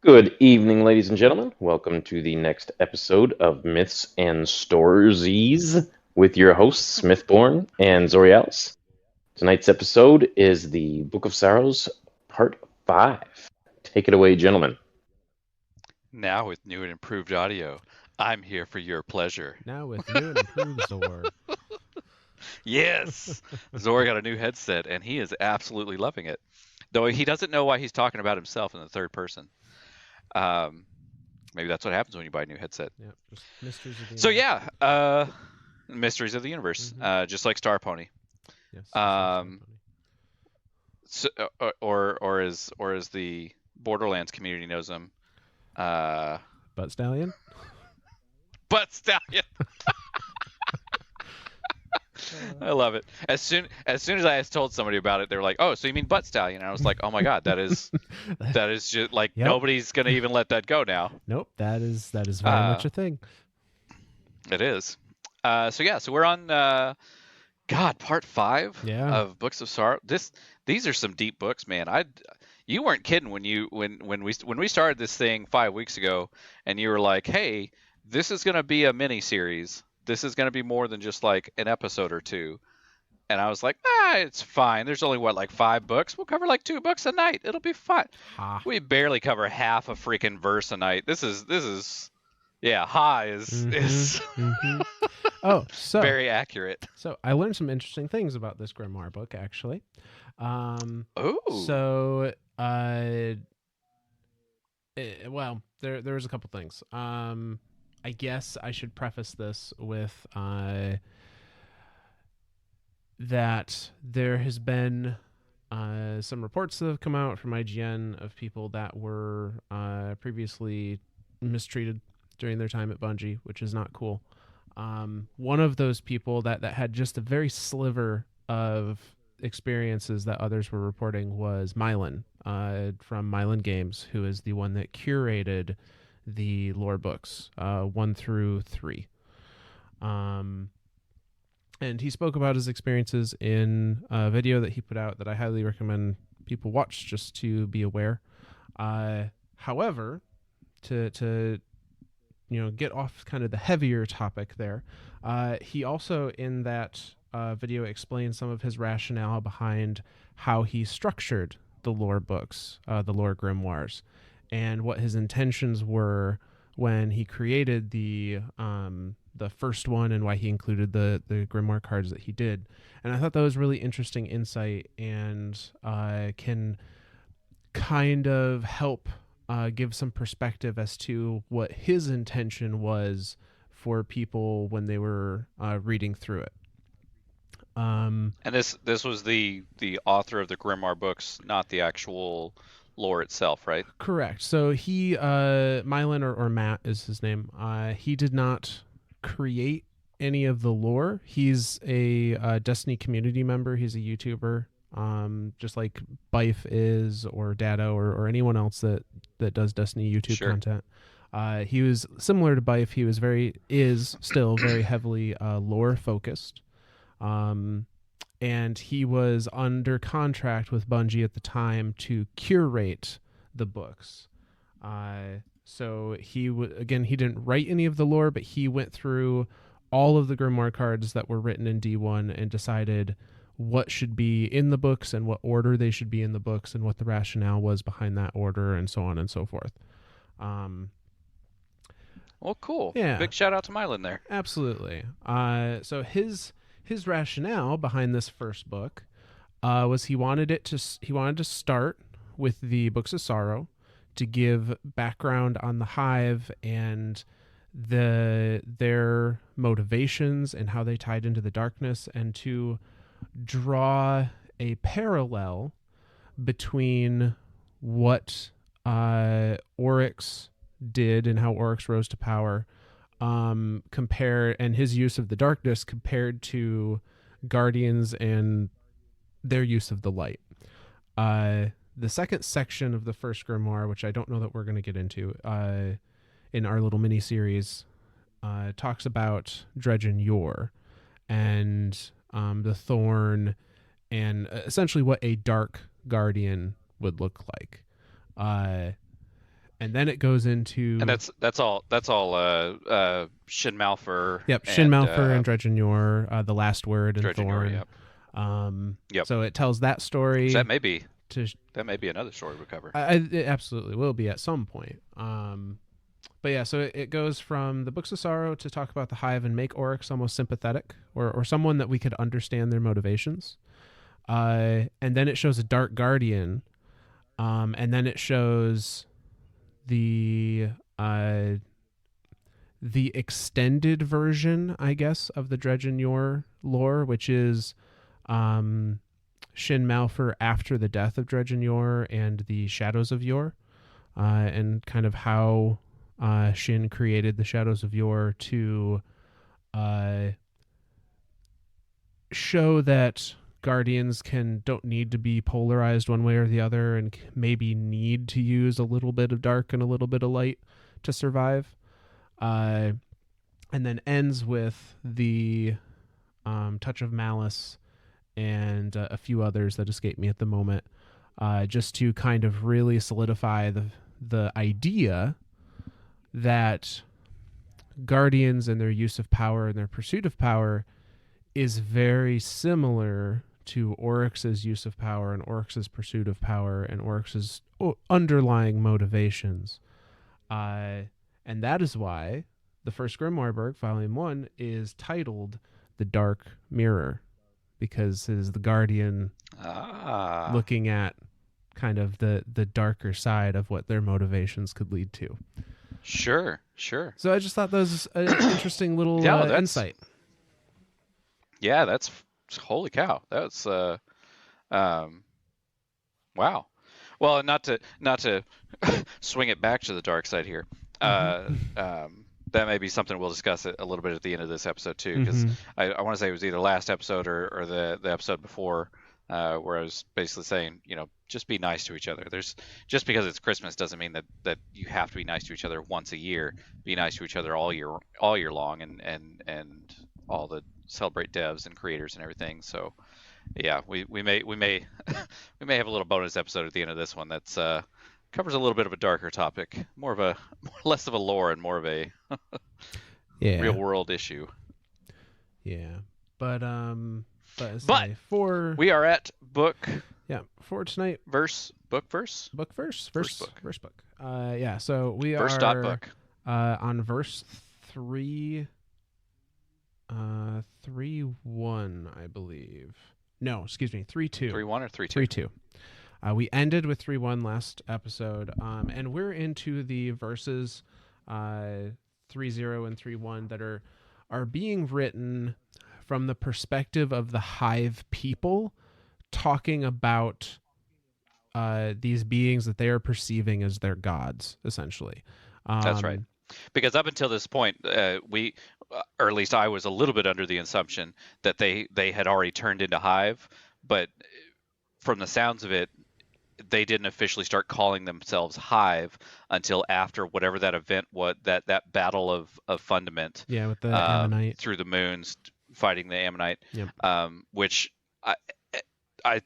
Good evening, ladies and gentlemen. Welcome to the next episode of Myths and Stories with your hosts, Smithborn and Zoriels. Tonight's episode is the Book of Sorrows, Part 5. Take it away, gentlemen. Now with new and improved audio, I'm here for your pleasure. Now with new and improved Zor. Yes! Zor got a new headset and he is absolutely loving it. Though he doesn't know why he's talking about himself in the third person. Um, Maybe that's what happens when you buy a new headset. Yep, just mysteries of the So universe. yeah, Mysteries of the Universe, just like Star Pony. Yes. Um, so, or as the Borderlands community knows him, Butt Stallion. Butt Stallion. I love it. As soon as I told somebody about it, they were like, "Oh, so you mean butt stallion?" And I was like, "Oh my god, that is just like Yep. nobody's gonna even let that go now." Nope, that is very much a thing. It is. So we're on part 5 Yeah. of Books of Sorrow. These are some deep books, man. You weren't kidding when we started this thing 5 weeks ago, and you were like, "Hey, this is gonna be a mini series. This is gonna be more than just like an episode or two." And I was like, it's fine. There's only like 5 books. We'll cover like 2 books a night. It'll be fine. Ha. We barely cover half a freaking verse a night. This is yeah, is Oh, so very accurate. So I learned some interesting things about this grimoire book, actually. Oh. So well, there was a couple things. I guess I should preface this with that there has been some reports that have come out from IGN of people that were previously mistreated during their time at Bungie, which is not cool. One of those people that had just a very sliver of experiences that others were reporting was Mylan from Mylan Games, who is the one that curated the lore books 1 through 3. And he spoke about his experiences in a video that he put out that I highly recommend people watch just to be aware. However, to get off kind of the heavier topic there, he also in that video explained some of his rationale behind how he structured the lore books, the lore grimoires, and what his intentions were when he created the first one, and why he included the grimoire cards that he did. And I thought that was really interesting insight, and can kind of help give some perspective as to what his intention was for people when they were reading through it. And this was the author of the Grimoire books, not the actual lore itself, right? Correct. So he, Mylan or Matt is his name. He did not create any of the lore. He's a Destiny community member. He's a YouTuber, just like Bife is, or Dado, or anyone else that does Destiny YouTube content. He was similar to Bife. He was still very heavily lore focused. And he was under contract with Bungie at the time to curate the books. So he he didn't write any of the lore, but he went through all of the grimoire cards that were written in D1 and decided what should be in the books and what order they should be in the books and what the rationale was behind that order, and so on and so forth. Well, cool. Yeah. Big shout out to Mylan there. Absolutely. So his rationale behind this first book was he wanted to start with the Books of Sorrow to give background on the Hive and their motivations and how they tied into the darkness, and to draw a parallel between what Oryx did and how Oryx rose to power, and his use of the darkness compared to Guardians and their use of the light. The second section of the first grimoire, which I don't know that we're going to get into in our little mini series, talks about Dredge and Yor and the Thorn, and essentially what a dark Guardian would look like. and then it goes into And that's all Shin Malphur. Yep, Shin and, Malphur and Dredgen Yor, the last word and Dredgen Yor, Thorn. yep. Yep. So it tells that story. So that may be another story we cover. It absolutely will be at some point. But yeah, so it goes from the Books of Sorrow to talk about the Hive and make Oryx almost sympathetic, or someone that we could understand their motivations. And then it shows a Dark Guardian, and then it shows the extended version, I guess, of the Dredgen Yor lore, which is Shin Malphur after the death of Dredgen Yor and the Shadows of Yor, and kind of how Shin created the Shadows of Yor to show that Guardians don't need to be polarized one way or the other, and maybe need to use a little bit of dark and a little bit of light to survive. And then ends with the Touch of Malice and a few others that escape me at the moment, just to kind of really solidify the idea that Guardians and their use of power and their pursuit of power is very similar to Oryx's use of power and Oryx's pursuit of power and Oryx's underlying motivations. And that is why the first Grimoire, Volume 1, is titled The Dark Mirror, because it is the Guardian looking at kind of the darker side of what their motivations could lead to. Sure. So I just thought that was an interesting little insight. Yeah, that's holy cow. That's wow. Well, not to swing it back to the dark side here. That may be something we'll discuss a little bit at the end of this episode too, because I want to say it was either last episode or the episode before, where I was basically saying, just be nice to each other. Just because it's Christmas doesn't mean that you have to be nice to each other once a year. Be nice to each other all year long, and all the celebrate devs and creators and everything. So yeah, we may we may have a little bonus episode at the end of this one that's covers a little bit of a darker topic, less of a lore and more of a real world issue. Yeah, but for we are at book. Yeah, for tonight. Verse. Book. Yeah, so we verse are book. On verse 3. 3:1, I believe. No, excuse me, 3:2. 3:1 or 3:2? 3:2. We ended with 3:1 last episode, and we're into the verses 3:0 and 3:1 that are being written from the perspective of the Hive people, talking about these beings that they are perceiving as their gods, essentially. That's right. Because up until this point, we, or at least I, was a little bit under the assumption that they had already turned into Hive, but from the sounds of it, they didn't officially start calling themselves Hive until after whatever that event was, that battle of Fundament. Yeah, with the Ammonite through the moons, fighting the Ammonite. Yep. Which I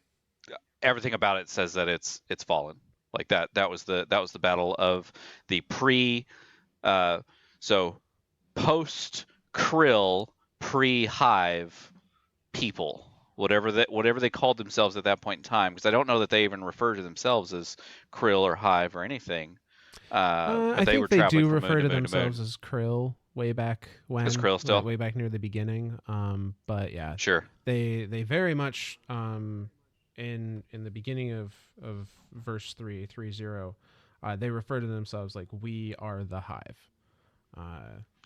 everything about it says that it's fallen. Like that was the battle of the so post Krill, pre-Hive people, whatever they called themselves at that point in time, because I don't know that they even refer to themselves as Krill or Hive or anything. I think they do refer to themselves as Krill way back when. Is Krill still? Way back near the beginning. But yeah, sure. They very much in the beginning of verse 3:0, they refer to themselves like, we are the Hive.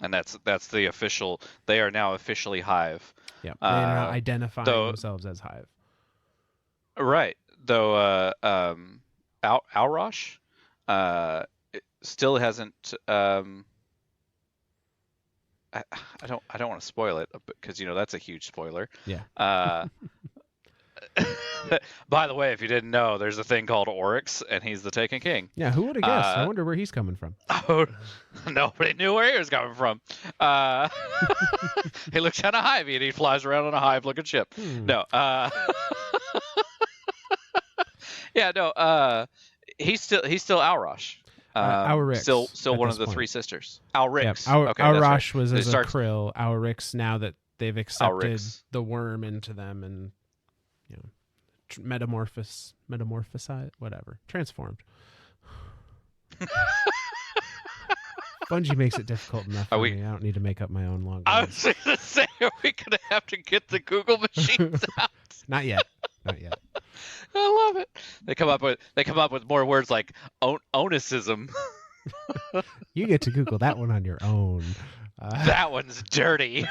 And that's the official. They are now officially Hive. Yeah, they are now identifying themselves as Hive. Right. Though Alrosh still hasn't. I don't want to spoil it because that's a huge spoiler. Yeah. By the way, if you didn't know, there's a thing called Oryx, and he's the Taken King. Yeah, who would have guessed? I wonder where he's coming from. Oh, nobody knew where he was coming from. He looks kind of Hivey, and he flies around on a hive-looking ship. No. Yeah, no. He's still Alrosh. Oryx Still at one this of the point. three sisters. Yep. Oryx. Okay, that's right. Aurash was It as a starts krill. Oryx, now that they've accepted Oryx. the worm into them and metamorphosized, whatever, transformed. Bungie makes it difficult enough for me. I don't need to make up my own long I words. was going to say, are we going to have to get the Google machines out? Not yet. Not yet. I love it. They come up with more words like onicism. You get to Google that one on your own. That one's dirty.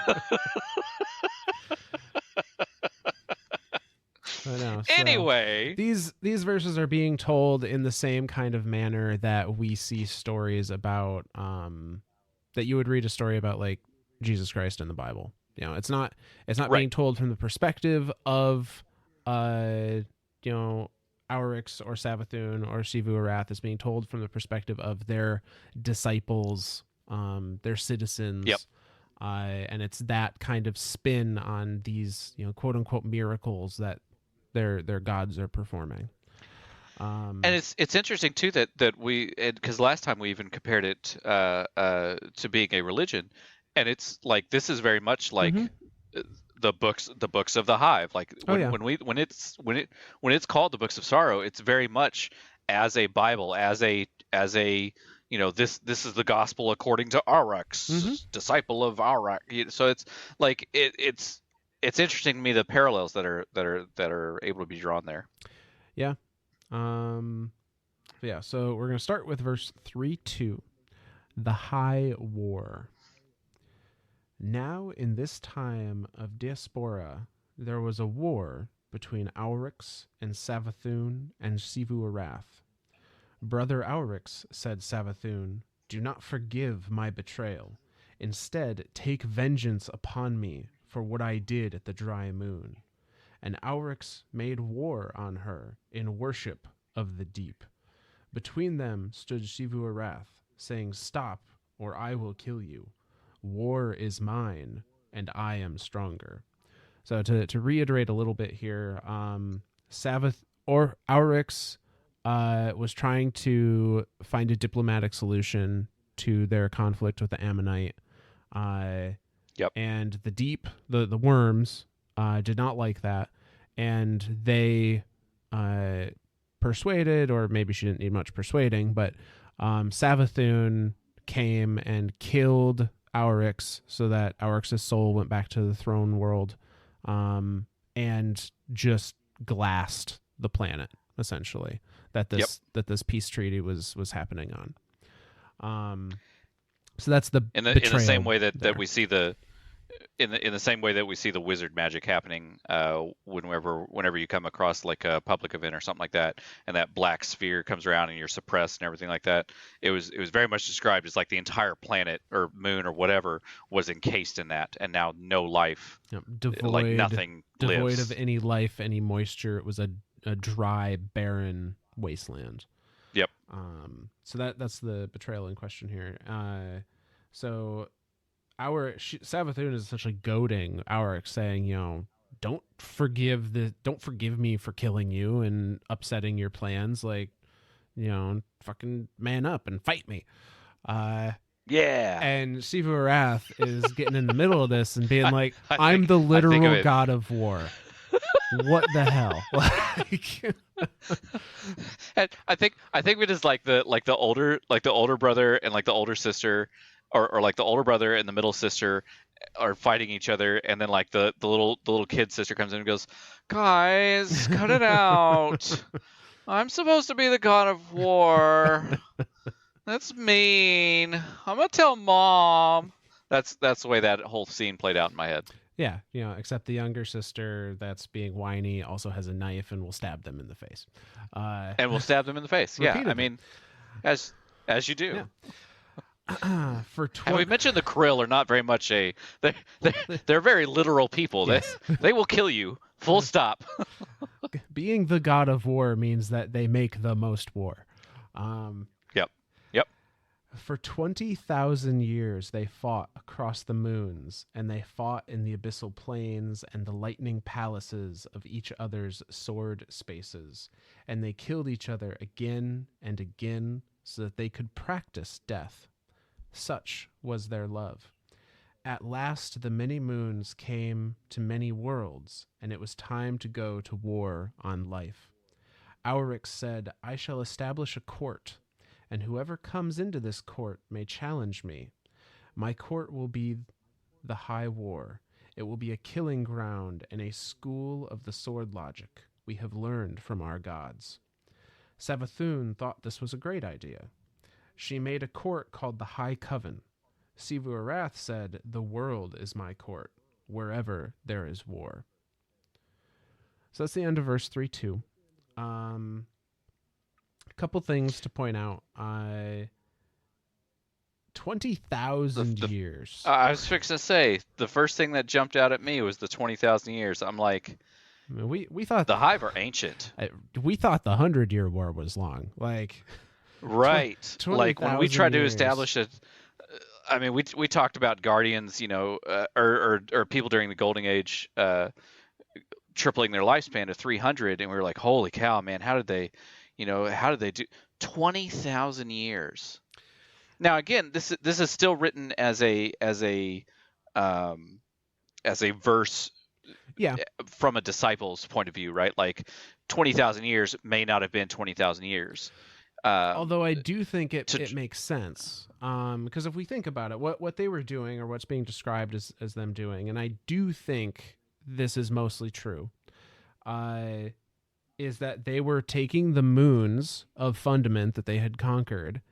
I know. So Anyway, these verses are being told in the same kind of manner that we see stories about that you would read a story about, like Jesus Christ in the Bible. You know, it's not Right. being told from the perspective of Oryx or Savathun or Xivu Arath. It's being told from the perspective of their disciples, their citizens. Yep. And it's that kind of spin on these, quote unquote miracles that their gods are performing. And it's interesting too that we, because last time we even compared it to being a religion, and it's like this is very much like the books of the Hive. Like when it's called the Books of Sorrow, it's very much as a Bible, as a this is the gospel according to Oryx, disciple of Oryx. So it's like it's interesting to me the parallels that are able to be drawn there. Yeah. So we're going to start with verse 3:2. The High War. Now in this time of diaspora there was a war between Oryx and Savathun and Xivu Arath. Brother Oryx, said Savathun, do not forgive my betrayal. Instead, take vengeance upon me for what I did at the dry moon. And Oryx made war on her in worship of the deep. Between them stood Xivu Arath, saying, Stop, or I will kill you. War is mine, and I am stronger. So to reiterate a little bit here, Oryx was trying to find a diplomatic solution to their conflict with the Ammonite. And the deep, the worms, did not like that, and they persuaded, or maybe she didn't need much persuading, but Savathun came and killed Oryx so that Oryx's soul went back to the throne world, and just glassed the planet, essentially, that this peace treaty was happening on. So that's the in the same way that we see the in the same way that we see the wizard magic happening whenever you come across like a public event or something like that, and that black sphere comes around and you're suppressed and everything like that. It was very much described as like the entire planet or moon or whatever was encased in that, and now no life, like nothing devoid lives. of any life, any moisture. It was a dry, barren wasteland. Yep. So that's the betrayal in question here. So Savathun is essentially goading Oryx, saying, don't forgive me for killing you and upsetting your plans. Like, fucking man up and fight me. Yeah. And Xivu Arath is getting in the middle of this and being like, I'm the literal god of war. What the hell? And I think it is like the older brother and like the older sister, or like the older brother and the middle sister are fighting each other, and then like the little kid sister comes in and goes, guys, cut it out. I'm supposed to be the god of war. That's mean. I'm gonna tell mom. That's the way that whole scene played out in my head. Yeah, except the younger sister that's being whiny also has a knife and will stab them in the face. And will stab them in the face. Yeah, I mean, as you do. Yeah. And we mentioned the Krill are not very much they're very literal people. Yes. They will kill you. Full stop. Being the god of war means that they make the most war. Yep. For 20,000 years they fought across the moons, and they fought in the abyssal plains and the lightning palaces of each other's sword spaces, and they killed each other again and again so that they could practice death. Such was their love. At last the many moons came to many worlds, and it was time to go to war on life. Oryx said, I shall establish a court, and whoever comes into this court may challenge me. My court will be the high war. It will be a killing ground and a school of the sword logic we have learned from our gods. Savathun thought this was a great idea. She made a court called the High Coven. Xivu Arath said, the world is my court, wherever there is war. So that's the end of verse 3-2. A couple things to point out. 20,000 years. I was fixing to say, the first thing that jumped out at me was the 20,000 years. I'm like, I mean, we thought the Hive are ancient. We thought the 100-year war was long. Like, right. Like when we tried to establish it, I mean, we talked about Guardians, or people during the Golden Age tripling their lifespan to 300, and we were like, holy cow, man, how did they do 20,000 years? Now again, this is still written as a verse, yeah, from a disciple's point of view, right? Like 20,000 years may not have been 20,000 years. Although I do think it makes sense, because if we think about it, what they were doing, or what's being described as them doing, and I do think this is mostly true, is that they were taking the moons of Fundament that they had conquered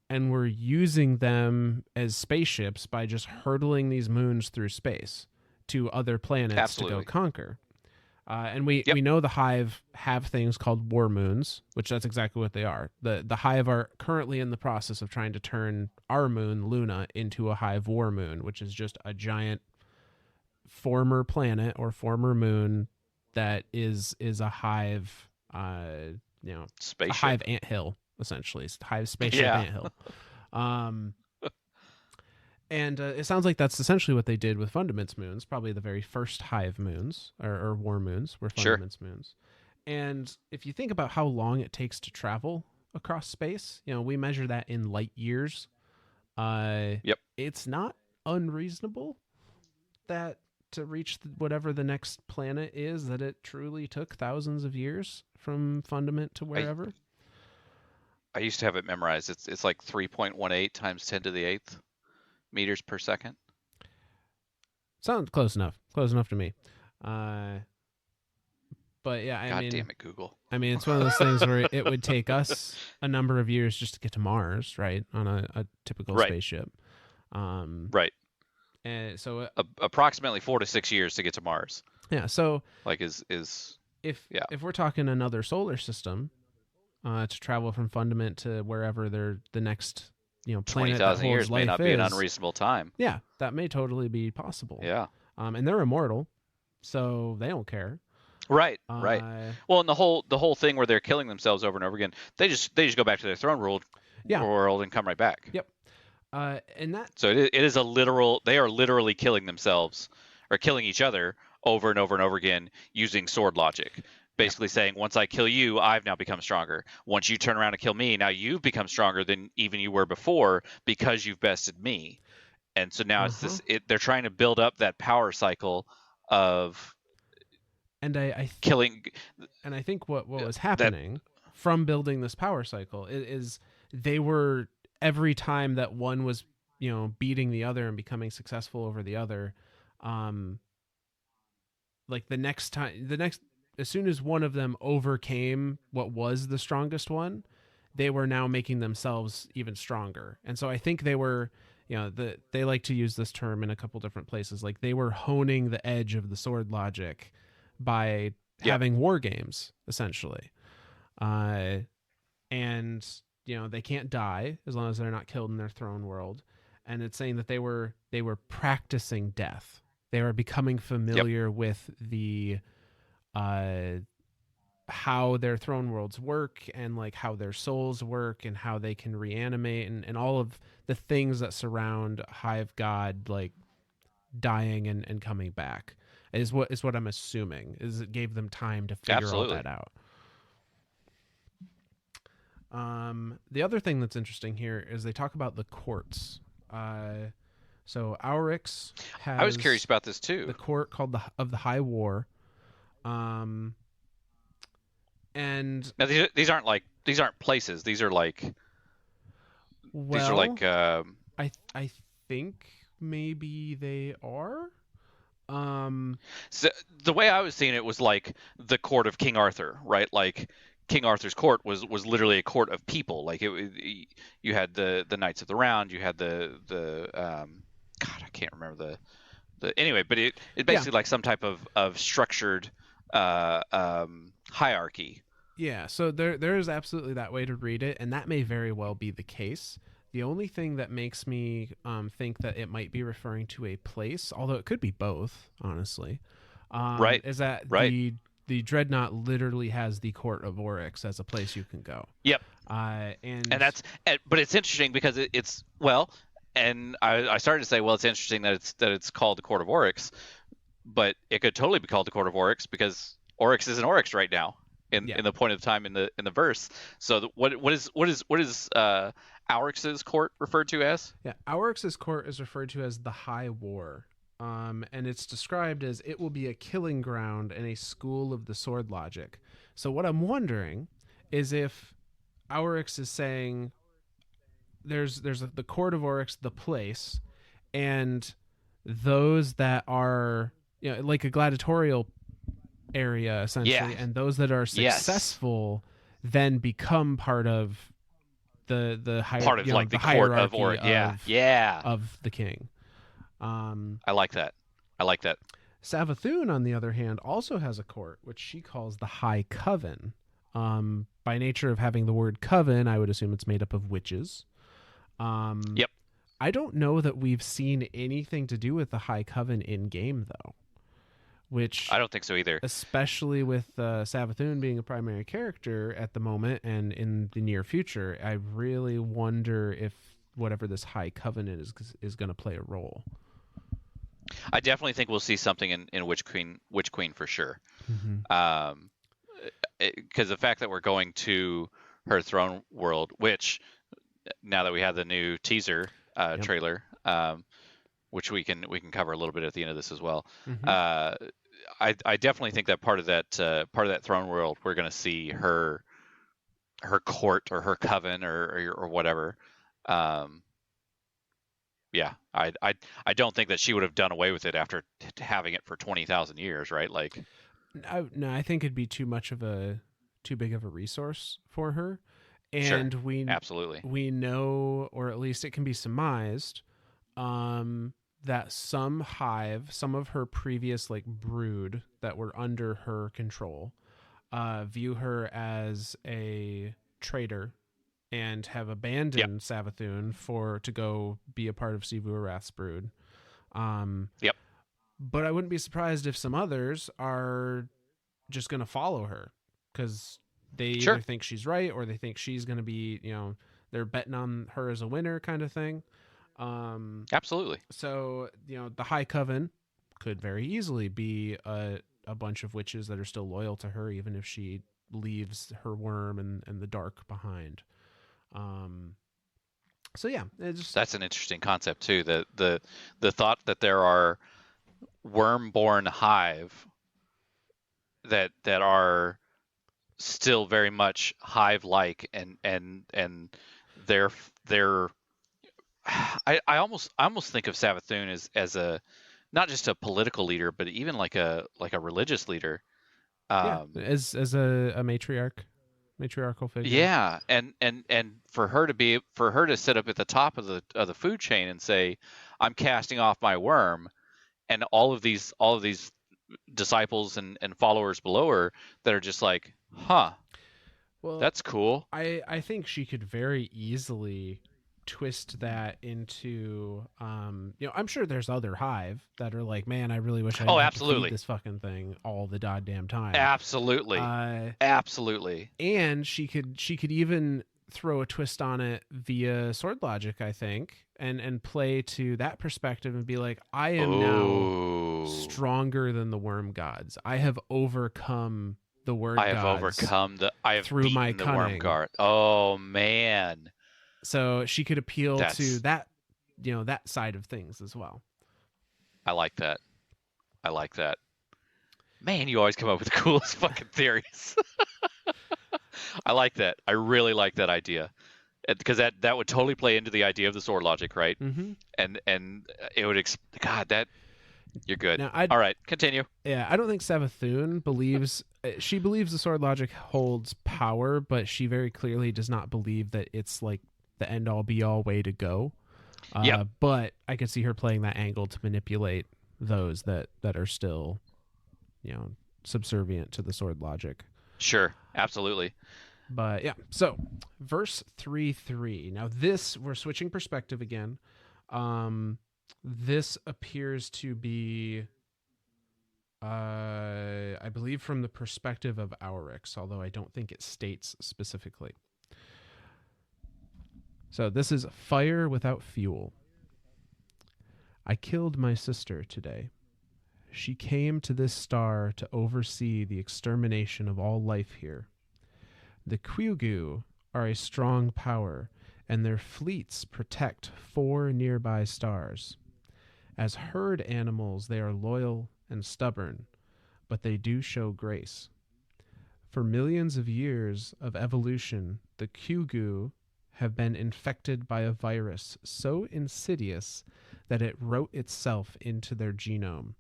and were using them as spaceships by just hurtling these moons through space to other planets to go conquer. And we know the Hive have things called war moons, which that's exactly what they are. The Hive are currently in the process of trying to turn our moon, Luna, into a Hive war moon, which is just a giant former planet or former moon that is a Hive, spaceship. A Hive anthill, essentially. It's a Hive spaceship anthill. And it sounds like that's essentially what they did with Fundament's moons, probably the very first Hive moons, or war moons, were Fundament's moons. And if you think about how long it takes to travel across space, we measure that in light years. It's not unreasonable that to reach whatever the next planet is, that it truly took thousands of years from Fundament to wherever. I used to have it memorized. It's like 3.18 times 10 to the 8th meters per second. Sounds close enough to me. But yeah, God damn it, Google. I mean, it's one of those things where it would take us a number of years just to get to Mars, right? On a typical spaceship. Right. And so approximately 4 to 6 years to get to Mars. Yeah. So like if we're talking another solar system, to travel from Fundament to wherever the next planet 20,000 years may not be an unreasonable time. Yeah, that may totally be possible. Yeah. And they're immortal, so they don't care. Right. Well, and the whole thing where they're killing themselves over and over again, they just go back to their throne world and come right back. Yep. And that. So it is a literal. They are literally killing themselves or killing each other over and over and over again using sword logic. Basically saying, once I kill you, I've now become stronger. Once you turn around and kill me, now you've become stronger than even you were before because you've bested me. And so now it's this. They're trying to build up that power cycle of. And I killing. And I think what was happening from building this power cycle is they were, every time that one was beating the other and becoming successful over the other, like as soon as one of them overcame what was the strongest one, they were now making themselves even stronger. And so I think they were, they like to use this term in a couple different places. Like they were honing the edge of the sword logic by having war games, essentially. And, they can't die as long as they're not killed in their throne world. And it's saying that they were practicing death. They were becoming familiar with the, how their throne worlds work and like how their souls work and how they can reanimate and all of the things that surround Hive God, like dying and coming back is what I'm assuming, is it gave them time to figure all that out. The other thing that's interesting here is they talk about the courts. So Oryx I was curious has about this the too. court called the High War, um, and Now these aren't places. These are well, like I think maybe they are. Um, so the way I was seeing it was like the court of King Arthur, right? Like King Arthur's court was literally a court of people. Like you had the Knights of the Round, you had the God, I can't remember the anyway, but it yeah, basically like some type of structured hierarchy. yeah. So there is absolutely that way to read it, and that may very well be the case. The only thing that makes me think that it might be referring to a place, although it could be both, honestly, Right, is that right. the dreadnought literally has the court of Oryx as a place you can go. Yep. And And but it's interesting because it's well, and I started to say, well, it's interesting that it's called the Court of Oryx, but it could totally be called the Court of Oryx because Oryx is an Oryx right now yeah, in the point of time in the verse. So what is Oryx's court referred to as? yeah, Oryx's court is referred to as the High War. And it's described as it will be a killing ground and a school of the sword logic. So what I'm wondering is if Oryx is saying there's the court of Oryx, the place, and those that are like a gladiatorial area Yeah. essentially, and those that are Yes. successful then become part of the higher Part of like the the court of hierarchy Oryx. Yeah. Yeah. of the king. Um, I like that. I like that. Savathun, on the other hand, also has a court, which she calls the High Coven. By nature of having the word coven, I would assume it's made up of witches. Um, Yep. I don't know that we've seen anything to do with the High Coven in game, though, which, I don't think so either. especially with Savathun being a primary character at the moment and in the near future, I really wonder if whatever this High Coven is going to play a role. I definitely think we'll see something in Witch Queen for sure. Mm-hmm. Because the fact that we're going to her throne world, which now that we have the new teaser Yep. trailer, which we can cover a little bit at the end of this as well. Mm-hmm. I definitely think that part of that throne world, we're going to see her court or her coven or whatever. Yeah, I don't think that she would have done away with it after having it for 20,000 years, right? Like, No, I think it'd be too big of a resource for her, sure, and absolutely. we know, or at least it can be surmised, that some of her previous like brood that were under her control, view her as a traitor and have Yep. abandoned Savathun to go be a part of Xivu Arath's brood. Um, Yep. but I wouldn't be surprised if some others are just going to follow her because they either Sure. think she's right or they think she's going to be, they're betting on her as a winner kind of thing. Absolutely. So, the High Coven could very easily be a bunch of witches that are still loyal to her, even if she leaves her worm and the dark behind. So yeah, it just That's an interesting concept too. The thought that there are worm-born hive that are still very much hive-like and they're I almost think of Savathun as a not just a political leader, but even like a religious leader. yeah, Um, as a matriarchal figure. yeah, and for her to sit up at the top of the food chain and say, "I'm casting off my worm," and all of these disciples and followers below her that are just like, "Huh, Well, that's cool." I think she could very easily twist that into I'm sure there's other hive that are like, man, I really wish I Oh, didn't have to feed absolutely, this fucking thing all the goddamn time. absolutely, absolutely. And she could even throw a twist on it via sword logic, I think, and play to that perspective and be like, I am now Oh, stronger than the worm gods. I have overcome the word I have gods overcome I have through my beaten the cunning. Wormguard. Oh man, So she could appeal to That's- that, that side of things as well. I like that. I like that. Man, you always come up with the coolest fucking theories. I like that. I really like that idea. Because that would totally play into the idea of the sword logic, right? Mm-hmm. And it would God, that you're good. Now, All right, continue. Yeah, I don't think Savathun believes. She believes the sword logic holds power, but she very clearly does not believe that it's like the end all be all way to go. Yep. But I could see her playing that angle to manipulate those that are still, subservient to the sword logic. Sure, absolutely. But yeah, so verse 3:3. Now this, we're switching perspective again. This appears to be, I believe, from the perspective of Oryx, although I don't think it states specifically. So this is fire without fuel. I killed my sister today. She came to this star to oversee the extermination of all life here. The Xivu are a strong power, and their fleets protect 4 nearby stars. As herd animals, they are loyal and stubborn, but they do show grace. For millions of years of evolution, the Xivu have been infected by a virus so insidious that it wrote itself into their genome.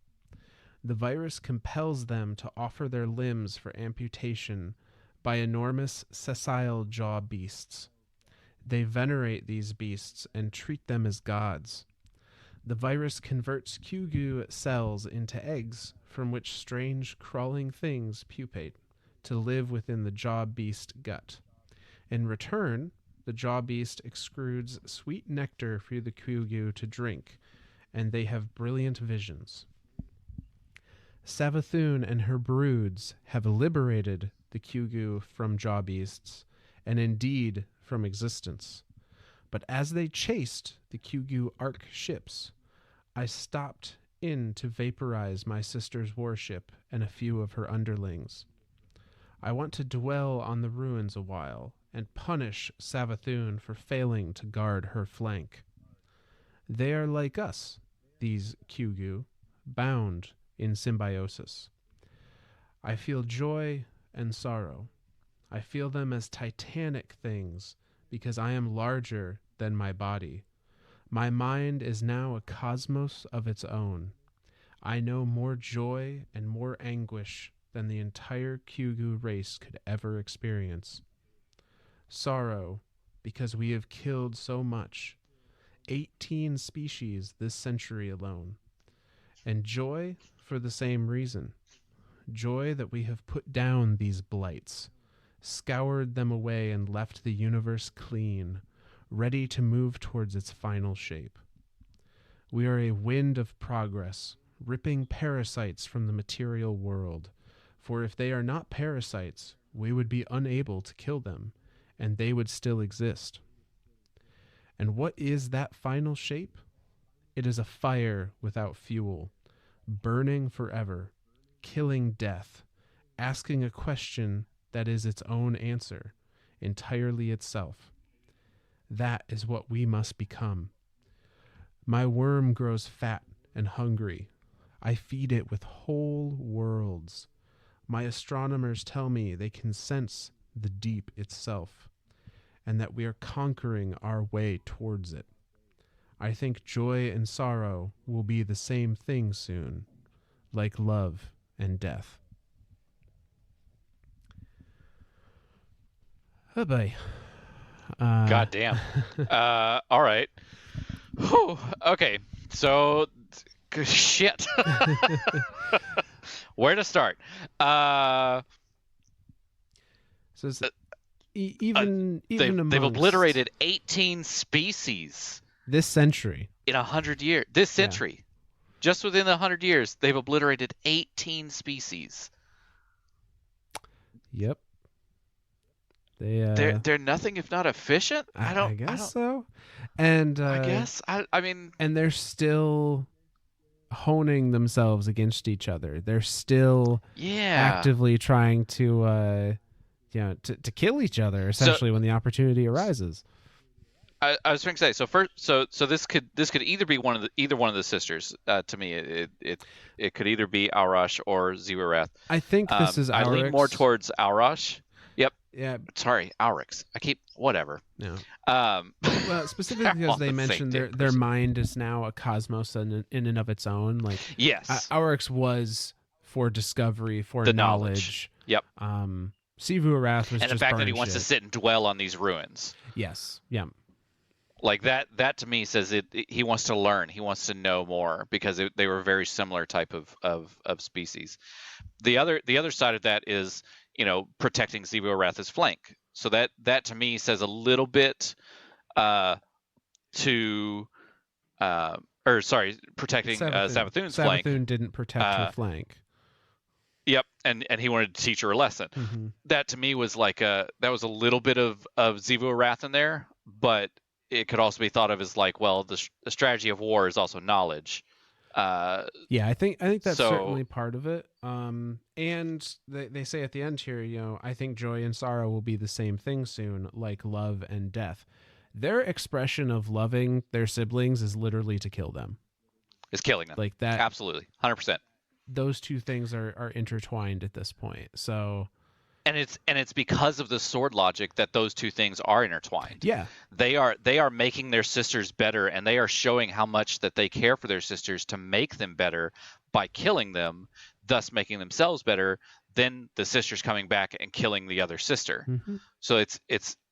The virus compels them to offer their limbs for amputation by enormous sessile jaw beasts. They venerate these beasts and treat them as gods. The virus converts Xivu cells into eggs from which strange crawling things pupate to live within the jaw beast gut. In return, the jaw beast extrudes sweet nectar for the Xivu to drink, and they have brilliant visions. Savathun and her broods have liberated the Xivu from jaw beasts, and indeed from existence. But as they chased the Xivu Ark ships, I stopped in to vaporize my sister's warship and a few of her underlings. I want to dwell on the ruins a while and punish Savathun for failing to guard her flank. They are like us, these Xivu, bound in symbiosis. I feel joy and sorrow. I feel them as titanic things because I am larger than my body. My mind is now a cosmos of its own. I know more joy and more anguish than the entire Xivu race could ever experience. Sorrow, because we have killed so much, 18 species this century alone. And joy for the same reason. Joy that we have put down these blights, scoured them away and left the universe clean, ready to move towards its final shape. We are a wind of progress, ripping parasites from the material world, for if they are not parasites, we would be unable to kill them, and they would still exist. And what is that final shape? It is a fire without fuel, burning forever, killing death, asking a question that is its own answer, entirely itself. That is what we must become. My worm grows fat and hungry. I feed it with whole worlds. My astronomers tell me they can sense the deep itself, and that we are conquering our way towards it. I think joy and sorrow will be the same thing soon, like love and death. Oh boy. God damn. All right. Whew. Okay. So, shit. Where to start? So it's, even They've amongst obliterated 18 species this century. in 100 years. This century. Just within the 100 years, they've obliterated 18 species. Yep. They're nothing if not efficient. I guess so. And I guess I mean, and they're still honing themselves against each other. They're still actively trying to to kill each other essentially when the opportunity arises. I was trying to say, so first, so this could either be either one of the sisters. To me, it could either be Aurash or Xivu Arath. I think this is Oryx. I lean more towards Aurash. Yep. Yeah. Sorry, Oryx. I keep whatever. No. Well, specifically because they mentioned their mind is now a cosmos in and of its own. Like, yes, Oryx was for discovery, for the knowledge. Yep. Xivu Arath was and just the fact that he shit. wants to sit and dwell on these ruins. Yes. Yeah. Like that to me says he wants to learn. He wants to know more because they were very similar type of species. The other side of that is, protecting Xivu Arath's flank. So that to me says a little bit protecting Savathun's flank. Savathun didn't protect her flank. Yep, and he wanted to teach her a lesson. Mm-hmm. That to me was like that was a little bit of Xivu Arath in there, but it could also be thought of as like, well, the strategy of war is also knowledge. I think that's certainly part of it. And they say at the end here, I think joy and sorrow will be the same thing soon, like love and death. Their expression of loving their siblings is literally to kill them. It's killing them. Like that. Absolutely. 100%. Those two things are intertwined at this point. So. And it's because of the sword logic that those two things are intertwined. Yeah. They are making their sisters better, and they are showing how much that they care for their sisters to make them better by killing them, thus making themselves better. Then the sister's coming back and killing the other sister. Mm-hmm. So it's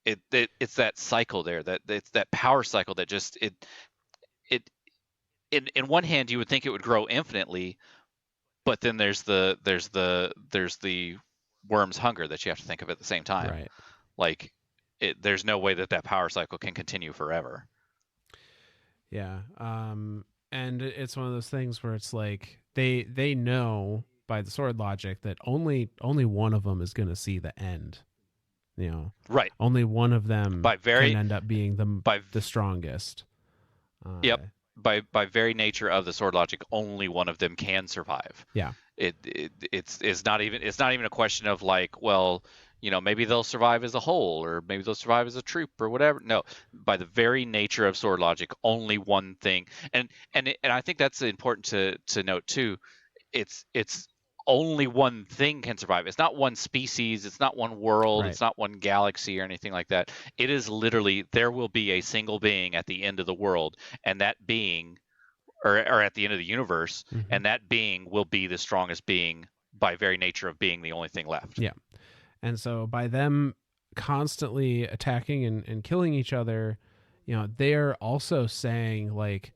that cycle there, that it's that power cycle that just in one hand you would think it would grow infinitely, but then there's the worm's hunger that you have to think of at the same time. Right. Like there's no way that power cycle can continue forever. Yeah. And it's one of those things where it's like they know by the sword logic that only one of them is going to see the end. Right. Only one of them can end up being the strongest. Yep. By very nature of the sword logic, only one of them can survive. Yeah. It's not even a question of like, well, maybe they'll survive as a whole, or maybe they'll survive as a troop, or whatever. No, by the very nature of sword logic, only one thing, and I think that's important to note too. It's only one thing can survive. It's not one species. It's not one world. Right. It's not one galaxy or anything like that. It is literally, there will be a single being at the end of the world, and that being, or at the end of the universe, mm-hmm. and that being will be the strongest being by very nature of being the only thing left. Yeah. And so by them constantly attacking and killing each other, they're also saying like,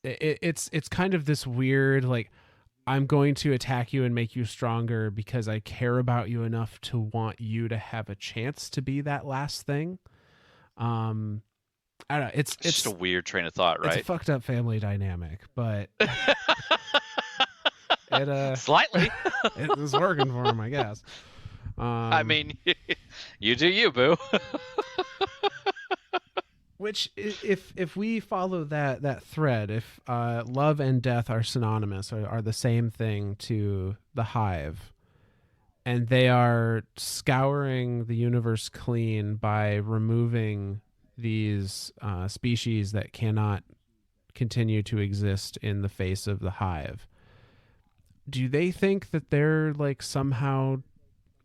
it's kind of this weird, like, I'm going to attack you and make you stronger because I care about you enough to want you to have a chance to be that last thing. I don't know. It's just a weird train of thought, right? It's a fucked up family dynamic, but it slightly it was working for him, I guess. I mean, you do you, boo. Which, if we follow that thread, if love and death are synonymous, are the same thing to the Hive, and they are scouring the universe clean by removing these species that cannot continue to exist in the face of the Hive, do they think that they're like somehow...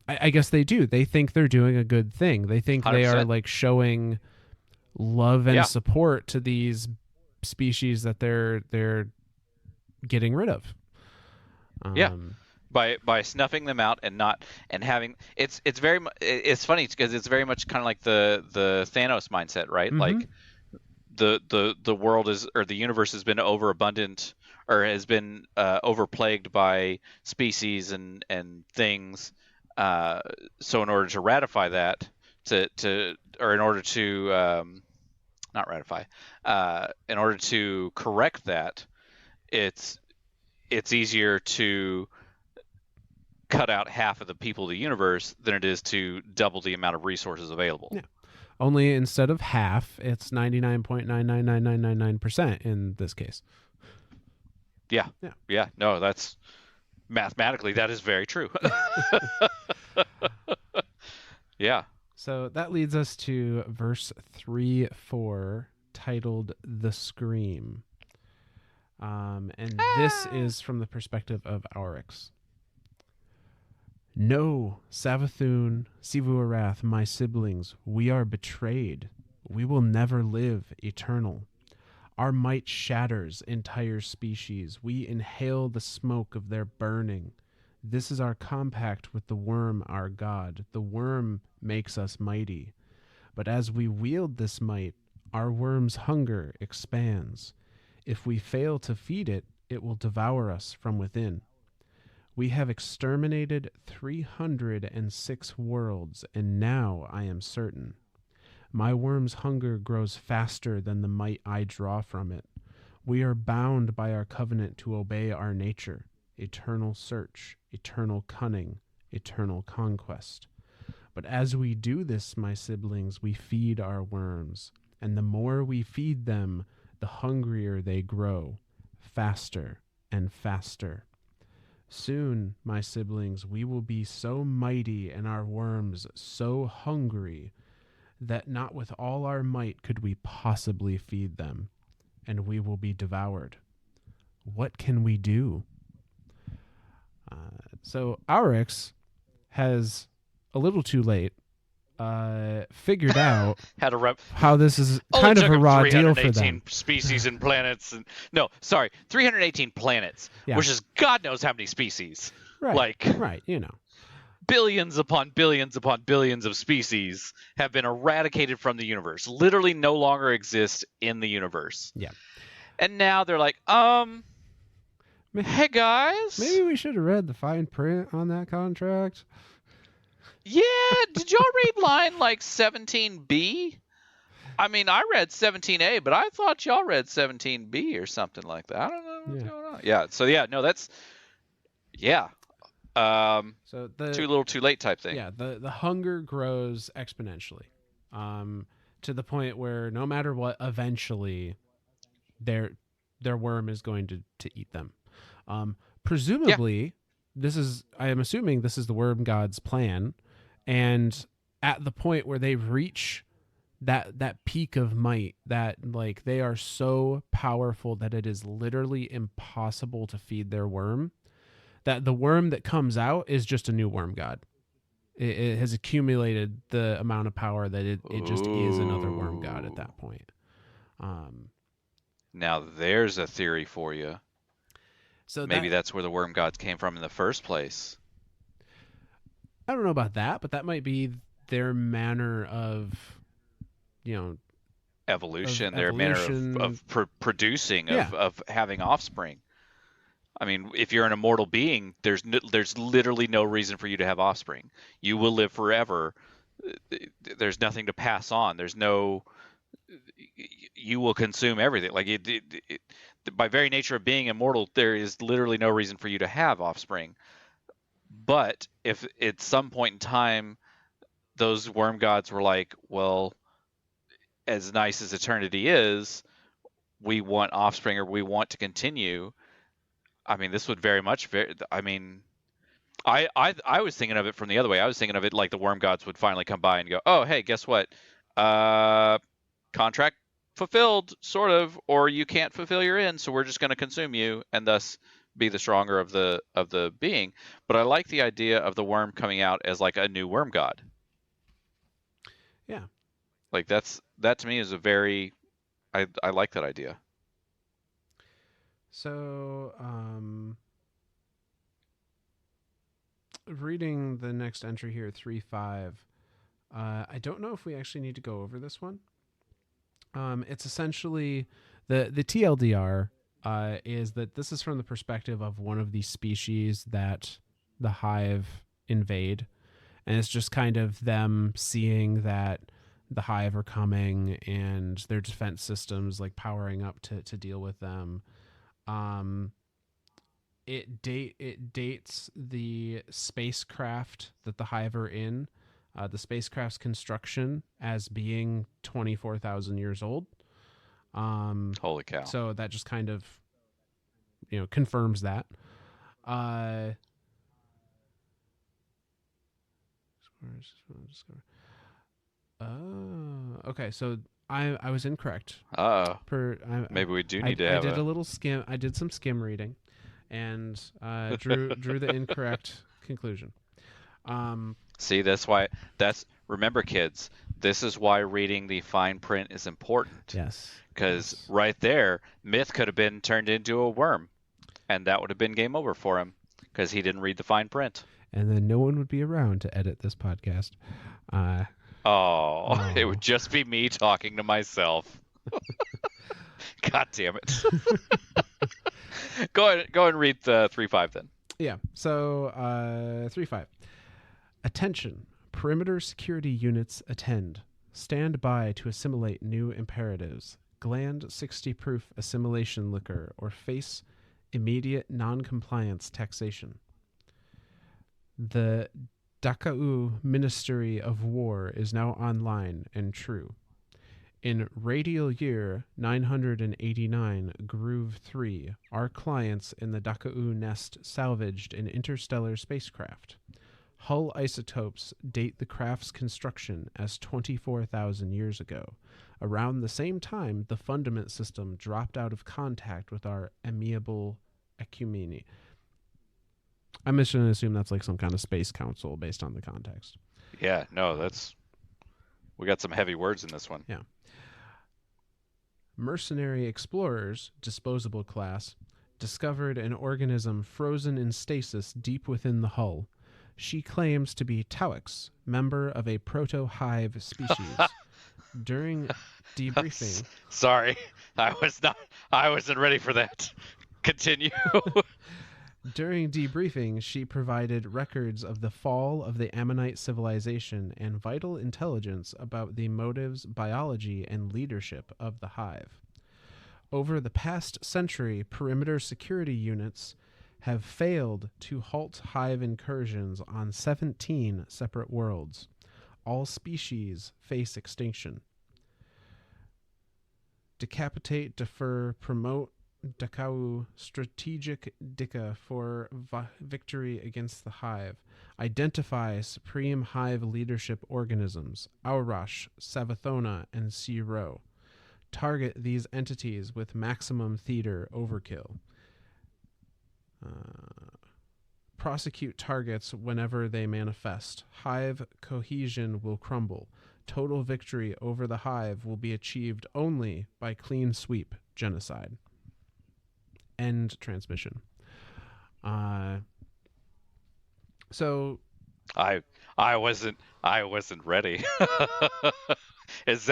I guess they do. They think they're doing a good thing. They think 100%. They are like showing love and support to these species that they're getting rid of. By snuffing them out and having it's funny because it's very much kind of like the Thanos mindset, right? Mm-hmm. Like the world is, or the universe has been overabundant, or has been overplagued by species and things. So in order to ratify that, in order to correct that, it's easier to cut out half of the people of the universe than it is to double the amount of resources available. Yeah. Only instead of half, it's 99.999999% in this case. Yeah. Yeah. Yeah. No, that's mathematically that is very true. Yeah. So that leads us to verse 3-4, titled "The Scream," and this is from the perspective of Oryx. No, Savathun, Xivu Arath, my siblings, we are betrayed. We will never live eternal. Our might shatters entire species. We inhale the smoke of their burning. This is our compact with the worm, our god. The worm makes us mighty. But as we wield this might, our worm's hunger expands. If we fail to feed it, it will devour us from within. We have exterminated 306 worlds, and now I am certain. My worm's hunger grows faster than the might I draw from it. We are bound by our covenant to obey our nature, eternal search, eternal cunning, eternal conquest. But as we do this, my siblings, we feed our worms, and the more we feed them, the hungrier they grow, faster and faster. Soon, my siblings, we will be so mighty and our worms so hungry that not with all our might could we possibly feed them, and we will be devoured. What can we do? So Oryx has, a little too late, figured out Had a rep. how this is Only kind of took a him raw deal for 318 them. species and planets, and no, sorry, 318 planets, Yeah. which is God knows how many species. Right. Like Right, you know. billions upon billions upon billions of species have been eradicated from the universe. Literally, no longer exist in the universe. Yeah. And now they're like, hey guys. Maybe we should have read the fine print on that contract. Yeah, did y'all read line like 17B? I mean, I read 17A, but I thought y'all read 17B or something like that. I don't know what's going on. Yeah, so yeah, no, that's, yeah. So the Too little, too late type thing. Yeah, the hunger grows exponentially, to the point where no matter what, eventually, their worm is going to eat them. Presumably, I am assuming this is the worm god's plan, and at the point where they reach that peak of might, that like they are so powerful that it is literally impossible to feed their worm, that the worm that comes out is just a new worm god. It has accumulated the amount of power that it just is another worm god at that point. Now there's a theory for you. So maybe that's where the worm gods came from in the first place. I don't know about that, but that might be their manner of, evolution, their manner of producing, of having offspring. I mean, if you're an immortal being, there's literally no reason for you to have offspring. You will live forever. There's nothing to pass on. You will consume everything. Like by very nature of being immortal, there is literally no reason for you to have offspring. But if at some point in time, those worm gods were like, well, as nice as eternity is, we want offspring, or we want to continue. I mean, this would very much. I mean, I was thinking of it from the other way. I was thinking of it like the worm gods would finally come by and go, "Oh, hey, guess what? Contract fulfilled, sort of, or you can't fulfill your end, so we're just going to consume you, and thus be the stronger of the being." But I like the idea of the worm coming out as like a new worm god. Yeah, like that to me is a very, I like that idea. So, reading the next entry here, 3.5, I don't know if we actually need to go over this one. It's essentially the TLDR is that this is from the perspective of one of the species that the Hive invade, and it's just kind of them seeing that the Hive are coming and their defense systems like powering up to deal with them. It dates the spacecraft that the Hive are in, the spacecraft's construction, as being 24,000 years old. Holy cow! So that just kind of, confirms that. Okay, so I was incorrect. Maybe we do need to I have did a little skim. I did some skim reading, and drew the incorrect conclusion. See, remember, kids, this is why reading the fine print is important. Yes. Because right there, Myth could have been turned into a worm, and that would have been game over for him because he didn't read the fine print. And then no one would be around to edit this podcast. It would just be me talking to myself. God damn it. Go ahead and read the 3.5 then. Yeah. So 3.5. Attention. Perimeter security units attend. Stand by to assimilate new imperatives. Gland 60 proof assimilation liquor or face immediate non-compliance taxation. The Daka'u Ministry of War is now online and true. In radial year 989 Groove 3, our clients in the Daka'u nest salvaged an interstellar spacecraft. Hull isotopes date the craft's construction as 24,000 years ago. Around the same time, the fundament system dropped out of contact with our amiable ecumene. I'm just going to assume that's like some kind of space council based on the context. Yeah, no, we got some heavy words in this one. Yeah. Mercenary explorers, disposable class, discovered an organism frozen in stasis deep within the hull. She claims to be Tauix, member of a proto-hive species. During debriefing... Sorry, I wasn't ready for that. Continue. During debriefing, she provided records of the fall of the Ammonite civilization and vital intelligence about the motives, biology, and leadership of the Hive. Over the past century, perimeter security units have failed to halt Hive incursions on 17 separate worlds. All species face extinction. Decapitate, defer, promote Daka'u strategic Dika for victory against the Hive. Identify supreme Hive leadership organisms, Aurash, Savathun, and Xivu. Target these entities with maximum theater overkill. Prosecute targets whenever they manifest. Hive cohesion will crumble. Total victory over the Hive will be achieved only by clean sweep genocide. End transmission. So I wasn't ready. Was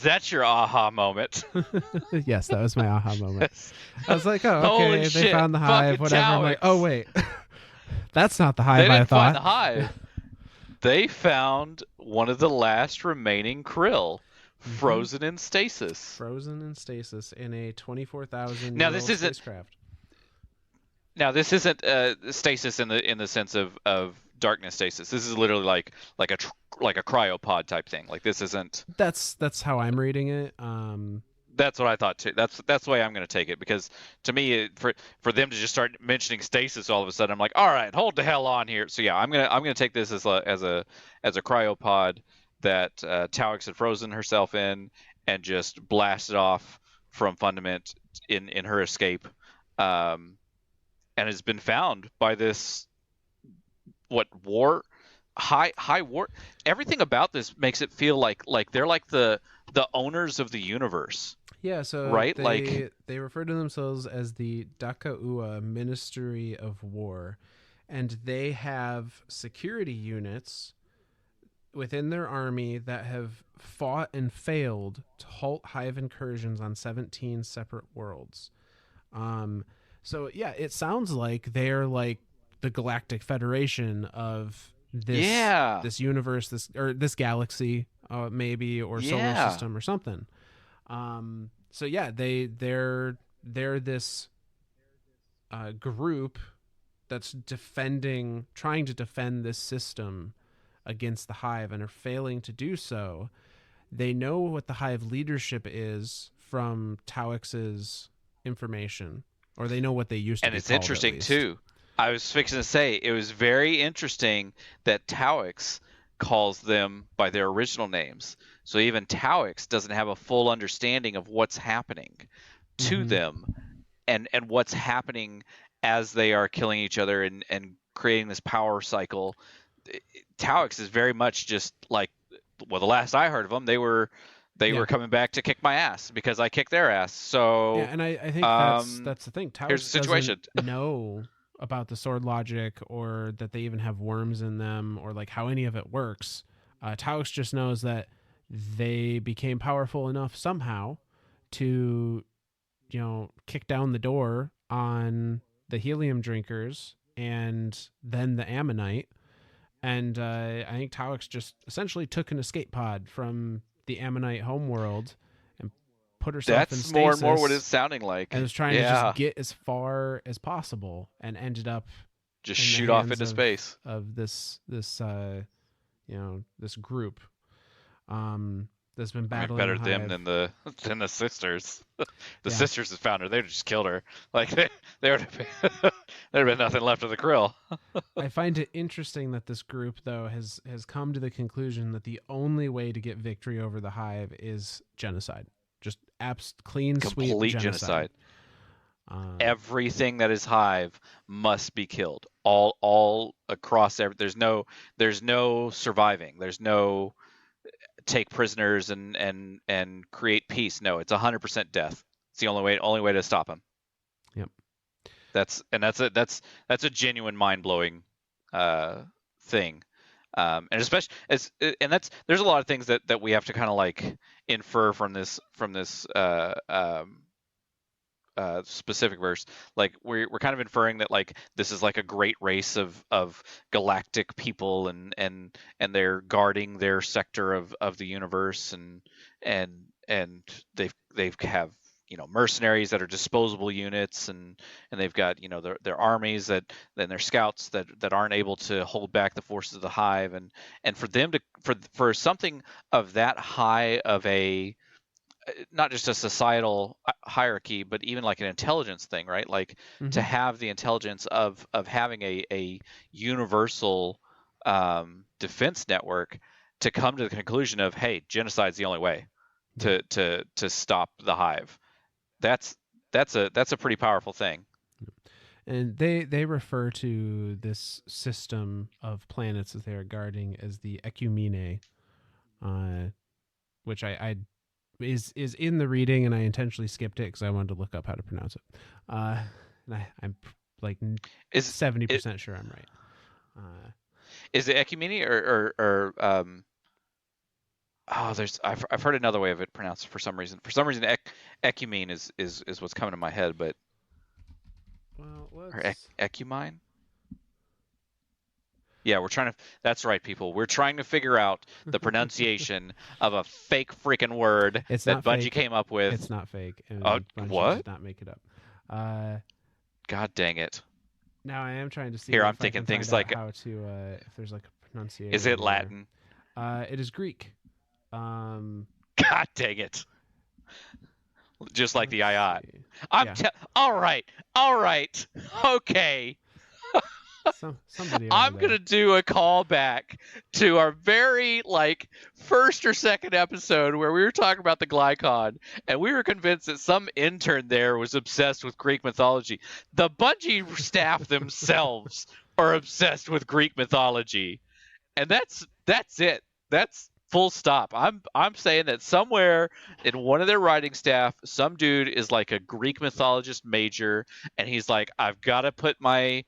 that your aha moment? Yes, that was my aha moment. I was like, oh, Holy okay, they shit, found the Hive, fucking whatever. I'm like, oh Tauix. wait, that's not the Hive They didn't I thought. find the Hive. They found one of the last remaining krill, frozen in stasis. Frozen in stasis in a 24,000 Now year this old isn't. spacecraft. Now this isn't stasis in the sense of darkness stasis. This is literally like a cryopod type thing. Like this isn't. That's how I'm reading it. That's what I thought too. That's the way I'm going to take it, because to me, for them to just start mentioning stasis all of a sudden, I'm like, all right, hold the hell on here. So yeah, I'm gonna take this as a cryopod that Tauix had frozen herself in and just blasted off from Fundament in her escape, and has been found by this high war. Everything about this makes it feel like they're like the owners of the universe. Yeah, so right, they refer to themselves as the Daka'u Ministry of War, and they have security units within their army that have fought and failed to halt Hive incursions on 17 separate worlds. So yeah, it sounds like they're like the Galactic Federation of this universe, this galaxy, maybe, or solar system or something. So yeah, they're this group that's trying to defend this system against the Hive and are failing to do so. They know what the Hive leadership is from Tauix's information. or they know what they used to And be it's called, at interesting least. too. I was fixing to say it was very interesting that Tauix calls them by their original names. So even Tauix doesn't have a full understanding of what's happening to Mhm. them and what's happening as they are killing each other and creating this power cycle. Tauix is very much just like, well, the last I heard of them, they were Yeah. coming back to kick my ass because I kicked their ass. Yeah, So and I think that's the thing. here's the Tauix situation. doesn't know about the sword logic, or that they even have worms in them, or like how any of it works. Tauix just knows that they became powerful enough somehow to, kick down the door on the helium drinkers and then the ammonite. And I think Tauix just essentially took an escape pod from the ammonite homeworld and put herself in That's more and more what stasis, it's sounding like. and was trying to just Yeah, get as far as possible, and ended up just in the shoot off hands into space. of this group that's been I mean, battling the better them Hive. than the sisters. The Yeah. sisters that found her, they'd just killed her. Like they would have been, there'd been nothing left of the grill. I find it interesting that this group, though, has come to the conclusion that the only way to get victory over the Hive is genocide. Just clean sweep Complete genocide. Everything that is Hive must be killed. All across there's no surviving. There's no take prisoners and create peace. No, it's 100% death. It's the only way to stop them. Yep. That's a genuine mind-blowing thing. And especially there's a lot of things that we have to kind of like infer from this specific verse. Like we're kind of inferring that like this is like a great race of galactic people, and they're guarding their sector of the universe, and they've have mercenaries that are disposable units, and they've got their armies that then their scouts that aren't able to hold back the forces of the Hive, and for them to for something of that high of a not just a societal hierarchy, but even like an intelligence thing, right? Like to have the intelligence of having a universal defense network to come to the conclusion of, hey, genocide's the only way to stop the Hive. That's a pretty powerful thing. And they refer to this system of planets that they are guarding as the Ecumene, which I is in the reading, and I intentionally skipped it because I wanted to look up how to pronounce it. And I'm like 70% sure I'm right. Is it Ecumene or I've heard another way of it pronounced for some reason. For some reason, Ecumene is what's coming to my head, but or Ecumene. Yeah, that's right, people. We're trying to figure out the pronunciation of a fake freaking word It's that not Bungie fake. came up with. It's not fake. And Bungie what? did not make it up. God dang it. Now I am trying to see Here, I'm if thinking I can things find like out how to if there's like a pronunciation. Is it Latin? It is Greek. God dang it. Just like the II. All right. Okay. I'm going to do a callback to our very first or second episode where we were talking about the Glycon, and we were convinced that some intern there was obsessed with Greek mythology. The Bungie staff themselves are obsessed with Greek mythology. And that's it. That's full stop. I'm saying that somewhere in one of their writing staff, some dude is like a Greek mythologist major, and he's like, I've got to put my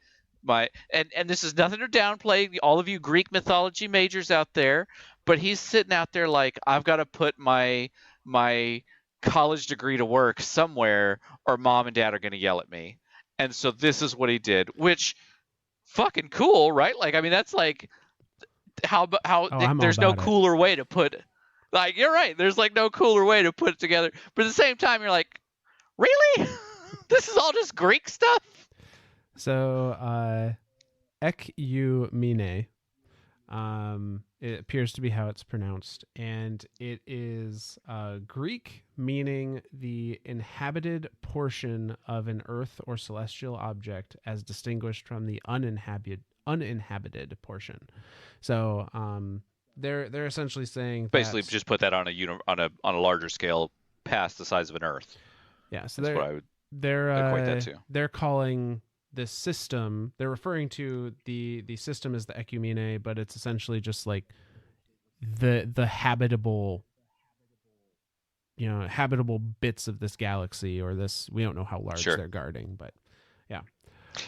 and this is nothing to downplay all of you Greek mythology majors out there, but he's sitting out there like, I've got to put my college degree to work somewhere, or mom and dad are going to yell at me. And so this is what he did, which fucking cool, right? Like, I mean, that's like there's no cooler way to put, like, you're right, there's like no cooler way to put it together, but at the same time you're like, really? This is all just Greek stuff? So Ecumene It appears to be how it's pronounced, and it is Greek, meaning the inhabited portion of an earth or celestial object, as distinguished from the uninhabited portion. So they're essentially saying Basically, that, just put that on a larger scale, past the size of an Earth. yeah. So That's what I would equate that to. they're calling this system. They're referring to the system as the Ecumene, but it's essentially just like the habitable, habitable bits of this galaxy, or this, we don't know how large Sure. they're guarding, but yeah.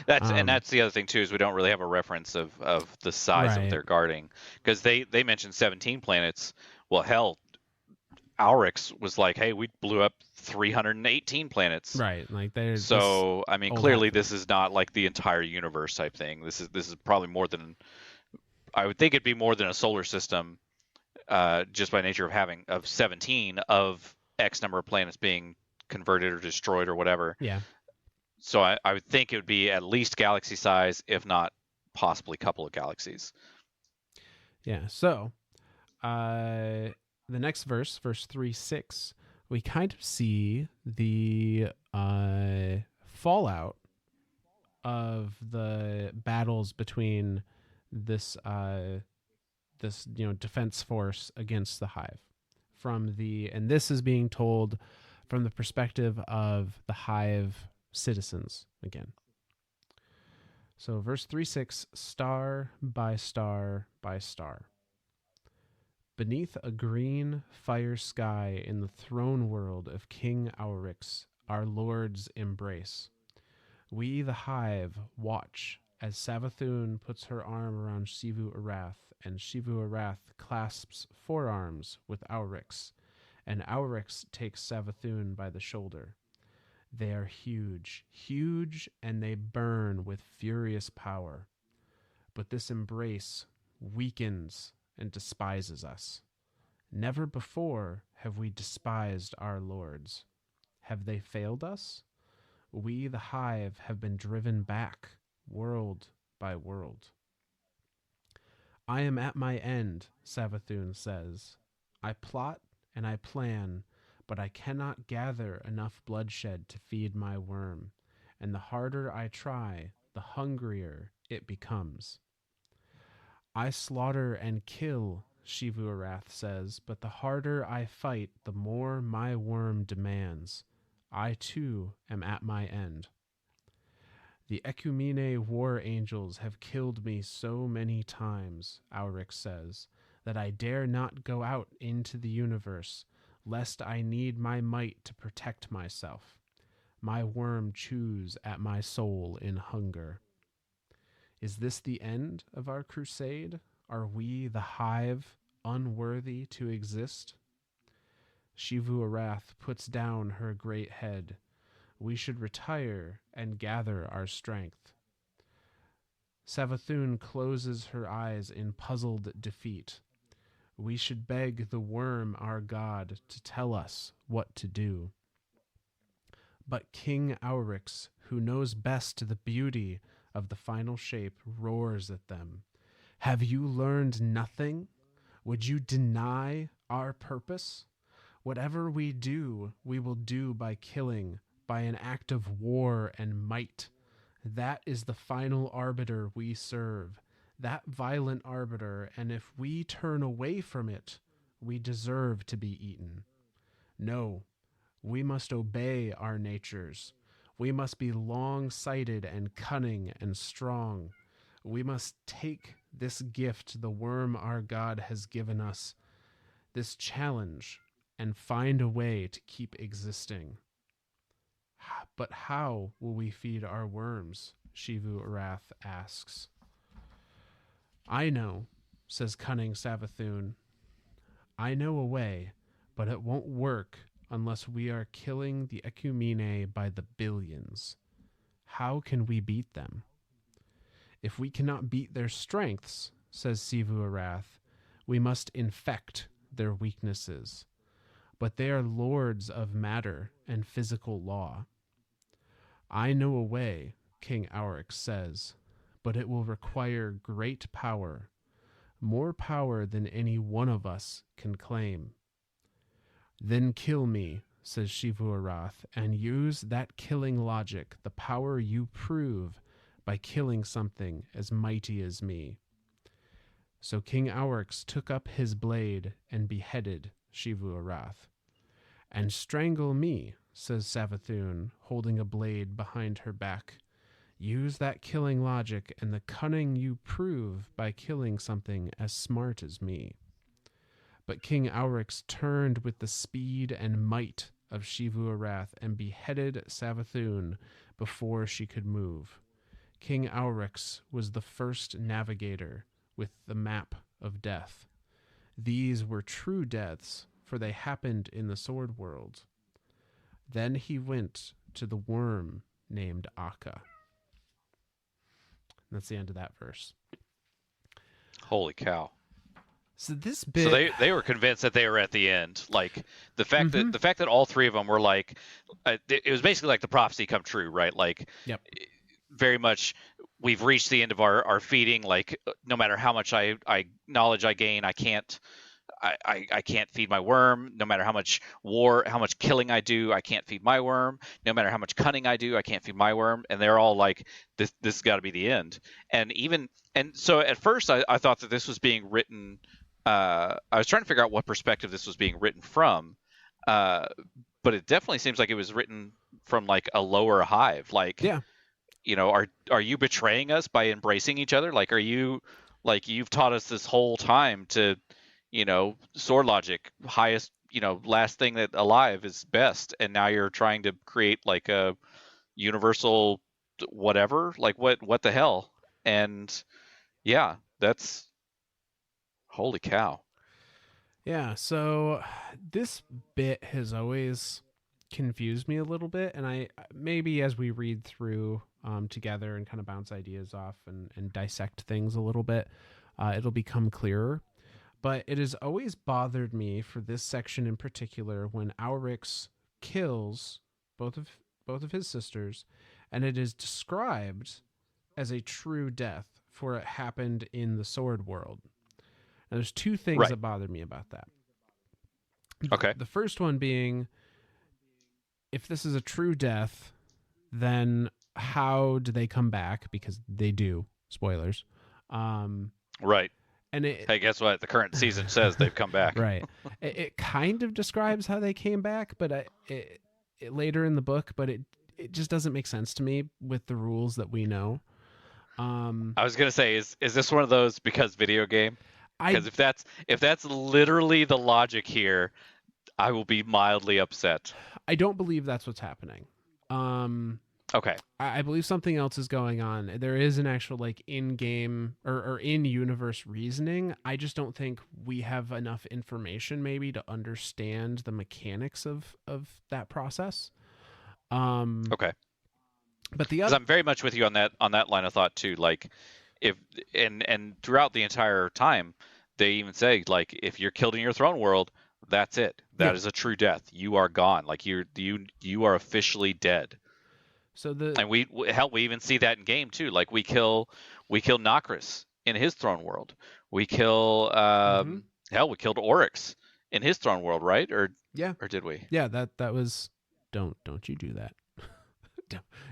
That's the other thing too, is we don't really have a reference of the size Right. of their guarding, because they mentioned 17 planets. Well, hell, Oryx was like, hey, we blew up 318 planets. Right. Like there's So I mean, old clearly hat this is not like the entire universe type thing. This is probably more than, I would think it'd be more than a solar system, just by nature of having 17 of X number of planets being converted or destroyed or whatever. Yeah. So I would think it would be at least galaxy size, if not possibly a couple of galaxies. Yeah. So the next verse 3:6, we kind of see the fallout of the battles between this defense force against the Hive, and this is being told from the perspective of the Hive citizens again. So verse 3:6, star by star by star. Beneath a green fire sky in the throne world of King Oryx, our lord's embrace, we the Hive watch as Savathun puts her arm around Xivu Arath, and Xivu Arath clasps forearms with Oryx, and Oryx takes Savathun by the shoulder. They are huge, huge, and they burn with furious power. But this embrace weakens and despises us. Never before have we despised our lords. Have they failed us? We, the Hive, have been driven back, world by world. I am at my end, Savathun says. I plot and I plan, but I cannot gather enough bloodshed to feed my worm, and the harder I try, the hungrier it becomes. I slaughter and kill, Xivu Arath says, but the harder I fight, the more my worm demands. I too am at my end. The Ecumene war angels have killed me so many times, Oryx says, that I dare not go out into the universe, lest I need my might to protect myself. My worm chews at my soul in hunger. Is this the end of our crusade? Are we, the Hive, unworthy to exist? Xivu Arath puts down her great head. We should retire and gather our strength. Savathun closes her eyes in puzzled defeat. We should beg the worm, our god, to tell us what to do. But King Oryx, who knows best the beauty of the final shape, roars at them. Have you learned nothing? Would you deny our purpose? Whatever we do, we will do by killing, by an act of war and might. That is the final arbiter we serve, that violent arbiter, and if we turn away from it, we deserve to be eaten. No, we must obey our natures. We must be long-sighted and cunning and strong. We must take this gift the worm our god has given us, this challenge, and find a way to keep existing. But how will we feed our worms? Xivu Arath asks. I know, says cunning Savathun. I know a way, but it won't work unless we are killing the Ecumene by the billions. How can we beat them? If we cannot beat their strengths, says Xivu Arath, we must infect their weaknesses. But they are lords of matter and physical law. I know a way, King Oryx says, but it will require great power. more power than any one of us can claim. Then kill me, says Xivu Arath, and use that killing logic, the power you prove, by killing something as mighty as me. So King Oryx took up his blade and beheaded Xivu Arath. And strangle me, says Savathun, holding a blade behind her back. Use that killing logic and the cunning you prove by killing something as smart as me. But King Oryx turned with the speed and might of Xivu Arath and beheaded Savathun before she could move. King Oryx was the first navigator with the map of death. These were true deaths, for they happened in the sword world. Then he went to the worm named Akka. That's the end of that verse. Holy cow. So this bit, So they were convinced that they were at the end. Like the fact that all three of them were like, it was basically like the prophecy come true, right? Like, yep, very much we've reached the end of our feeding. Like no matter how much knowledge I gain, I can't feed my worm. No matter how much killing I do, I can't feed my worm. No matter how much cunning I do, I can't feed my worm. And they're all like, this has got to be the end. And so at first I thought that this was being written. I was trying to figure out what perspective this was being written from, but it definitely seems like it was written from like a lower hive. Like, yeah, are you betraying us by embracing each other? Like, are you, like, you've taught us this whole time to, sword logic, highest, last thing that alive is best, and now you're trying to create like a universal whatever. Like, what the hell? And yeah, that's holy cow. Yeah, so this bit has always confused me a little bit, and I maybe as we read through together and kind of bounce ideas off and dissect things a little bit, it'll become clearer. But it has always bothered me for this section in particular when Oryx kills both of his sisters, and it is described as a true death, for it happened in the sword world. Now, there's two things Right. that bother me about that. Okay. The first one being, if this is a true death, then how do they come back? Because they do. Spoilers. Right. And hey, guess what? The current season says they've come back. Right. It kind of describes how they came back, but later in the book, but it just doesn't make sense to me with the rules that we know. I was gonna say, is this one of those because video game? Because if that's literally the logic here, I will be mildly upset. I don't believe that's what's happening. Okay. I believe something else is going on. There is an actual like in-game or in-universe reasoning. I just don't think we have enough information maybe to understand the mechanics of that process. Okay. But the because other, I'm very much with you on that line of thought too. Like, if and throughout the entire time, they even say like, if you're killed in your throne world, that's it. That is a true death. You are gone. Like you are officially dead. So and we even see that in game too. Like we kill Nokris in his throne world. We kill we killed Oryx in his throne world, right? Or did we? Yeah, that was don't you do that.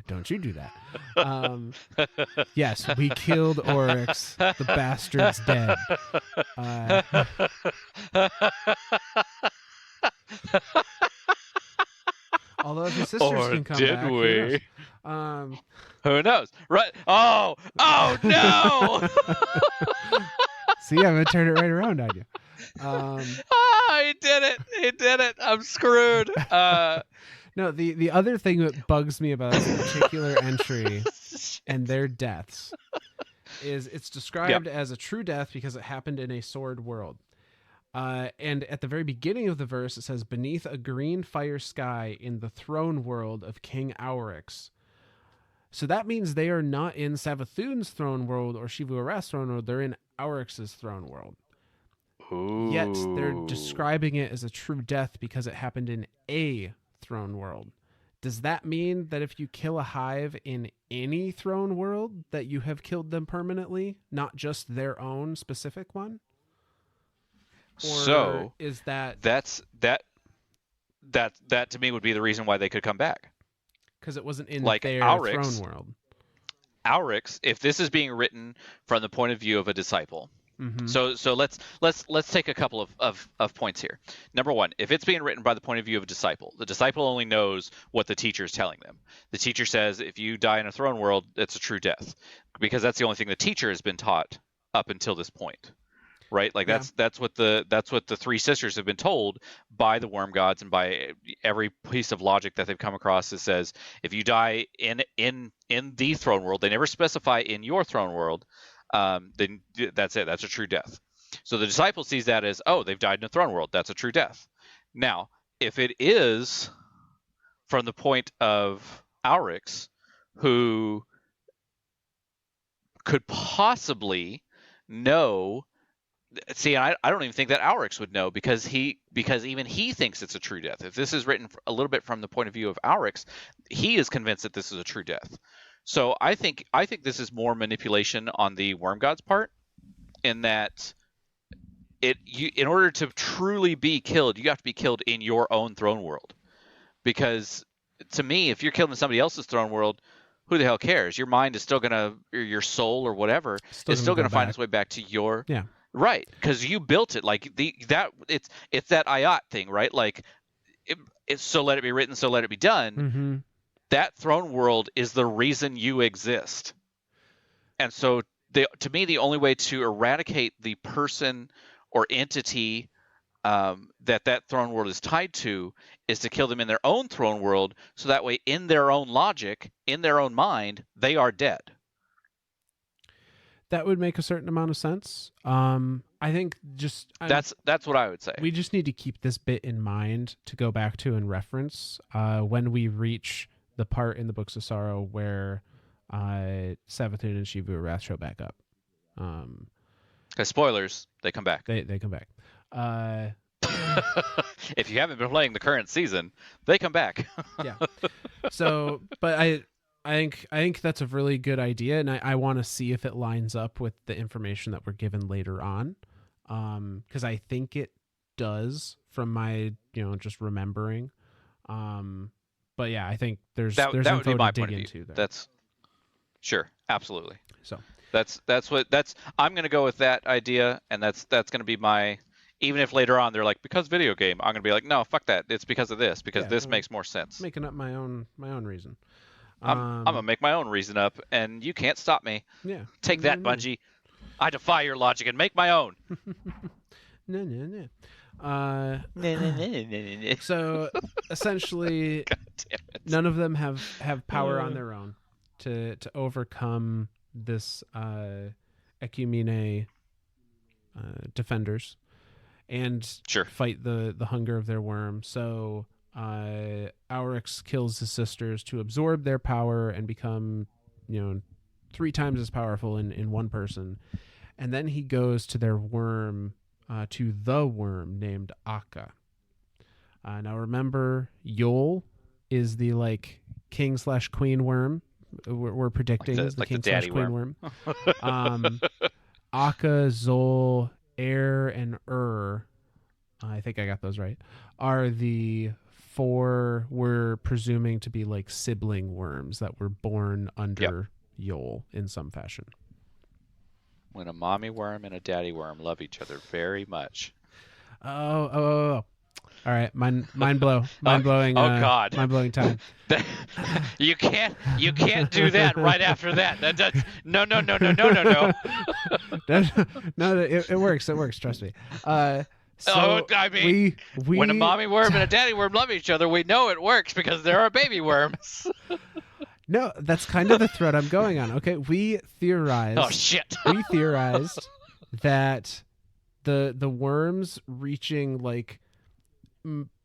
Don't you do that. Yes, we killed Oryx. The bastard's dead. Although if his sisters can come did back, we? Who knows? Who knows? Right? Oh no! See, I'm gonna turn it right around on you. He did it. I'm screwed. No, the other thing that bugs me about this particular entry and their deaths is it's described as a true death because it happened in a sword world. And at the very beginning of the verse, it says, beneath a green fire sky in the throne world of King Oryx. So that means they are not in Savathun's throne world or Xivu Arath's throne world. They're in Oryx's throne world. Ooh. Yet they're describing it as a true death because it happened in a throne world. Does that mean that if you kill a hive in any throne world, that you have killed them permanently, not just their own specific one? Or So is that that to me would be the reason why they could come back. because it wasn't in Like their Oryx, throne world? Oryx, if this is being written from the point of view of a disciple. Mm-hmm. So let's take a couple of points here. Number one, if it's being written by the point of view of a disciple, the disciple only knows what the teacher is telling them. The teacher says if you die in a throne world, it's a true death, because that's the only thing the teacher has been taught up until this point, right? Like that's what the three sisters have been told by the worm gods and by every piece of logic that they've come across. That says if you die in the throne world, they never specify in your throne world. Then that's it. That's a true death. So the disciple sees that as, oh, they've died in a throne world. That's a true death. Now, if it is from the point of Oryx, who could possibly know, see, I don't even think that Oryx would know, because even he thinks it's a true death. If this is written a little bit from the point of view of Oryx, he is convinced that this is a true death. So I think this is more manipulation on the worm god's part, in that in order to truly be killed, you have to be killed in your own throne world. Because to me, if you're killed in somebody else's throne world, who the hell cares? Your mind is still gonna, or your soul or whatever, is still gonna find its way back to your right, because you built it. Like it's that ayat thing, right? Like it's so let it be written, so let it be done. Mm-hmm. That throne world is the reason you exist. And so to me, the only way to eradicate the person or entity that throne world is tied to is to kill them in their own throne world, so that way, in their own logic, in their own mind, they are dead. That would make a certain amount of sense. I think that's what I would say. We just need to keep this bit in mind to go back to and reference when we reach the part in the Books of Sorrow where Savathun and Xivu Arath show back up. Because spoilers, they come back. They come back. If you haven't been playing the current season, they come back. Yeah. So, but I think that's a really good idea, and I want to see if it lines up with the information that we're given later on, because I think it does from my just remembering. But yeah, I think there's that info would be my to point dig of view. into there. That's sure, absolutely. So that's I'm going to go with that idea, and that's going to be my. Even if later on they're like, because video game, I'm going to be like, no, fuck that. It's because of this, because this makes more sense. Making up my own reason. I'm going to make my own reason up, and you can't stop me. Yeah. Take that, Bungie. I defy your logic and make my own. No. So essentially, none of them have power on their own to overcome this Ecumene defenders and fight the hunger of their worm. So Oryx kills his sisters to absorb their power and become 3 times as powerful in one person. And then he goes to their worm, to the worm named Akka. Now remember, Yol is the king/queen worm. We're predicting is the king/queen worm. Akka, Zol, Er, and I think I got those right, are the 4 we're presuming to be sibling worms that were born under Yol in some fashion. When a mommy worm and a daddy worm love each other very much. Oh. All right, mind blowing. God, mind blowing time. You can't do that right after that. No. No, it works. It works. Trust me. So I mean, when a mommy worm and a daddy worm love each other, we know it works because there are baby worms. No, that's kind of the thread I'm going on. Okay, we theorized. Oh shit. We theorized that the worms reaching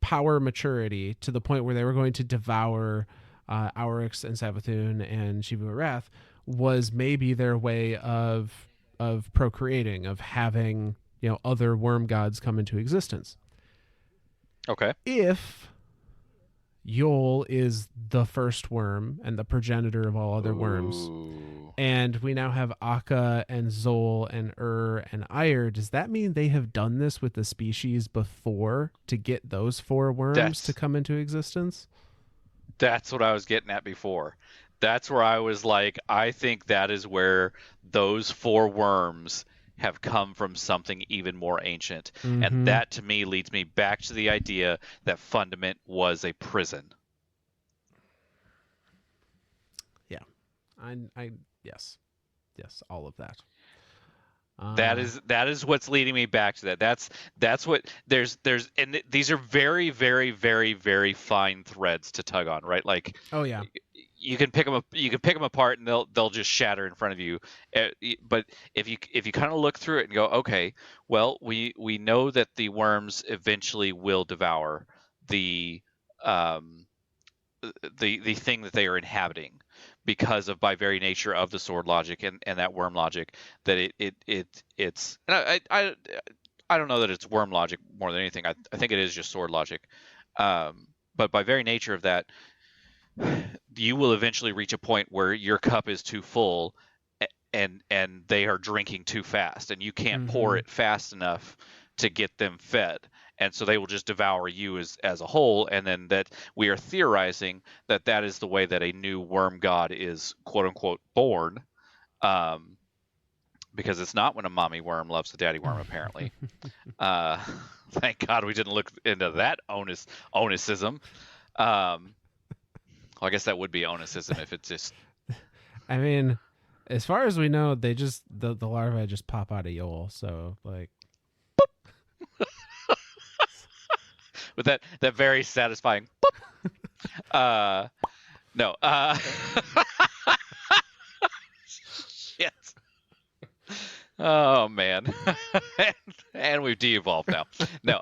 power maturity to the point where they were going to devour Oryx and Savathun and Xivu Arath was maybe their way of procreating, of having other worm gods come into existence. Okay. If Yol is the first worm and the progenitor of all other worms. Ooh. And we now have Akka and Zol and and Ire. Does that mean they have done this with the species before to get those 4 worms to come into existence? That's what I was getting at before. That's where I was like, I think that is where those 4 worms have come from something even more ancient. Mm-hmm. And that to me leads me back to the idea that Fundament was a prison. Yeah. I yes. Yes, all of that. That is what's leading me back to that. That's what there's and these are very very very very fine threads to tug on, right? Like, oh yeah, you can pick them apart and they'll just shatter in front of you. But if you kind of look through it and go, okay, well, we know that the worms eventually will devour the the thing that they are inhabiting, because of, by very nature of the sword logic and that worm logic, that it's and I don't know that it's worm logic more than anything. I think it is just sword logic. But by very nature of that, you will eventually reach a point where your cup is too full and they are drinking too fast, and you can't pour it fast enough to get them fed. And so they will just devour you as a whole, and then that we are theorizing that is the way that a new worm god is, quote unquote, born, because it's not when a mommy worm loves a daddy worm, apparently. Thank God we didn't look into that onusism. Well, I guess that would be onusism if it's just... I mean, as far as we know, they just the larvae just pop out of Yol, so like... with that very satisfying boop. No. Shit. Oh man. and we've de-evolved now. No.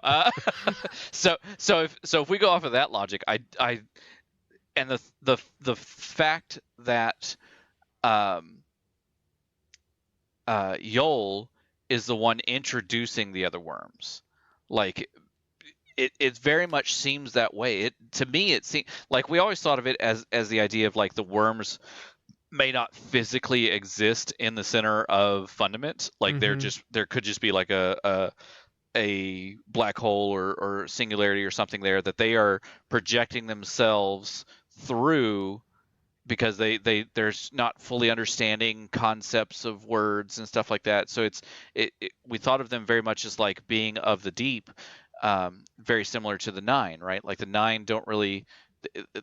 So if we go off of that logic, I and the fact that Yol is the one introducing the other worms, like, it very much seems that way. To me, it seems like we always thought of it as the idea of, like, the worms may not physically exist in the center of Fundament. Like, there could just be like a black hole or singularity or something there that they are projecting themselves through, because they're not fully understanding concepts of words and stuff like that. So we thought of them very much as like being of the deep. Very similar to the 9, right? Like, the 9 don't really...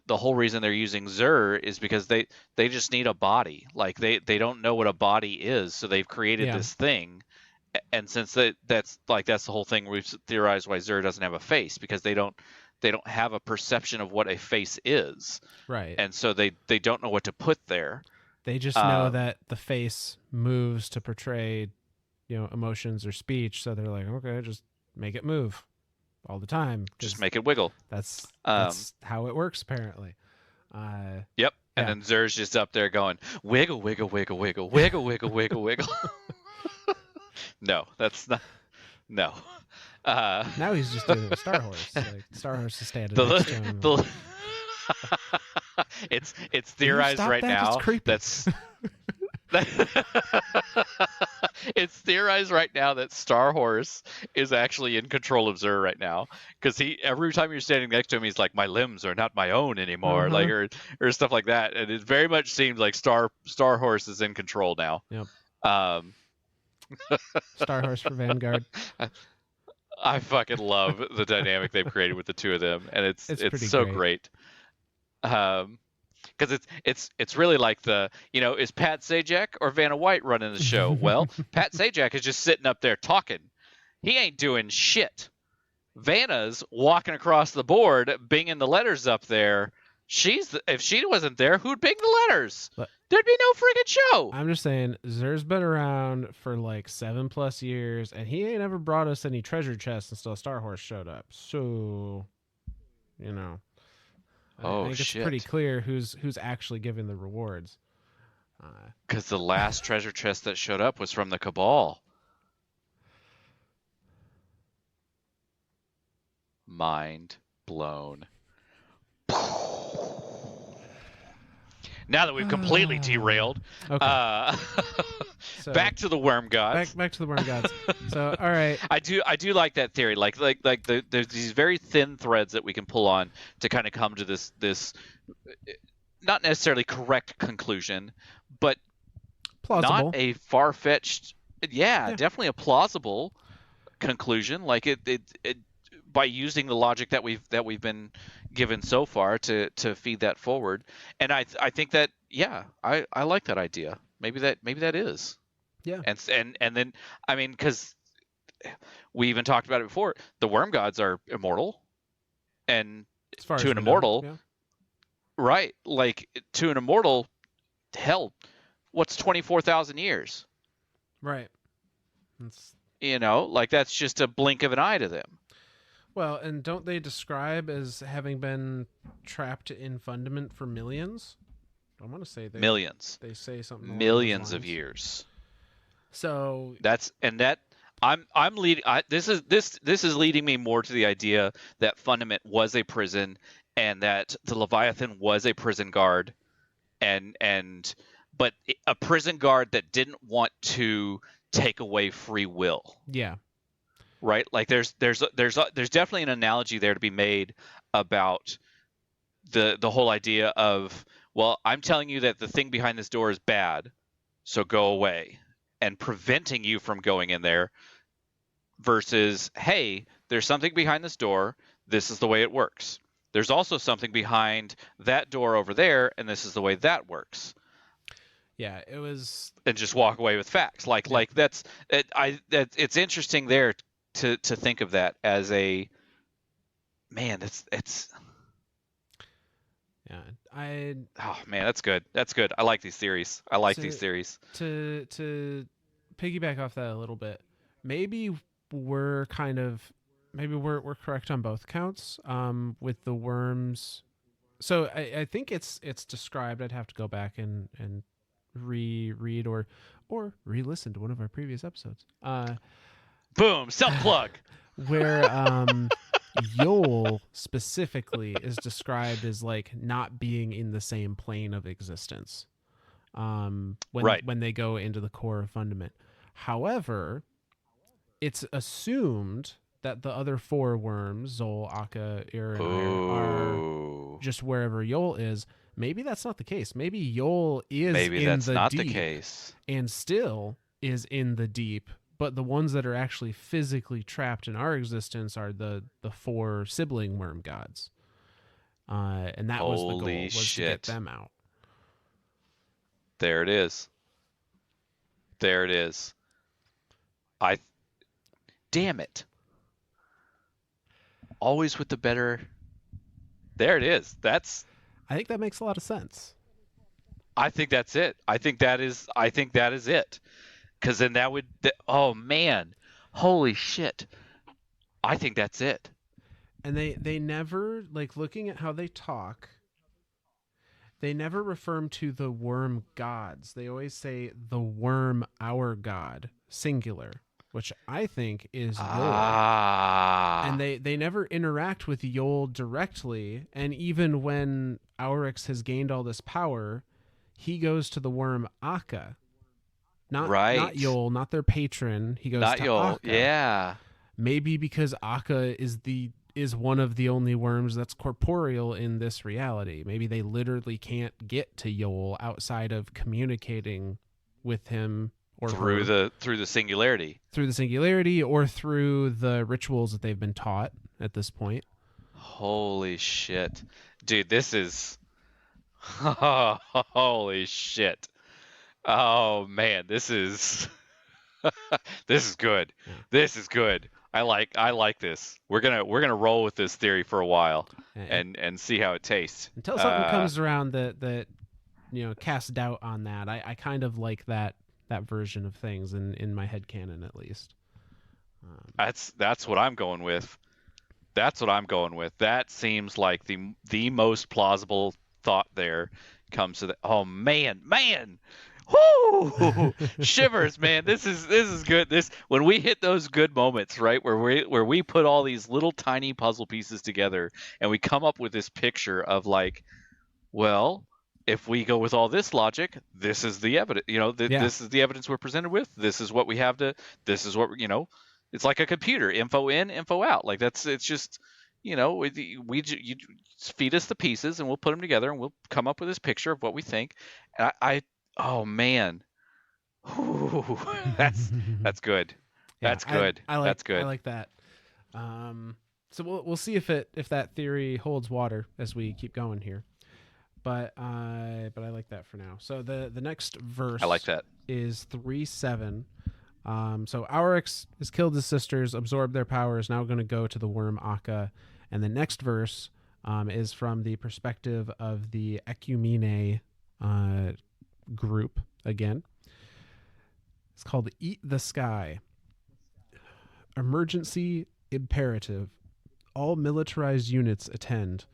The whole reason they're using Zur is because they just need a body. Like, they don't know what a body is, so they've created this thing. And since that's the whole thing, we've theorized why Zur doesn't have a face, because they don't have a perception of what a face is. Right. And so they don't know what to put there. They just know that the face moves to portray, emotions or speech, so they're like, okay, just make it move all the time. Just make it wiggle. That's how it works, apparently. Yep. And then Zur's just up there going, wiggle, wiggle, wiggle, wiggle, wiggle, wiggle, wiggle, wiggle. No, that's not. No. Now he's just doing it with Star Horse. Like, Star Horse is standing next to him. It's theorized right now. That's it's theorized right now that Star Horse is actually in control of Zur right now, because every time you're standing next to him, he's like, my limbs are not my own anymore, like, or stuff like that, and it very much seems like Star Horse is in control now. Yep. Star Horse for Vanguard. I fucking love the dynamic they've created with the two of them, and it's so great. Because it's really like is Pat Sajak or Vanna White running the show? Well, Pat Sajak is just sitting up there talking. He ain't doing shit. Vanna's walking across the board, binging the letters up there. If she wasn't there, who'd bing the letters? There'd be no friggin' show. I'm just saying, Zur's been around for like 7+ years, and he ain't ever brought us any treasure chests until Star Horse showed up. So, I think it's pretty clear who's actually giving the rewards. Because the last treasure chest that showed up was from the Cabal. Mind blown. Now that we've completely derailed, Okay. uh, So back to the worm gods. back to the worm gods. So all right. I do like that theory. There's these very thin threads that we can pull on to kind of come to this not necessarily correct conclusion, but Plausible. not a far-fetched. Yeah, Yeah. definitely a plausible conclusion. Like it by using the logic that we've been given so far to feed that forward. And I think that I like that idea. Maybe that is. Yeah. And then I mean, because we even talked about it before, the worm gods are immortal, and As far to as an we know, immortal, yeah. right? Like to an immortal, hell, what's 24,000 years? Right. It's, Like that's just a blink of an eye to them. well, and don't they describe as having been trapped in fundament for millions? I want to say Millions. They say something along Millions those of lines. years. So I'm leading. This is leading me more to the idea that Fundament was a prison, and that the Leviathan was a prison guard, but a prison guard that didn't want to take away free will. yeah. Right? Like there's definitely an analogy there to be made about the whole idea of, well, I'm telling you that the thing behind this door is bad, so go away, and preventing you from going in there, versus, hey, there's something behind this door, this is the way it works. There's also something behind that door over there, and this is the way that works. Yeah, it was. And just walk away with facts. It's interesting there to think of that as a man. It's Yeah, oh man, that's good. That's good. I like these theories. I like these theories. To piggyback off that a little bit, maybe we're correct on both counts. With the worms, so I think it's described. I'd have to go back and reread or re-listen to one of our previous episodes. Boom, self plug. Where Yol specifically is described as like not being in the same plane of existence. When they go into the core of Fundament. However, it's assumed that the other four worms, Zol, Akka, Ir, and Ire, are just wherever Yol is. Maybe that's not the case. Maybe Yol is Maybe in that's the not deep the case. and still is in the deep, but the ones that are actually physically trapped in our existence are the four sibling worm gods. And that was the goal, was to get them out. There it is. There it is. Damn it. Always with the better. There it is. I think that makes a lot of sense. I think that's it. I think that is it. Because then that would. Oh man, holy shit! I think that's it. And they never, like, looking at how they talk, they never refer to the worm gods. They always say the worm, our god, singular, which I think is Yol. And they never interact with Yol directly. And even when Oryx has gained all this power, he goes to the worm Akka. Not Yol, not their patron. He goes to Yol. Akka. Yeah. Maybe because Akka is one of the only worms that's corporeal in this reality. Maybe they literally can't get to Yol outside of communicating with him or through the singularity. Through the singularity or through the rituals that they've been taught at this point. Holy shit. Dude, this is holy shit. Oh man, this is this is good. Yeah. This is good. I like this. We're gonna roll with this theory for a while and see how it tastes. Until something comes around that casts doubt on that. I kind of like that version of things in my headcanon at least. That's what I'm going with. That's what I'm going with. That seems like the most plausible thought there comes to the. Oh man. Whoo! Shivers, man. This is good. This when we hit those good moments, right, where we put all these little tiny puzzle pieces together and we come up with this picture of like, well, if we go with all this logic, this is the evidence. This is the evidence we're presented with. This is what we have to. This is what It's like a computer: info in, info out. Like it's just, you feed us the pieces and we'll put them together and we'll come up with this picture of what we think. And oh man, whew, that's good. That's good. That's good. I like that. So we'll see if that theory holds water as we keep going here. But I like that for now. So the next verse I like that. is 3:7. So Oryx has killed his sisters, absorbed their powers, now going to go to the worm Akka. And the next verse is from the perspective of the Ecumene group again. It's called Eat the Sky. Emergency imperative. All militarized units attend.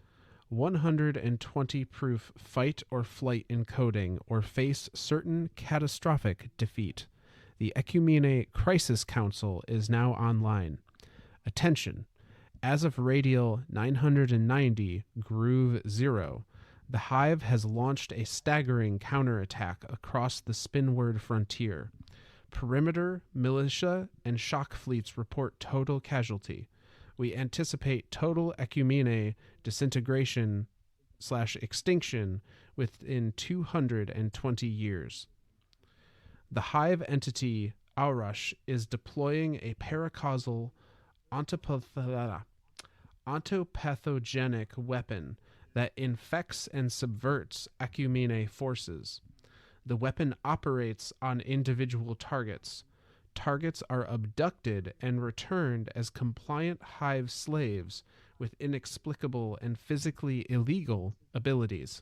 120 proof fight or flight encoding or face certain catastrophic defeat. The Ecumene Crisis Council is now online. Attention. As of radial 990 Groove 0, the Hive has launched a staggering counterattack across the Spinward frontier. Perimeter, militia, and shock fleets report total casualty. We anticipate total Ecumene disintegration/extinction within 220 years. The Hive entity, Aurash, is deploying a paracausal ontopathogenic weapon that infects and subverts Ecumene forces. The weapon operates on individual targets. Targets are abducted and returned as compliant Hive slaves with inexplicable and physically illegal abilities.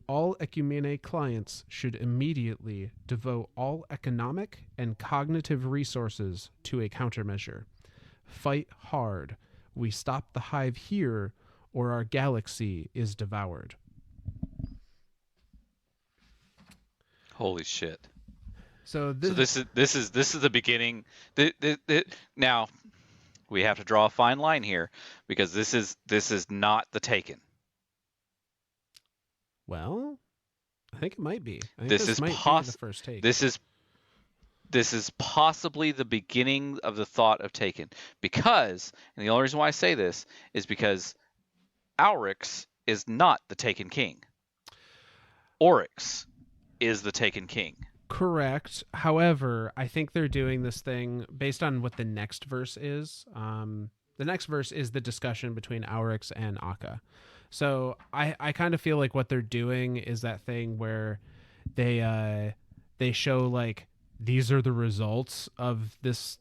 All Ecumene clients should immediately devote all economic and cognitive resources to a countermeasure. Fight hard. We stop the Hive here, or our galaxy is devoured. Holy shit! So this is the beginning. Now we have to draw a fine line here because this is not the Taken. Well, I think it might be. I think this might be the first take. This is possibly the beginning of the thought of Taken, because, and the only reason why I say this is because Oryx is not the Taken King. Oryx is the Taken King. Correct. However, I think they're doing this thing based on what the next verse is. The next verse is the discussion between Oryx and Akka. So I kind of feel like what they're doing is that thing where they show like these are the results of this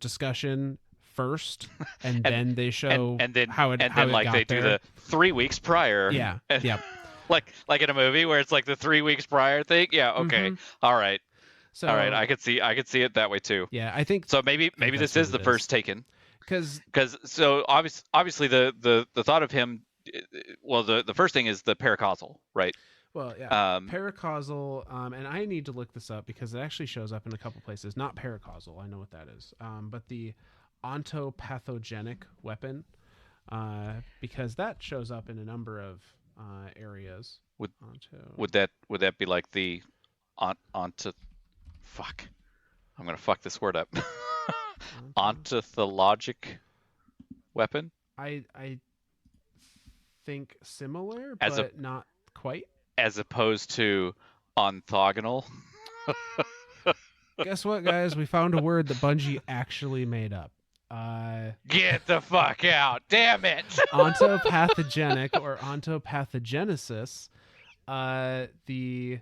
discussion first, and then they show how it like they do the 3 weeks prior. Yeah. Yeah. like in a movie where it's like the 3 weeks prior thing. Yeah. Okay. Mm-hmm. All right. So all right. I could see it that way too. Yeah. I think so. Maybe this is the first Taken. Because so obviously the thought of him. Well, the first thing is the paracausal, right? Well, yeah, paracausal, and I need to look this up because it actually shows up in a couple places. Not paracausal, I know what that is, but the ontopathogenic weapon, because that shows up in a number of areas. Would that be like the onto? Fuck, I'm gonna fuck this word up. Ontothologic weapon. I think similar, but not quite. As opposed to orthogonal. Guess what, guys? We found a word that Bungie actually made up. Get the fuck out! Damn it! Ontopathogenic or ontopathogenesis. The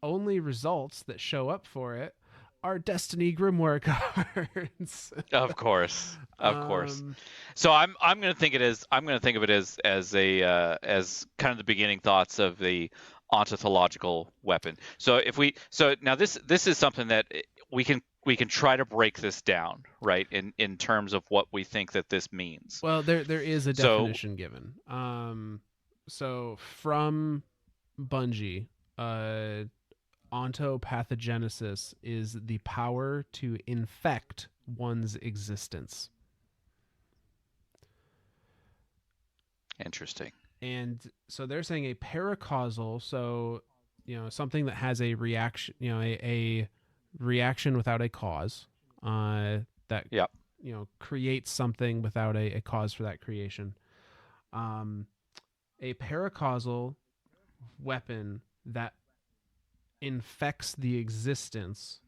only results that show up for it are Destiny Grimoire cards. Of course. So I'm going to think of it as as kind of the beginning thoughts of the ontological weapon. So now this is something that we can try to break this down, right? In terms of what we think that this means. Well, there is a definition given. So from Bungie, ontopathogenesis is the power to infect one's existence. Interesting. And so they're saying a paracausal, so something that has a reaction, a reaction without a cause, that Yep. creates something without a cause for that creation. A paracausal weapon that infects the existence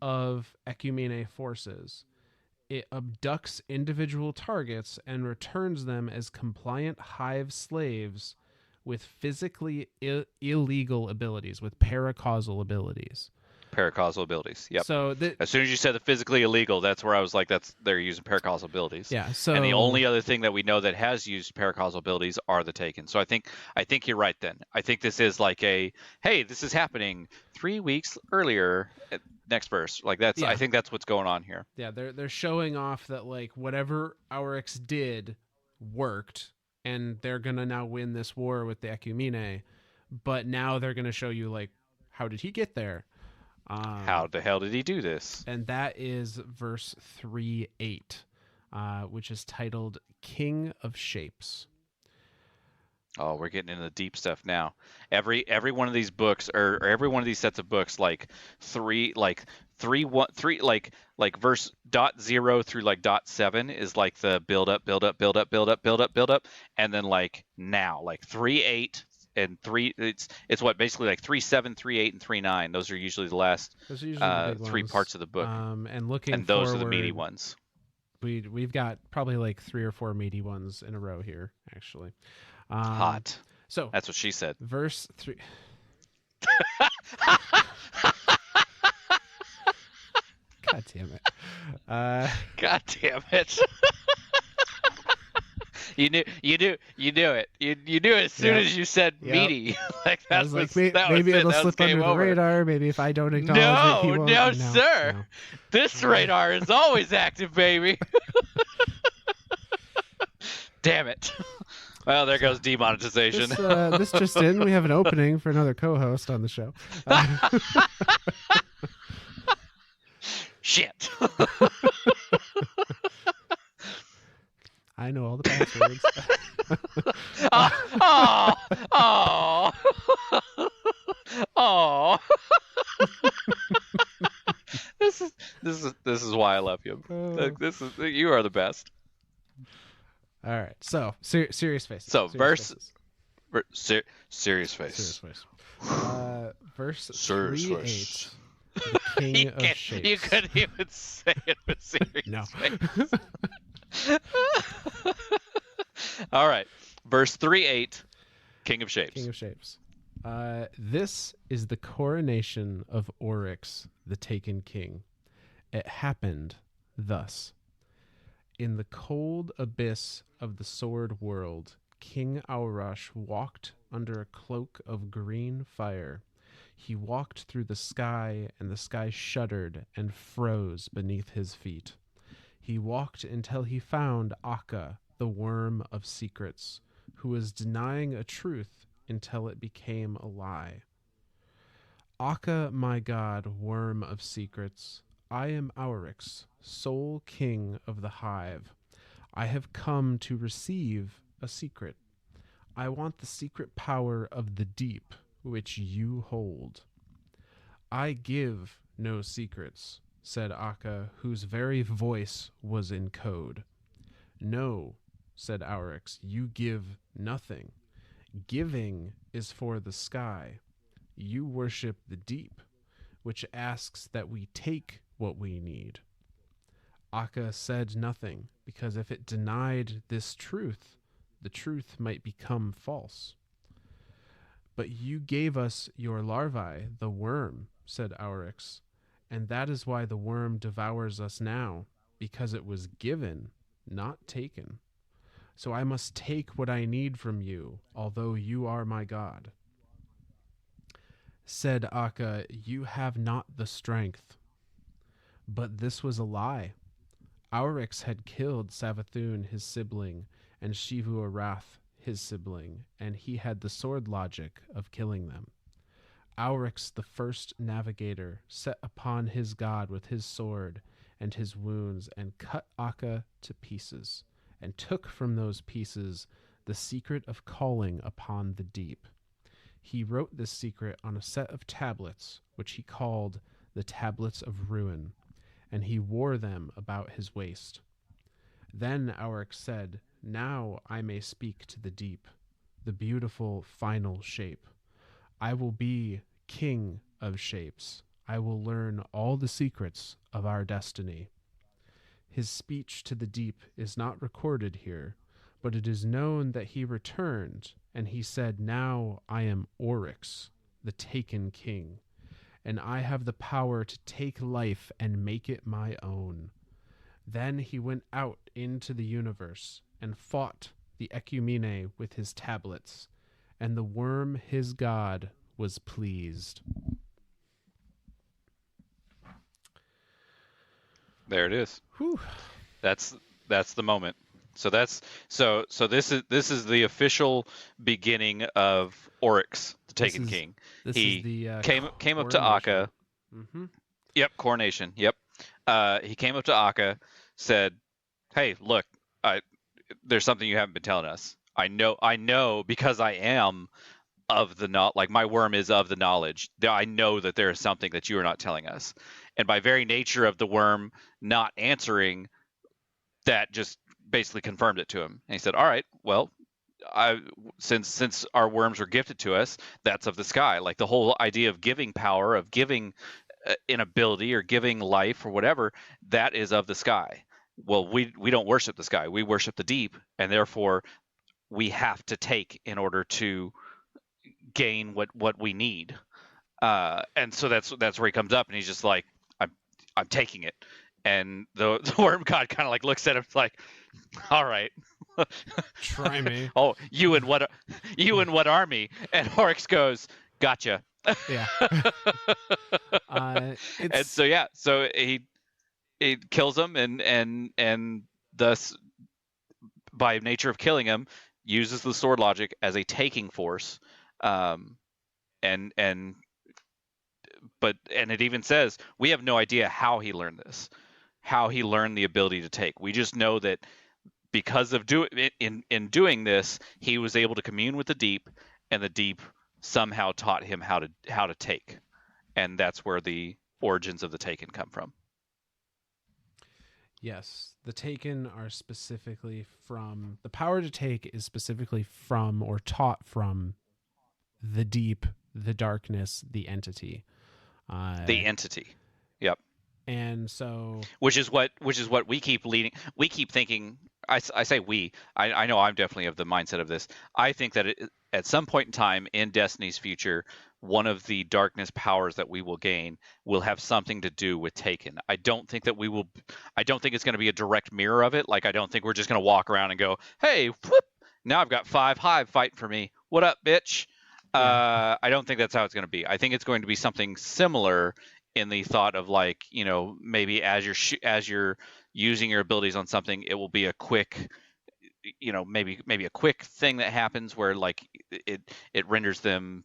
of Ecumene forces. It abducts individual targets and returns them as compliant Hive slaves with physically illegal abilities, with paracausal abilities. Paracausal abilities. Yep. So as soon as you said the physically illegal, that's where I was like, they're using paracausal abilities. Yeah. So and the only other thing that we know that has used paracausal abilities are the Taken. So I think you're right. Then I think this is like hey, this is happening 3 weeks earlier. Next verse, like that's. Yeah. I think that's what's going on here. Yeah, they're showing off that like whatever Oryx did worked, and they're gonna now win this war with the Ecumene. But now they're gonna show you like how did he get there? How the hell did he do this? And that is verse 3:8, which is titled "King of Shapes." Oh, we're getting into the deep stuff now. Every one of these books, or every one of these sets of books, like verse .0 through like .7 is like the build up, and then like now like 3:8 and 3. It's what basically like 3:7, 3:8, and 3:9. Those are usually the last Those are usually the big three ones. parts of the book. And those are the meaty ones. We've got probably like 3 or 4 meaty ones in a row here, actually. Hot. So that's what she said. Verse 3. God damn it. God damn it. You knew it. You knew it as soon as you said meaty. Like that's maybe it'll slip under the radar. Maybe if I don't acknowledge it, he won't. No, sir. No. This radar is always active, baby. Damn it. Well, there goes demonetization. This just in. We have an opening for another co-host on the show. Shit. I know all the passwords. Oh. This is why I love you. You are the best. All right. So serious face. So serious serious face. Verse serious 3:8. Face. The King of Shapes. You couldn't even say it with serious no. face. All right. Verse 3:8. King of Shapes. King of Shapes. This is the coronation of Oryx, the Taken King. It happened thus. In the cold abyss of the sword world, King Aurash walked under a cloak of green fire. He walked through the sky, and the sky shuddered and froze beneath his feet. He walked until he found Akka, the worm of secrets, who was denying a truth until it became a lie. Akka, my god, worm of secrets, I am Oryx, sole king of the Hive. I have come to receive a secret. I want the secret power of the deep, which you hold. I give no secrets, said Akka, whose very voice was in code. No, said Oryx, you give nothing. Giving is for the sky. You worship the deep, which asks that we take what we need. Akka said nothing, because if it denied this truth, the truth might become false. But you gave us your larvae, the worm, said Oryx, and that is why the worm devours us now, because it was given, not taken. So I must take what I need from you, although you are my god. Said Akka, you have not the strength. But this was a lie. Oryx had killed Savathun, his sibling, and Xivu Arath, his sibling, and he had the sword logic of killing them. Oryx, the first navigator, set upon his god with his sword and his wounds, and cut Akka to pieces, and took from those pieces the secret of calling upon the deep. He wrote this secret on a set of tablets, which he called the Tablets of Ruin, and he wore them about his waist. Then Oryx said, "Now I may speak to the deep, the beautiful final shape. I will be king of shapes. I will learn all the secrets of our destiny." His speech to the deep is not recorded here, but it is known that he returned, and he said, "Now I am Oryx, the taken king, and I have the power to take life and make it my own." Then he went out into the universe and fought the Ecumene with his tablets, and the worm, his god, was pleased. There it is. Whew. That's the moment. So this is the official beginning of Oryx, the Taken King. This he is the came up to Akka. Mm-hmm. Yep, coronation. Yep. He came up to Akka, said, "Hey, look, there's something you haven't been telling us. I know because I am of the like my worm is of the knowledge. I know that there is something that you are not telling us." And by very nature of the worm not answering, that just basically confirmed it to him. And he said, "All right, well, since our worms were gifted to us, that's of the sky. Like the whole idea of giving power, of giving an ability, or giving life, or whatever, that is of the sky. Well, we don't worship the sky. We worship the deep, and therefore we have to take in order to gain what we need." And so that's where he comes up, and he's just like, I'm taking it. And the worm god kind of like looks at him like, "All right, try me." "Oh, you and what army?" And Oryx goes, "Gotcha." Yeah. And so he kills him, and thus, by nature of killing him, uses the sword logic as a taking force, but it even says we have no idea how he learned this, how he learned the ability to take. We just know that because of in doing this, he was able to commune with the deep, and the deep somehow taught him how to take, and that's where the origins of the Taken come from. Yes, the Taken are specifically from the power to take is specifically from or taught from the deep, the darkness, the entity. The entity. Yep. And so, which is what we keep leading. We keep thinking. I say we. I know I'm definitely of the mindset of this. I think that at some point in time in Destiny's future, one of the darkness powers that we will gain will have something to do with Taken. I don't think that we will. I don't think it's going to be a direct mirror of it. Like I don't think we're just going to walk around and go, "Hey, whoop! Now I've got 5 Hive fighting for me. What up, bitch?" Yeah. I don't think that's how it's going to be. I think it's going to be something similar in the thought of like, maybe as you're using your abilities on something, it will be a quick, maybe a quick thing that happens where like it renders them,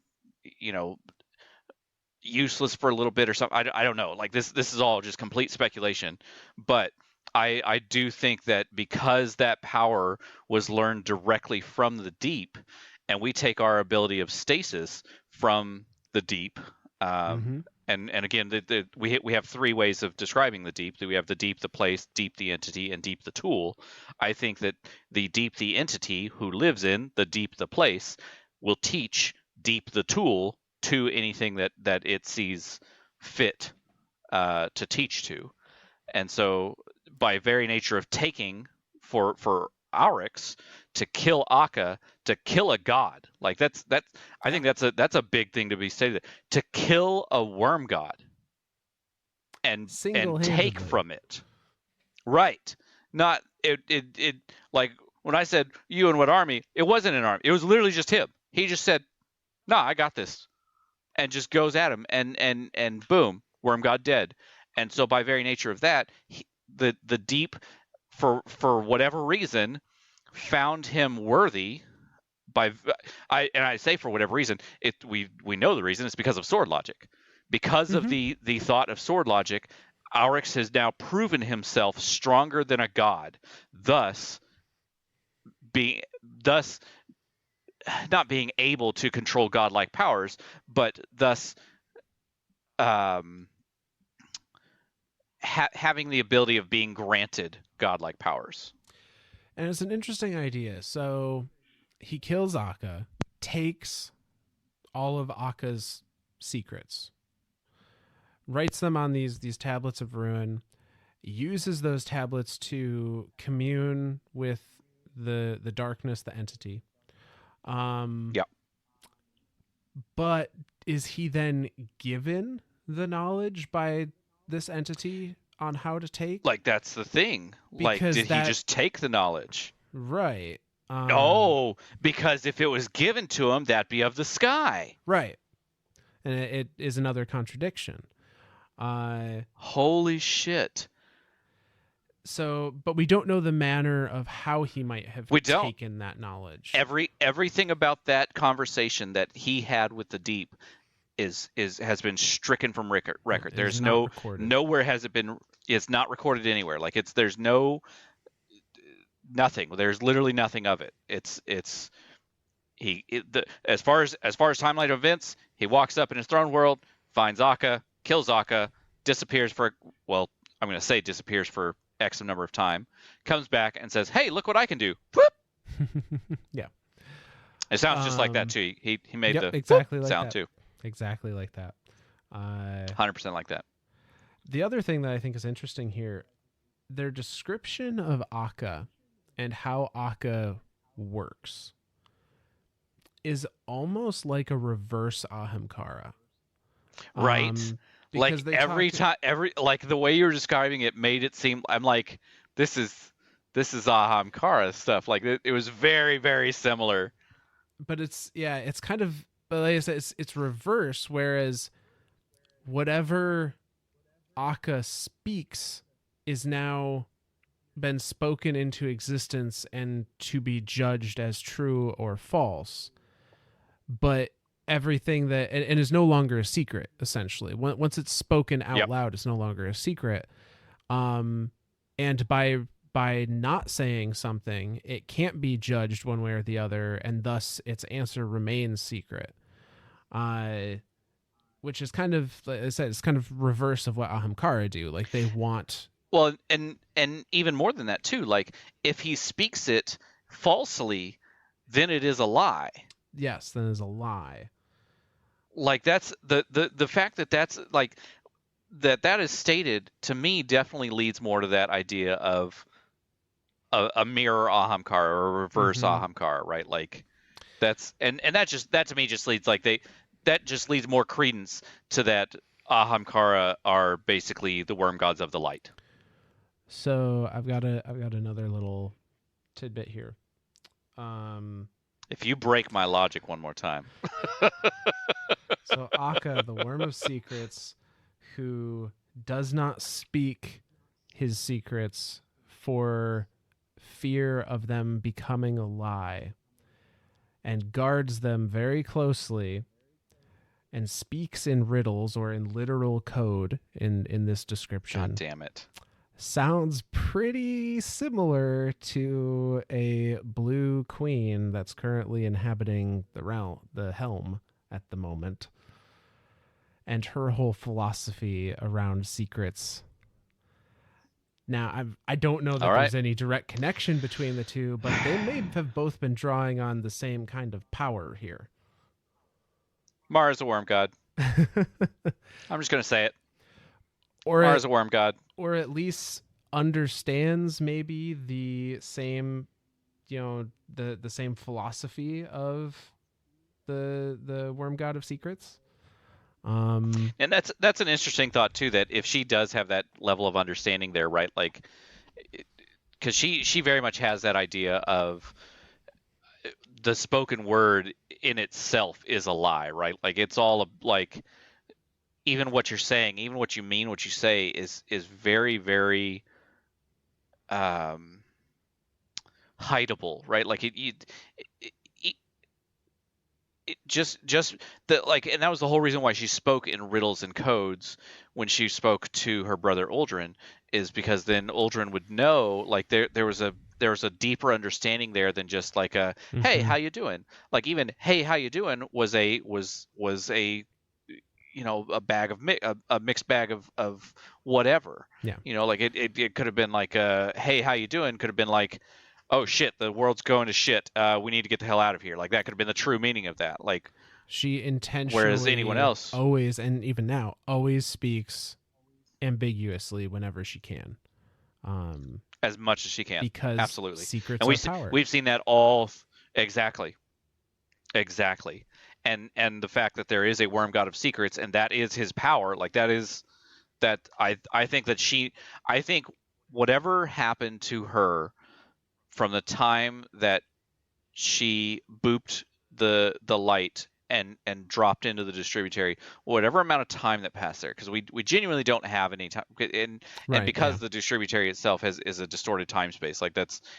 useless for a little bit or something. I don't know. Like this is all just complete speculation, but I do think that because that power was learned directly from the deep, and we take our ability of stasis from the deep, and again, we have 3 ways of describing the deep. We have the deep, the place, deep, the entity, and deep, the tool. I think that the deep, the entity, who lives in the deep, the place, will teach deep, the tool, to anything that it sees fit to teach to. And so, by very nature of taking for Oryx to kill Akka, to kill a god, like that's I think that's a big thing to be stated. To kill a worm god and take from it, right? Not it like when I said you and what army, it wasn't an army. It was literally just him. He just said, "No, I got this," and just goes at him, and boom, worm god dead. And so by very nature of that, the deep, for whatever reason, found him worthy I say for whatever reason, we know the reason. It's because of sword logic, because of the thought of sword logic. Oryx has now proven himself stronger than a god, thus being thus not being able to control godlike powers, but thus um, having the ability of being granted godlike powers. And it's an interesting idea. So he kills Akka, takes all of Akka's secrets, writes them on these tablets of ruin, uses those tablets to commune with the darkness, the entity. Yeah. But is he then given the knowledge by this entity on how to take? Like, that's the thing. Like, Because did he just take the knowledge? Right. No, because if it was given to him, that'd be of the sky. Right. And it is another contradiction. Holy shit. So, but we don't know the manner of how he might have taken that knowledge. Everything about that conversation that he had with the deep has been stricken from record. There's nowhere has it been. It's not recorded anywhere. Like there's nothing. There's literally nothing of it. As far as timeline events, he walks up in his throne world, finds Akka, kills Akka, disappears for disappears for X number of time, comes back and says, "Hey, look what I can do!" Whoop! Yeah, it sounds just like that too. He made the exactly like sound that. too. Exactly like that. 100% like that. The other thing that I think is interesting here, their description of Akka and how Akka works is almost like a reverse Ahamkara. Right. Like like the way you're describing it made it seem, I'm like, this is Ahamkara stuff. Like it was very, very similar. But it's kind of, but like I said, it's reverse, whereas whatever Akka speaks is now been spoken into existence and to be judged as true or false. But everything that and is no longer a secret, essentially. Once it's spoken out loud, it's no longer a secret. And by not saying something, it can't be judged one way or the other, and thus its answer remains secret. Which is kind of, like I said, it's kind of reverse of what Ahamkara do. Like they want. Well, and even more than that too. Like if he speaks it falsely, then it is a lie. Yes, then it's a lie. Like that's the fact that that's like that is stated to me definitely leads more to that idea of a mirror Ahamkara or a reverse Ahamkara, right? Like that's and that to me just leads that just leads more credence to that Ahamkara are basically the worm gods of the light. So I've got another little tidbit here. If you break my logic one more time. So Akka, the worm of secrets, who does not speak his secrets for fear of them becoming a lie, and guards them very closely, and speaks in riddles or in literal code in this description. God damn it. Sounds pretty similar to a blue queen that's currently inhabiting the helm at the moment, and her whole philosophy around secrets. Now, I don't know that there's any direct connection between the two, but they may have both been drawing on the same kind of power here. Mara's a worm god. I'm just going to say it. Mara's a worm god. Or at least understands maybe the same, the same philosophy of the worm god of secrets. And that's an interesting thought too, that if she does have that level of understanding there, right? Like, because she very much has that idea of the spoken word in itself is a lie, right? Like it's all like, even what you're saying, even what you mean, what you say is very, very hideable, right? Like just the like, and that was the whole reason why she spoke in riddles and codes when she spoke to her brother Uldren, is because then Uldren would know, like, there was a deeper understanding there than just like a hey, how you doing? Like, even hey, how you doing was a a bag of a mixed bag of whatever. Yeah. Like it could have been like hey, how you doing? Could have been like, oh shit, the world's going to shit. We need to get the hell out of here. Like, that could have been the true meaning of that. Like, She whereas anyone intentionally else, always, and even now, always speaks ambiguously whenever she can. as much as she can, Because absolutely. secrets And are power. we've seen that all exactly. And the fact that there is a worm god of secrets, and that is his power, like that is that I think that I think whatever happened to her from the time that she booped the light and dropped into the distributary, whatever amount of time that passed there, because we genuinely don't have any time, and Right, because yeah. the distributary itself is a distorted time space, like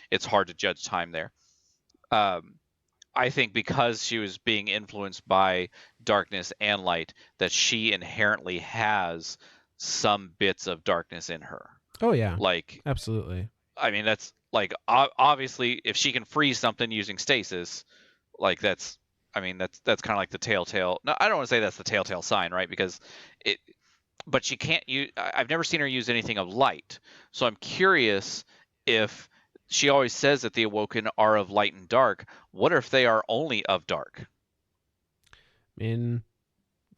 it's hard to judge time there. I think because she was being influenced by darkness and light, that she inherently has some bits of darkness in her. Oh yeah, Like, absolutely. I mean, that's like obviously, if she can freeze something using stasis, like that's kind of like the telltale. No, I don't want to say that's the telltale sign, right? Because it, but she can't use. I've never seen her use anything of light, so I'm curious if she always says that the Awoken are of light and dark. What if they are only of dark? I mean,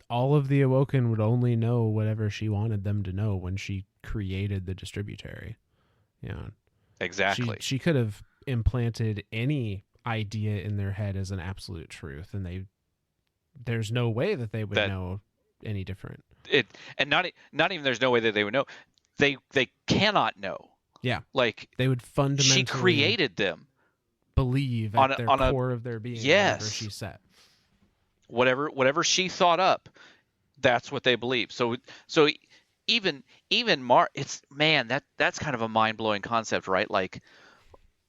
all of the Awoken would only know whatever she wanted them to know when she created the distributary. Yeah. Exactly. She could have implanted any idea in their head as an absolute truth, and there's no way that they would know any different. And not even there's no way that they would know. They cannot know. Yeah. Like, they would fundamentally she created them. Believe at their core of their being, yes, whatever she said. Whatever she thought up, that's what they believe. So even it's, man, that's kind of a mind-blowing concept, right? Like,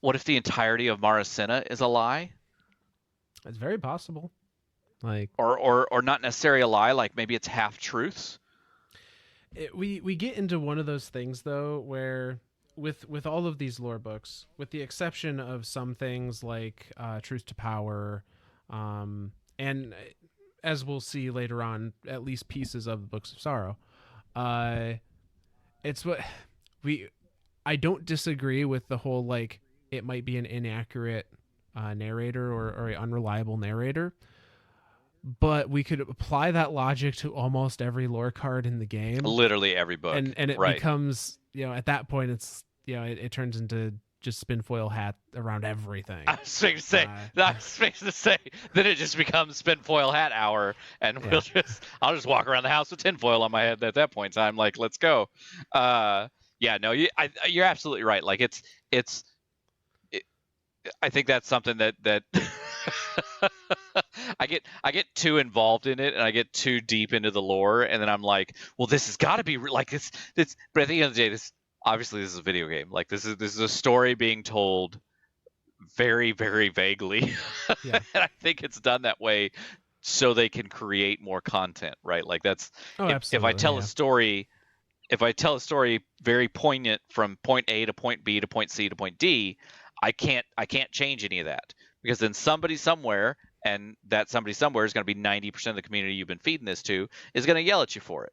what if the entirety of Maracena is a lie? It's very possible. Like, or not necessarily a lie, like maybe it's half truths. We get into one of those things though where with all of these lore books, with the exception of some things like Truth to Power, and as we'll see later on, at least pieces of the Books of Sorrow, it's what I don't disagree with the whole, like, it might be an inaccurate narrator or an unreliable narrator, but we could apply that logic to almost every lore card in the game. Literally every book. And it becomes, at that point, it's, it turns into just spinfoil hat around everything. I was going to say that it just becomes spinfoil hat hour, and I'll just walk around the house with tinfoil on my head at that point in time. Like, let's go. You're absolutely right. Like, I think that's something that I get too involved in it, and I get too deep into the lore, and then I'm like, well, this has got to be like this. But at the end of the day, this is a video game. Like, this is a story being told very, very vaguely. Yeah. And I think it's done that way so they can create more content, right? Like, that's if I tell a story. If I tell a story very poignant from point A to point B to point C to point D, I can't change any of that, because then somebody somewhere, and that somebody somewhere is going to be 90% of the community you've been feeding this to, is going to yell at you for it.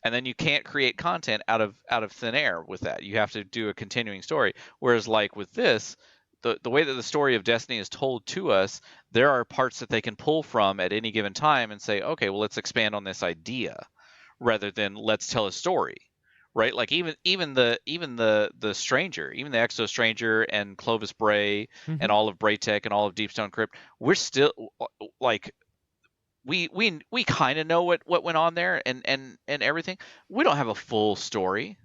And then you can't create content out of thin air with that. You have to do a continuing story. Whereas, like, with this, the way that the story of Destiny is told to us, there are parts that they can pull from at any given time and say, okay, well, let's expand on this idea, rather than let's tell a story, right? Like, even the stranger, even the Exo Stranger and Clovis Bray, and all of Braytech and all of Deepstone Crypt, we're still like, we kind of know what went on there and everything. We don't have a full story.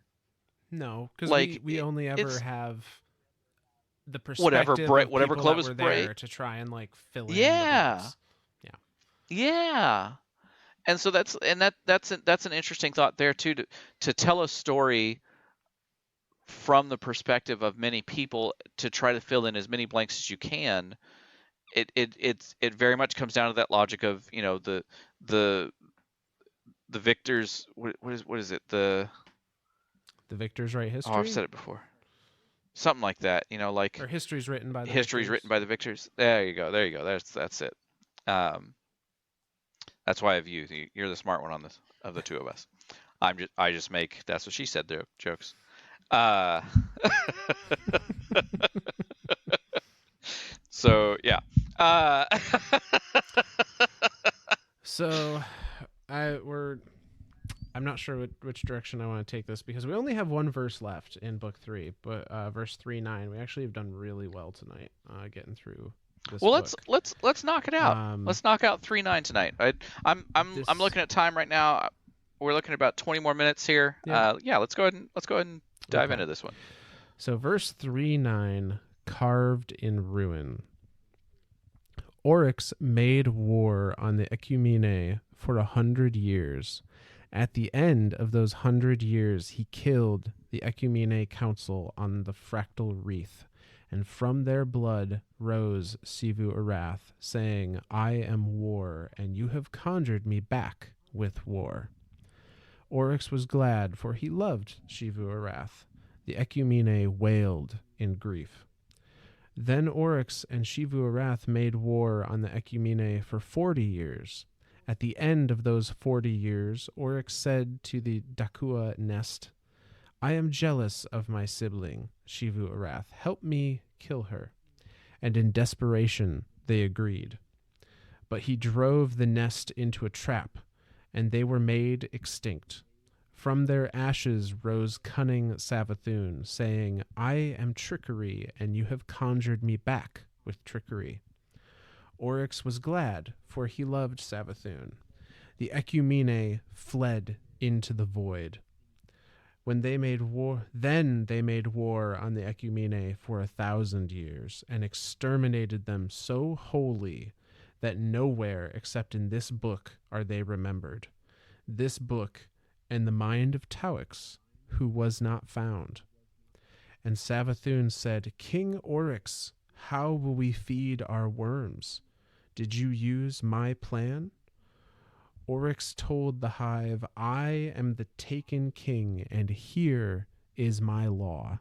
No, because like, we only ever have the perspective whatever of Clovis that were Bray there to try and, like, fill in yeah the yeah. And so that's an interesting thought there too, to tell a story from the perspective of many people, to try to fill in as many blanks as you can, it very much comes down to that logic of, the the victors. What is it? The victors write Oh, I've history, said it before. Something like that. Like or history's written by the history's victors. written by the victors. There you go. There you go. That's it. Um, that's why I have you. You're the smart one on this of the two of us. I just make that's what she said jokes. Uh, so yeah. Uh, So, I'm not sure which direction I want to take this because we only have one verse left in book 3, but verse 3:9. We actually have done really well tonight, getting through this well, book. let's knock it out. Let's knock out 3:9 tonight. I'm This looking at time right now. We're looking at about 20 more minutes here. Yeah. Yeah. Let's go ahead and dive Okay. into this one. So verse 3:9, carved in ruin. Oryx made war on the Ecumene for 100 years. At the end of those 100 years, he killed the Ecumene Council on the fractal wreath, and from their blood rose Xivu Arath, saying, I am war, and you have conjured me back with war. Oryx was glad, for he loved Xivu Arath. The Ecumene wailed in grief. Then Oryx and Xivu Arath made war on the Ecumene for 40 years. At the end of those 40 years, Oryx said to the Dakua nest, I am jealous of my sibling, Xivu Arath. Help me kill her. And in desperation, they agreed. But he drove the nest into a trap, and they were made extinct. From their ashes rose cunning Savathun, saying, I am trickery, and you have conjured me back with trickery. Oryx was glad, for he loved Savathun. The Ecumene fled into the void. Then they made war on the Ecumene for 1,000 years, and exterminated them so wholly that nowhere except in this book are they remembered. This book and the mind of Tauix, who was not found. And Savathun said, King Oryx, how will we feed our worms? Did you use my plan? Oryx told the hive, I am the taken king, and here is my law.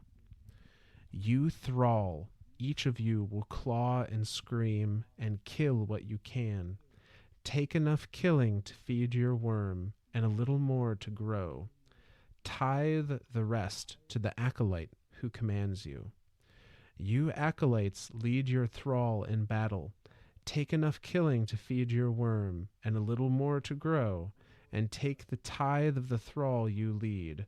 You thrall, each of you will claw and scream and kill what you can. Take enough killing to feed your worm, and a little more to grow. Tithe the rest to the acolyte who commands you. You acolytes lead your thrall in battle. Take enough killing to feed your worm, and a little more to grow, and take the tithe of the thrall you lead.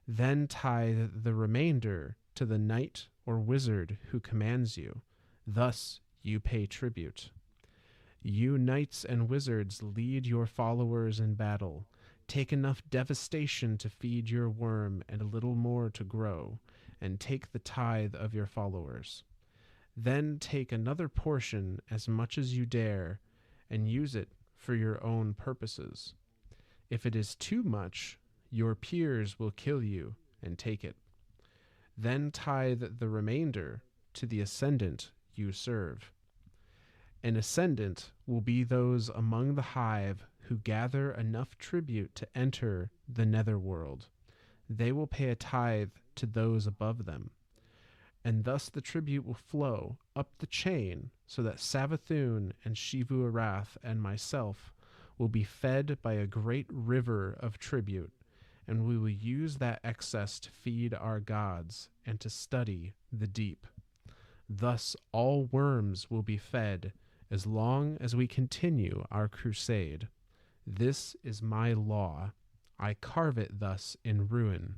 Then tithe the remainder to the knight or wizard who commands you. Thus you pay tribute. You knights and wizards lead your followers in battle. Take enough devastation to feed your worm, and a little more to grow, and take the tithe of your followers. Then take another portion, as much as you dare, and use it for your own purposes. If it is too much, your peers will kill you and take it. Then tithe the remainder to the ascendant you serve. An ascendant will be those among the hive who gather enough tribute to enter the netherworld. They will pay a tithe to those above them. And thus the tribute will flow up the chain so that Savathun and Xivu Arath and myself will be fed by a great river of tribute, and we will use that excess to feed our gods and to study the deep. Thus all worms will be fed as long as we continue our crusade. This is my law. I carve it thus in ruin.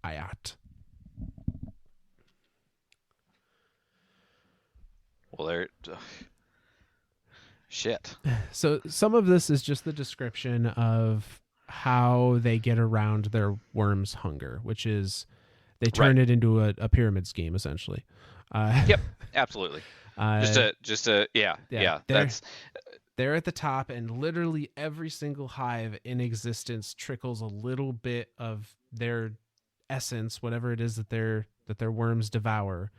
Ayat. Well, there. Shit. So some of this is just the description of how they get around their worm's hunger, which is they turn it into a pyramid scheme, essentially. Yep, absolutely. Yeah. They're at the top, and literally every single hive in existence trickles a little bit of their essence, whatever it is that their worms devour,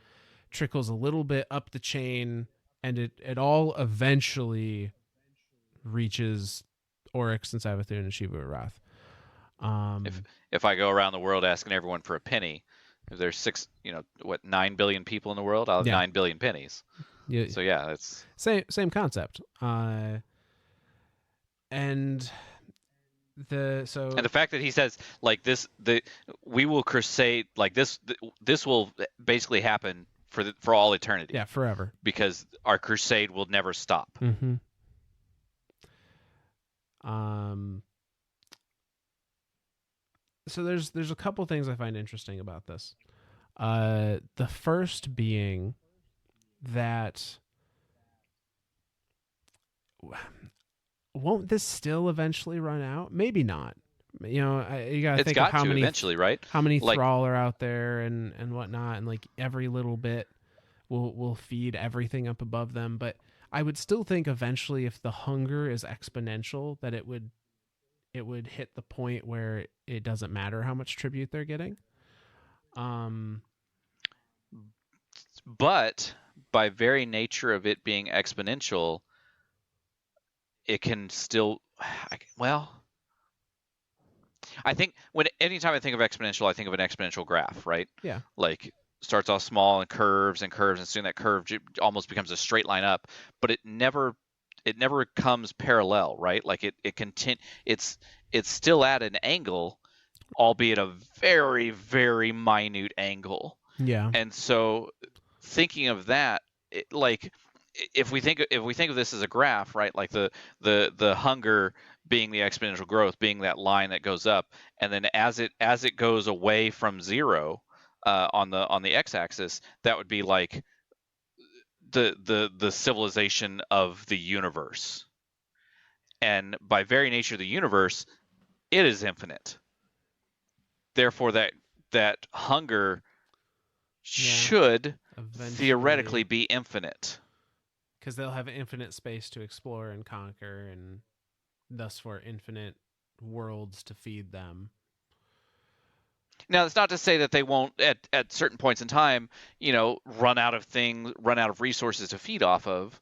trickles a little bit up the chain and it all eventually reaches Oryx and Savathun and Xivu Arath. If I go around the world asking everyone for a penny, if there's 9 billion people in the world, I'll have 9 billion pennies. Yeah. So yeah, it's same concept. And the fact that he says like this, we will crusade like this. This will basically happen for all eternity. Yeah, forever. Because our crusade will never stop. Mm-hmm. So there's a couple things I find interesting about this. The first being that won't this still eventually run out? Maybe not. You know, you gotta think of how many eventually, right? How many thrall are out there and whatnot, and like every little bit will feed everything up above them. But I would still think eventually, if the hunger is exponential, that it would hit the point where it doesn't matter how much tribute they're getting. But by very nature of it being exponential, it can still, I think anytime I think of exponential, I think of an exponential graph, right? Yeah. Like starts off small and curves, and soon that curve almost becomes a straight line up, but it never comes parallel, right? Like it's still at an angle, albeit a very, very minute angle. Yeah. And so thinking of that, like if we think of this as a graph, right? Like the hunger being the exponential growth, being that line that goes up, and then as it goes away from zero on the x-axis, that would be like the civilization of the universe. And by very nature of the universe, it is infinite. Therefore, that hunger should theoretically be infinite. Because they'll have infinite space to explore and conquer, and thus for infinite worlds to feed them. Now, it's not to say that they won't, at certain points in time, run out of resources to feed off of,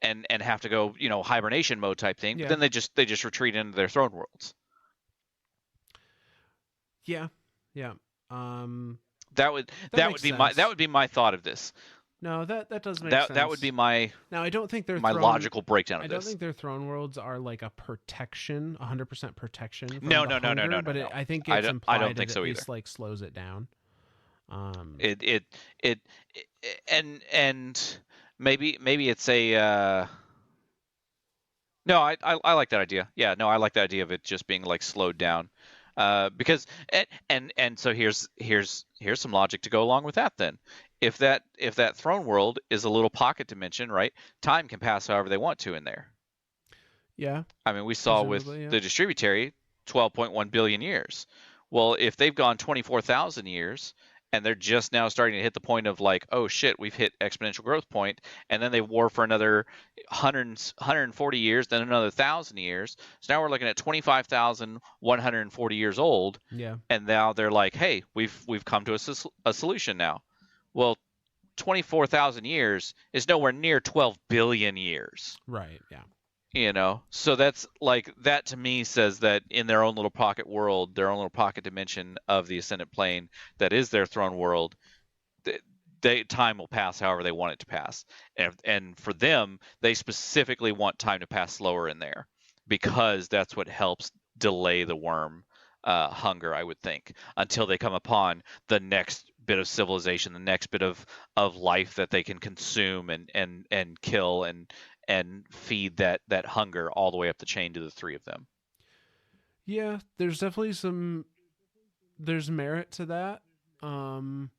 and have to go, hibernation mode type thing. Yeah. But then they just retreat into their throne worlds. Yeah. That would be my thought of this. No, that does make sense. That would be my now. I don't think they're my logical breakdown of this. I don't think their throne worlds are like a protection, 100% protection. From No. But I think it's implied I don't think that so at either. least like slows it down. And maybe it's a. No, I like that idea. Yeah, no, I like the idea of it just being like slowed down. Because and so here's some logic to go along with that then. If that throne world is a little pocket dimension, right? Time can pass however they want to in there. Yeah. I mean, we saw with the distributary 12.1 billion years. Well, if they've gone 24,000 years and they're just now starting to hit the point of like, oh shit, we've hit exponential growth point, and then they war for another 140 years, then another 1,000 years. So now we're looking at 25,140 years old. Yeah. And now they're like, hey, we've come to a solution now. Well, 24,000 years is nowhere near 12 billion years. Right. Yeah. So that's like, that to me says that in their own little pocket world, their own little pocket dimension of the ascendant plane that is their throne world, time will pass however they want it to pass. And for them, they specifically want time to pass slower in there, because that's what helps delay the worm hunger, I would think, until they come upon the next bit of civilization, the next bit of life that they can consume and kill and feed that hunger all the way up the chain to the three of them. Yeah, there's definitely there's merit to that. Now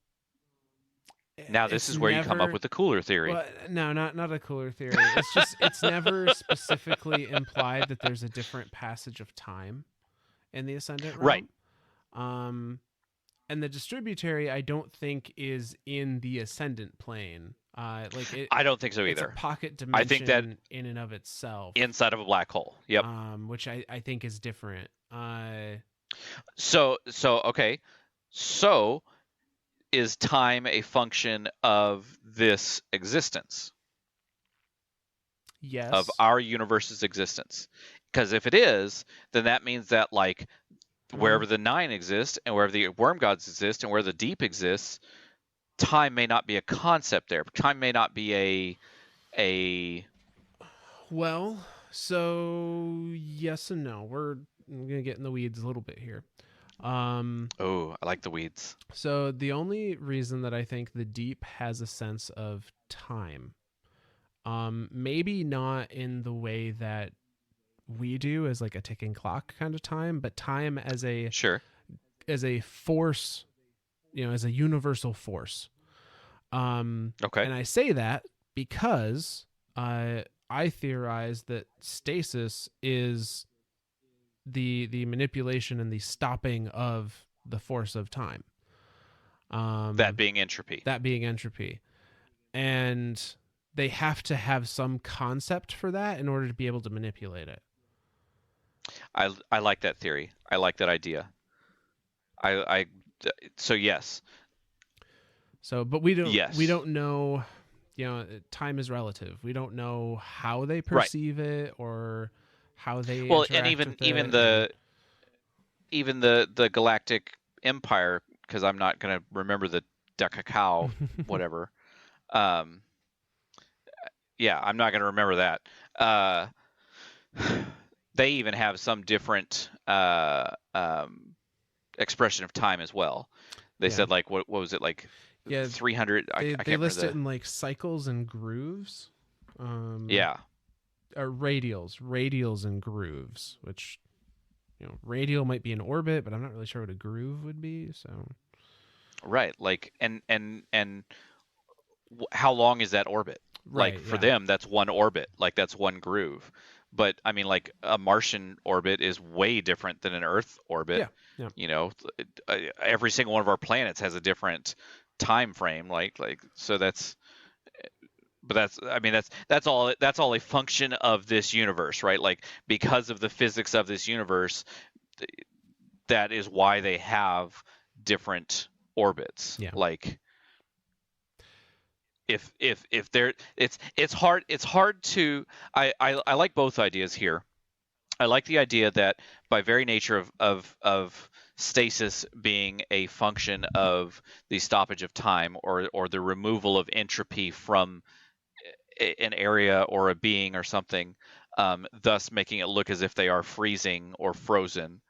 this is where you come up with the cooler theory. Well, no, not a cooler theory. It's just it's never specifically implied that there's a different passage of time in the ascendant realm. Right. And the distributary, I don't think, is in the ascendant plane. I don't think so either. It's a pocket dimension. I think that in and of itself, inside of a black hole. Yep. Which I think is different. So okay. So is time a function of this existence? of Yes. our universe's existence. Because if it is, then that means that like wherever the nine exists and wherever the worm gods exist and where the deep exists, time may not be a concept there. Time may not be a Well, so yes and no. I'm gonna get in the weeds a little bit here. Oh, I like the weeds. So the only reason that I think the deep has a sense of time, maybe not in the way that we do as like a ticking clock kind of time, but time Sure. as a force, as a universal force. Okay. And I say that because I theorize that stasis is the manipulation and the stopping of the force of time. That being entropy. That being entropy. And they have to have some concept for that in order to be able to manipulate it. I like that theory. I like that idea. I so yes. So, but we Yes. don't know, time is relative. We don't know how they Right. perceive it or how they Well, interact and even with even it. the galactic empire, because I'm not going to remember the Decacao, whatever. Um, yeah, I'm not going to remember that. They even have some different expression of time as well. They Yeah. said like what was it like Yeah, 300? I they can't list remember it in like cycles and grooves. Yeah. Or radials and grooves, which radial might be an orbit, but I'm not really sure what a groove would be. So Right. Like and how long is that orbit? Like right, for yeah, them, that's one orbit. Like that's one groove. But I mean, like a Martian orbit is way different than an Earth orbit. yeah, yeah, You know, every single one of our planets has a different time frame. Like so that's. But that's I mean that's all a function of this universe, right? Like because of the physics of this universe, that is why they have different orbits. yeah. Like if they're it's hard to I like both ideas here. I like the idea that by very nature of stasis being a function of the stoppage of time or the removal of entropy from an area or a being or something, thus making it look as if they are freezing or frozen.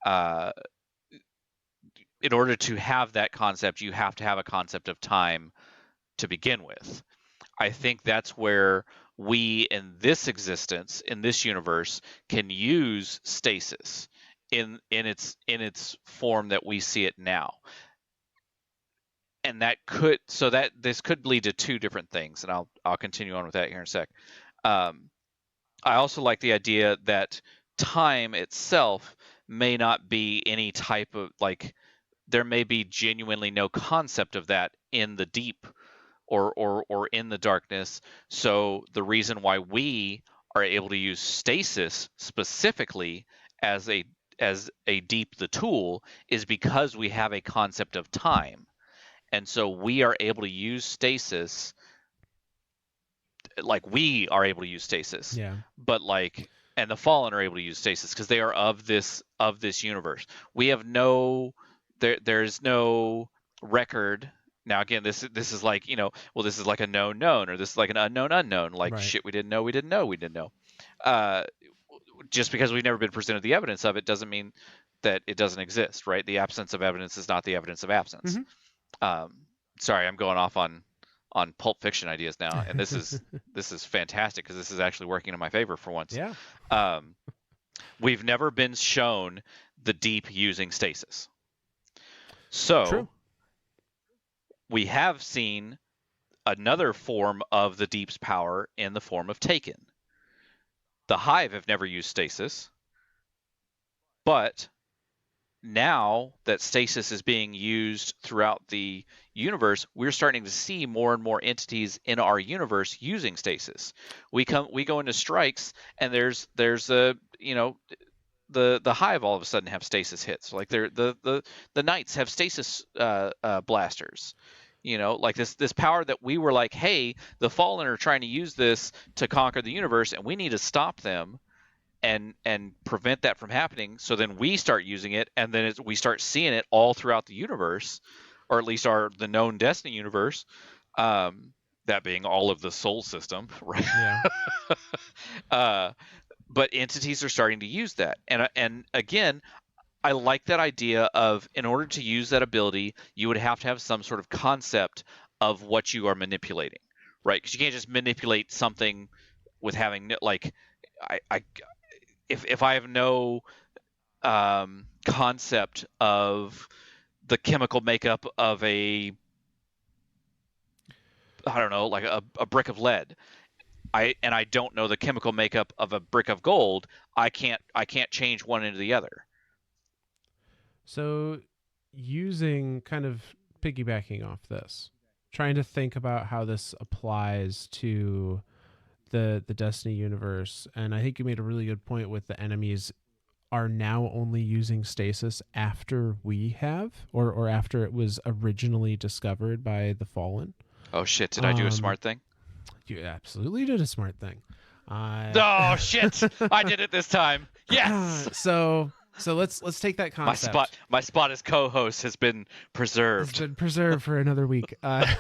Uh, in order to have that concept, you have to have a concept of time to begin with. I think that's where we in this existence, in this universe, can use stasis in its form that we see it now. And that could so that this could lead to two different things, and I'll continue on with that here in a sec. Um, I also like the idea that time itself may not be any type of like there may be genuinely no concept of that in the deep or in the darkness. So the reason why we are able to use stasis specifically as a deep the tool is because we have a concept of time. And so we are able to use stasis like we are able to use stasis. Yeah. But like and the fallen are able to use stasis because they are of this universe. We have no there's no record. Now again, this is like well, this is like a known known, or this is like an unknown unknown. Like Right. shit, we didn't know, we didn't know, we didn't know. Uh, just because we've never been presented the evidence of it doesn't mean that it doesn't exist, right? The absence of evidence is not the evidence of absence. Sorry, I'm going off on Pulp Fiction ideas now, and this is fantastic because this is actually working in my favor for once. Yeah. We've never been shown the deep using stasis. So True. we have seen another form of the deep's power in the form of Taken. The Hive have never used stasis, but now that stasis is being used throughout the universe, we're starting to see more and more entities in our universe using stasis. We go into strikes, and there's a the Hive all of a sudden have stasis hits. Like the Knights have stasis blasters. You know, like this power that we were like, hey, the Fallen are trying to use this to conquer the universe, and we need to stop them and prevent that from happening. So then we start using it, and then we start seeing it all throughout the universe, or at least the known Destiny universe. That being all of the Sol system, right? Yeah. But entities are starting to use that, and again, I like that idea of, in order to use that ability, you would have to have some sort of concept of what you are manipulating, right? Because you can't just manipulate something with having like, I if I have no concept of the chemical makeup of I don't know, like a brick of lead, I don't know the chemical makeup of a brick of gold, I can't change one into the other. So, using kind of piggybacking off this, trying to think about how this applies to the Destiny universe, and I think you made a really good point with the enemies are now only using stasis after we have, or after it was originally discovered by the Fallen. Oh shit! Did I do a smart thing? You absolutely did a smart thing. Oh shit! I did it this time. Yes. So let's take that concept. My spot as co-host has been preserved. It's been preserved for another week. But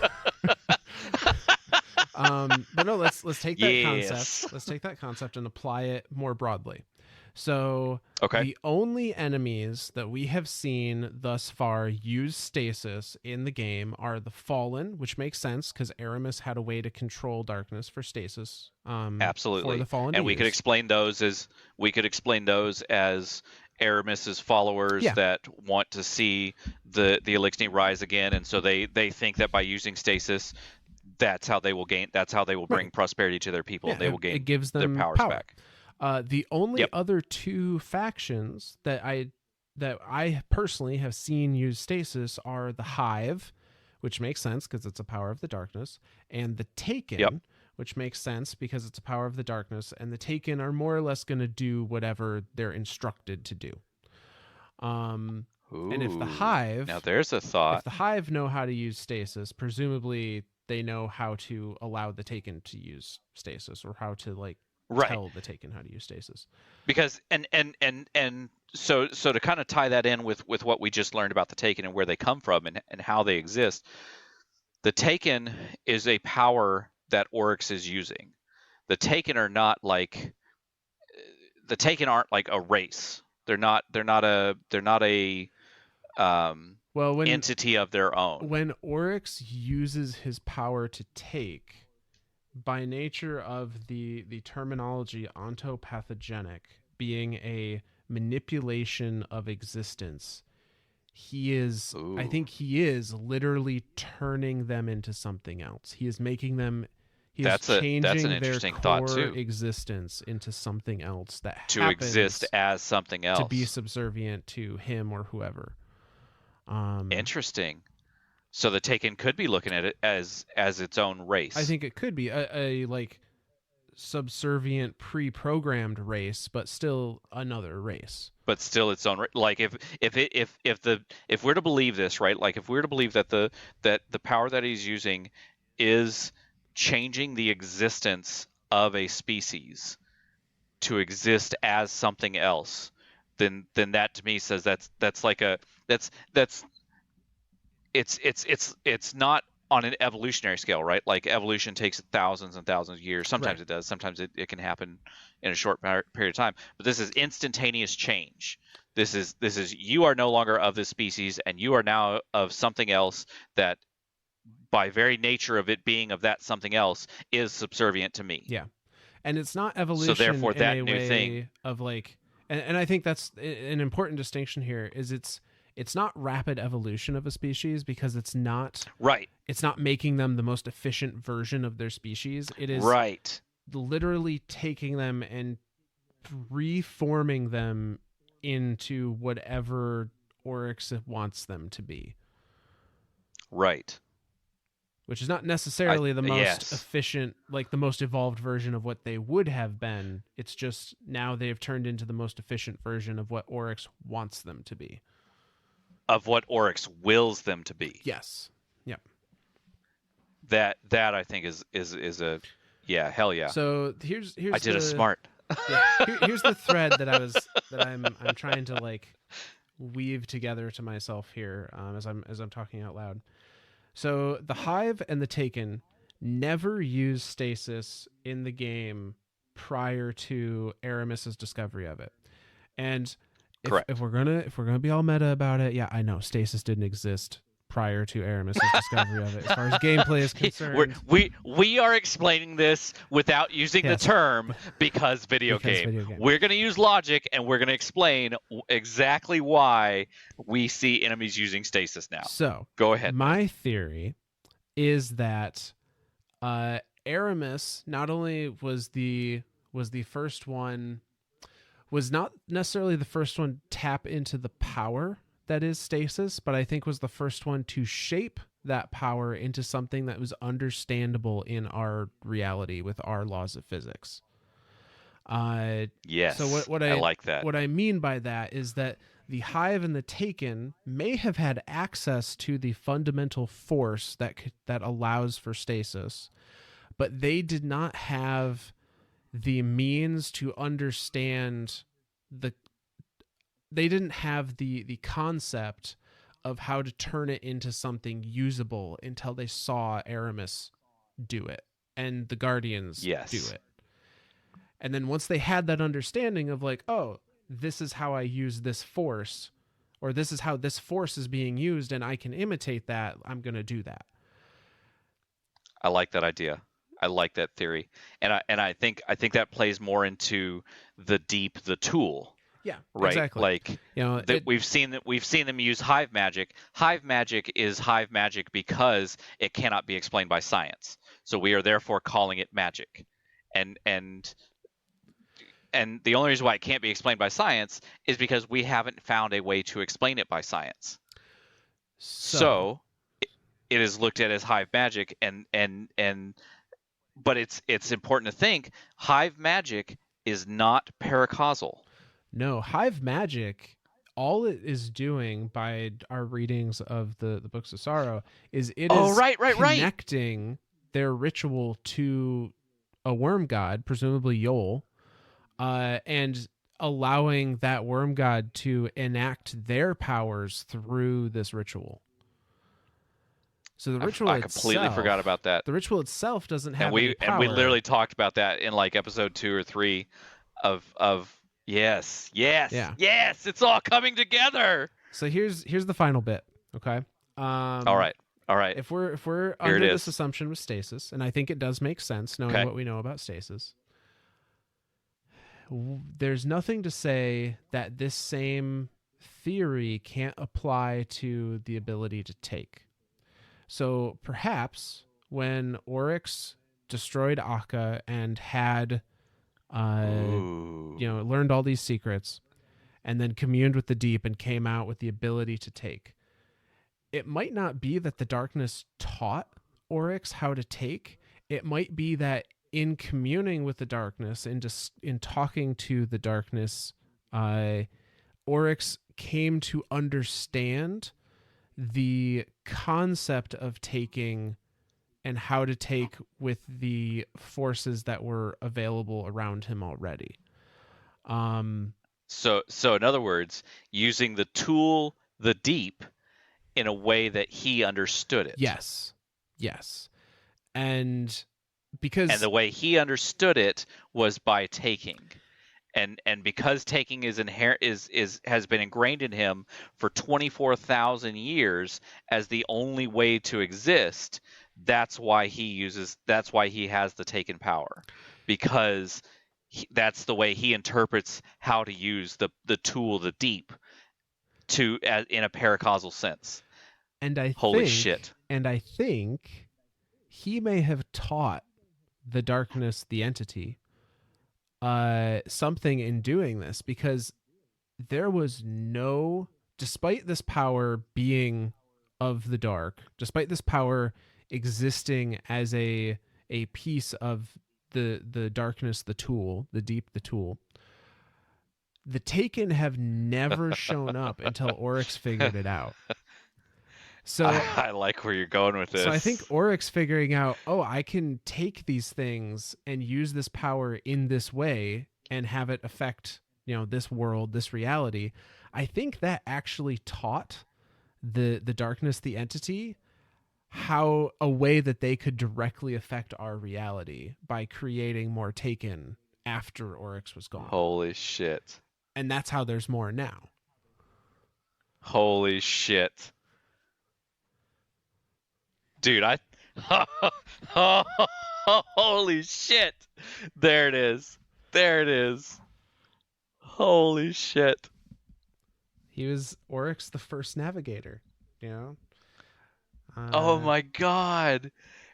no, let's take that concept. Let's take that concept and apply it more broadly. So the only enemies that we have seen thus far use stasis in the game are the Fallen, which makes sense because Aramis had a way to control darkness for stasis. Absolutely. For the Fallen, and we could explain those as Aramis's followers that want to see the Elixir rise again, and so they think that by using stasis, that's how they will bring prosperity to their people, and they will gain it gives them their powers back. The only other two factions that I personally have seen use stasis are the Hive, which makes sense because it's a power of the darkness, and the Taken, which makes sense because it's a power of the darkness, and the Taken are more or less going to do whatever they're instructed to do. And if the Hive, now there's a thought. If the Hive know how to use stasis, presumably they know how to allow the Taken to use stasis, or how to tell the Taken how to use stasis. Because and so to kind of tie that in with what we just learned about the Taken and where they come from and how they exist, the Taken is a power that Oryx is using. The Taken are not like a race. They're not a entity of their own. When Oryx uses his power to take, by nature of the terminology ontopathogenic being a manipulation of existence, I think he is literally turning them into something else. He is making them changing their core existence into something else that to exist as something else, to be subservient to him or whoever. Interesting. So the Taken could be looking at it as its own race. I think it could be a subservient pre-programmed race, but still another race. But still its own. Like if we're to believe this, right? Like if we're to believe that the power that he's using is changing the existence of a species to exist as something else, then that to me says it's not on an evolutionary scale, right? Like evolution takes thousands and thousands of years. Sometimes it does. Sometimes it can happen in a short period of time. But this is instantaneous change. This is you are no longer of this species, and you are now of something else that, by very nature of it being of that something else, is subservient to me. Yeah, and it's not evolution. So therefore, that new thing of and I think that's an important distinction here. Is it's not rapid evolution of a species, because it's not It's not making them the most efficient version of their species. It is literally taking them and reforming them into whatever Oryx wants them to be. Right. Which is not necessarily the most efficient, like the most evolved version of what they would have been. It's just now they've turned into the most efficient version of what Oryx wants them to be. Of what Oryx wills them to be. Yes. Yep. That I think is a yeah, hell yeah. So here's I did the a smart. yeah, here's the thread that I'm trying to like weave together to myself here, as I'm talking out loud. So the Hive and the Taken never use stasis in the game prior to Aramis's discovery of it. And if Correct. we're gonna be all meta about it, yeah, I know stasis didn't exist prior to Aramis's discovery of it. As far as gameplay is concerned, we are explaining this without using Yes. the term because video game. We're going to use logic, and we're going to explain exactly why we see enemies using stasis now. So go ahead. My theory is that Aramis not only was the first one, was not necessarily the first one to tap into the power that is stasis, but I think was the first one to shape that power into something that was understandable in our reality with our laws of physics. Yes. So what I like that. What I mean by that is that the Hive and the Taken may have had access to the fundamental force that allows for stasis, but they did not have the means to understand they didn't have the concept of how to turn it into something usable until they saw Aramis do it and the Guardians do it. And then once they had that understanding of like, oh, this is how I use this force, or this is how this force is being used and I can imitate that, I'm going to do that. I like that idea. I like that theory. And I think that plays more into the tool. Yeah, right. Exactly. Like, we've seen them use hive magic. Hive magic is hive magic because it cannot be explained by science. So we are therefore calling it magic. And the only reason why it can't be explained by science is because we haven't found a way to explain it by science. So it is looked at as hive magic, but it's important to think hive magic is not paracausal. No, hive magic, all it is doing by our readings of the Books of Sorrow is connecting their ritual to a worm god, presumably Yol, and allowing that worm god to enact their powers through this ritual. So the ritual I completely forgot about that. The ritual itself doesn't have any power. And we literally talked about that in like episode 2 or 3 of yes, it's all coming together. So here's the final bit, okay? All right. If we're under this assumption with stasis, and I think it does make sense knowing what we know about stasis, there's nothing to say that this same theory can't apply to the ability to take. So perhaps when Oryx destroyed Akka and had learned all these secrets and then communed with the deep and came out with the ability to take, it might not be that the darkness taught Oryx how to take. It might be that in communing with the darkness and just in talking to the darkness, Oryx came to understand the concept of taking and how to take with the forces that were available around him already. So in other words, using the tool, the deep, in a way that he understood it. Yes. And the way he understood it was by taking. And because taking is has been ingrained in him for 24,000 years as the only way to exist, that's why he has the taken power, because that's the way he interprets how to use the tool, the deep, in a paracausal sense. And I think he may have taught the darkness, the entity, something in doing this, because there was despite this power being of the dark, despite this power existing as a piece of the darkness, the tool, the deep, the tool, the Taken have never shown up until Oryx figured it out. So I like where you're going with this. So I think Oryx figuring out, oh, I can take these things and use this power in this way and have it affect, this world, this reality. I think that actually taught the darkness, the entity, how a way that they could directly affect our reality by creating more Taken after Oryx was gone. Holy shit. And that's how there's more now. Holy shit. Dude, holy shit. There it is. There it is. Holy shit. He was Oryx, the first navigator, Oh my god.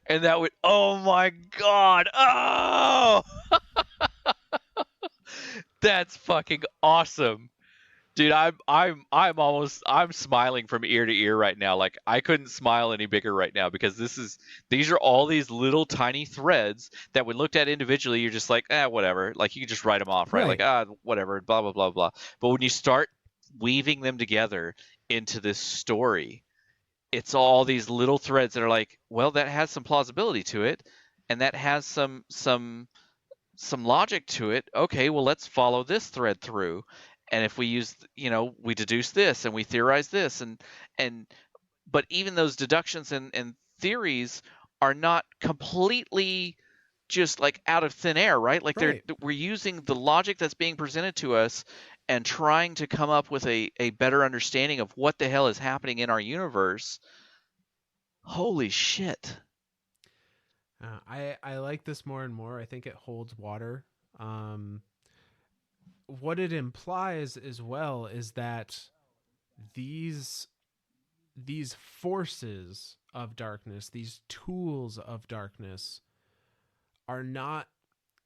And that would, oh my god. Oh! That's fucking awesome. Dude, I'm smiling from ear to ear right now. Like I couldn't smile any bigger right now because these are all these little tiny threads that when looked at individually, you're just like, whatever. Like you can just write them off, right? Like, whatever, blah blah blah blah. But when you start weaving them together into this story, it's all these little threads that are like, well, that has some plausibility to it, and that has some logic to it. Okay, well, let's follow this thread through. And if we use, we deduce this and we theorize this, but even those deductions and theories are not completely just like out of thin air, right? Like we're using the logic that's being presented to us and trying to come up with a better understanding of what the hell is happening in our universe. Holy shit. I like this more and more. I think it holds water. What it implies as well is that these forces of darkness, these tools of darkness, are not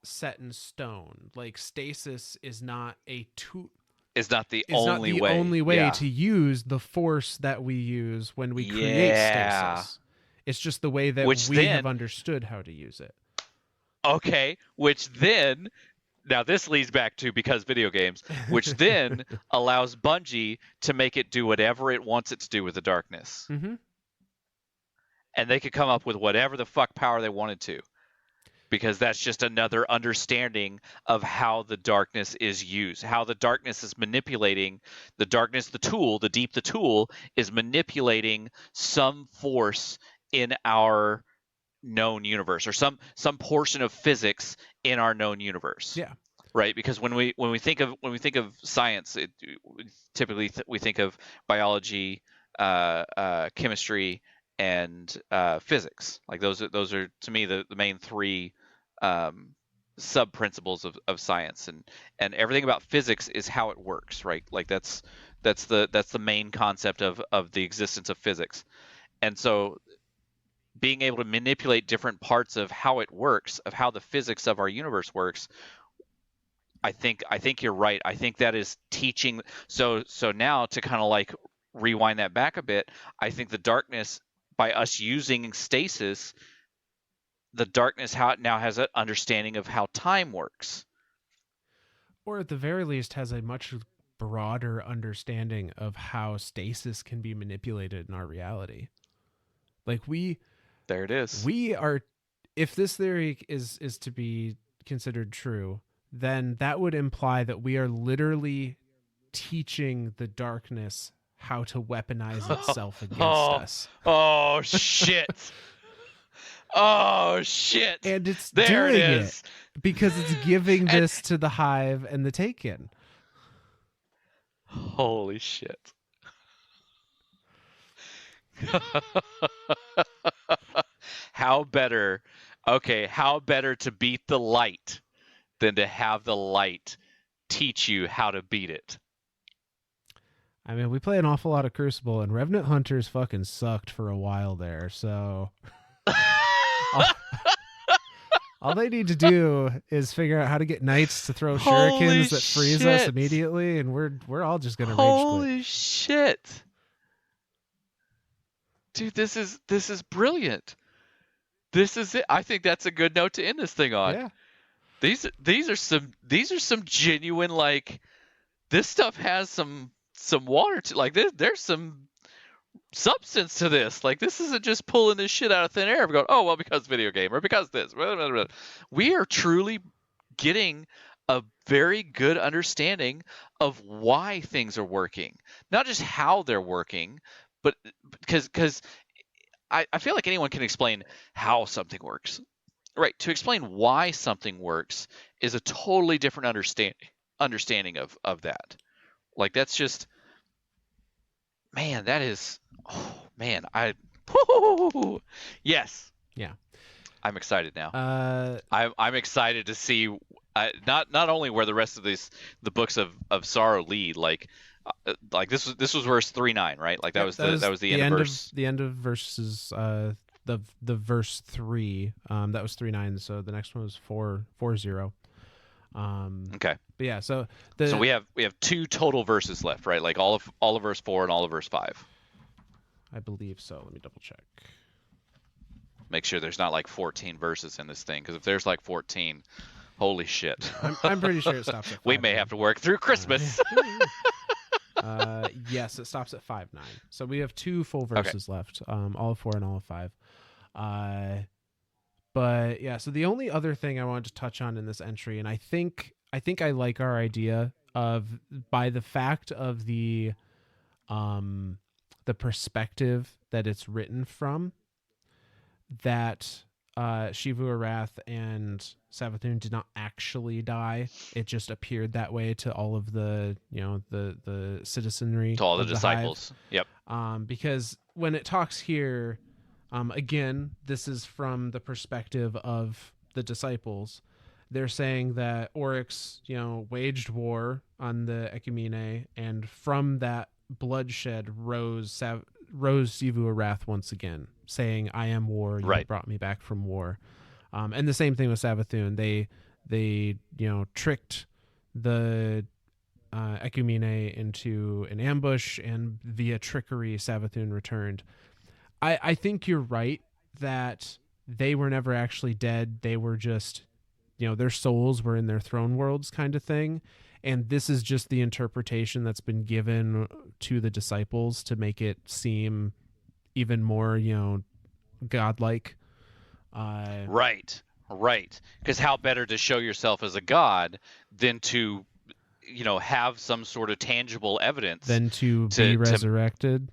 set in stone. Like stasis is not a tool. Is not the only way to use the force that we use when we create stasis. It's just the way that we have understood how to use it. Okay, which then, now this leads back to because video games, which then allows Bungie to make it do whatever it wants it to do with the darkness. Mm-hmm. And they could come up with whatever the fuck power they wanted to. Because that's just another understanding of how the darkness is used, how the darkness is manipulating the darkness. The tool is manipulating some force in our known universe, or some portion of physics in our known universe. Yeah. Right. Because when we think of science, typically we think of biology, chemistry, and physics. Like those are to me the main three sub principles of science, and everything about physics is how it works, right? Like that's the main concept of the existence of physics. And so being able to manipulate different parts of how it works, of how the physics of our universe works, I think you're right. I think that is teaching. So now to kind of like rewind that back a bit, I think the darkness, by us using stasis, the darkness now has an understanding of how time works. Or at the very least has a much broader understanding of how stasis can be manipulated in our reality. Like there it is. We are, if this theory is to be considered true, then that would imply that we are literally teaching the darkness how to weaponize itself against us. Oh shit. Oh shit. And it's there doing it is. Because it's giving this to the Hive and the Taken. Holy shit. How better to beat the light than to have the light teach you how to beat it? I mean, we play an awful lot of Crucible, and Revenant Hunters fucking sucked for a while there, so all they need to do is figure out how to get knights to throw shurikens that freeze us immediately, and we're all just gonna rage quit. Holy shit. Dude, this is brilliant. This is it. I think that's a good note to end this thing on. Yeah. These are some genuine, like, this stuff has some water to, like, there's some substance to this. Like, this isn't just pulling this shit out of thin air and going, oh, well, because video game or because this. Blah, blah, blah. We are truly getting a very good understanding of why things are working, not just how they're working, but because I feel like anyone can explain how something works. Right. To explain why something works is a totally different understanding of that. Like, that's just, man, that is, oh man, yes. Yeah. I'm excited now. I'm excited to see not only where the rest of the books of sorrow lead. Like this was verse 3-9, right? Like that was the end of verse. The end of verses. The verse 3. That was 3-9. So the next one was 4-0. Okay. But yeah. So we have 2 total verses left, right? Like all of verse 4 and all of verse 5. I believe so. Let me double check. Make sure there's not like 14 verses in this thing, because if there's like 14, holy shit. I'm pretty sure it stops at 5. We may have to work through Christmas. Yes, it stops at 5-9. So we have 2 full verses left. All of 4 and all of 5. But yeah, so the only other thing I wanted to touch on in this entry, and I think I like our idea of, by the fact of the perspective that it's written from, that Xivu Arath and Savathun did not actually die. It just appeared that way to all of the the citizenry, to all the disciples. Hive. Yep. Because when it talks here, again, this is from the perspective of the disciples. They're saying that Oryx, waged war on the Ecumene, and from that bloodshed rose Xivu Arath once again, saying, "I am war. You brought me back from war." And the same thing with Savathun. They tricked the Ecumene into an ambush, and via trickery, Savathun returned. I think you're right that they were never actually dead. They were just, their souls were in their throne worlds, kind of thing. And this is just the interpretation that's been given to the disciples to make it seem even more, godlike. Right. Because how better to show yourself as a god than to, have some sort of tangible evidence. Than to be resurrected.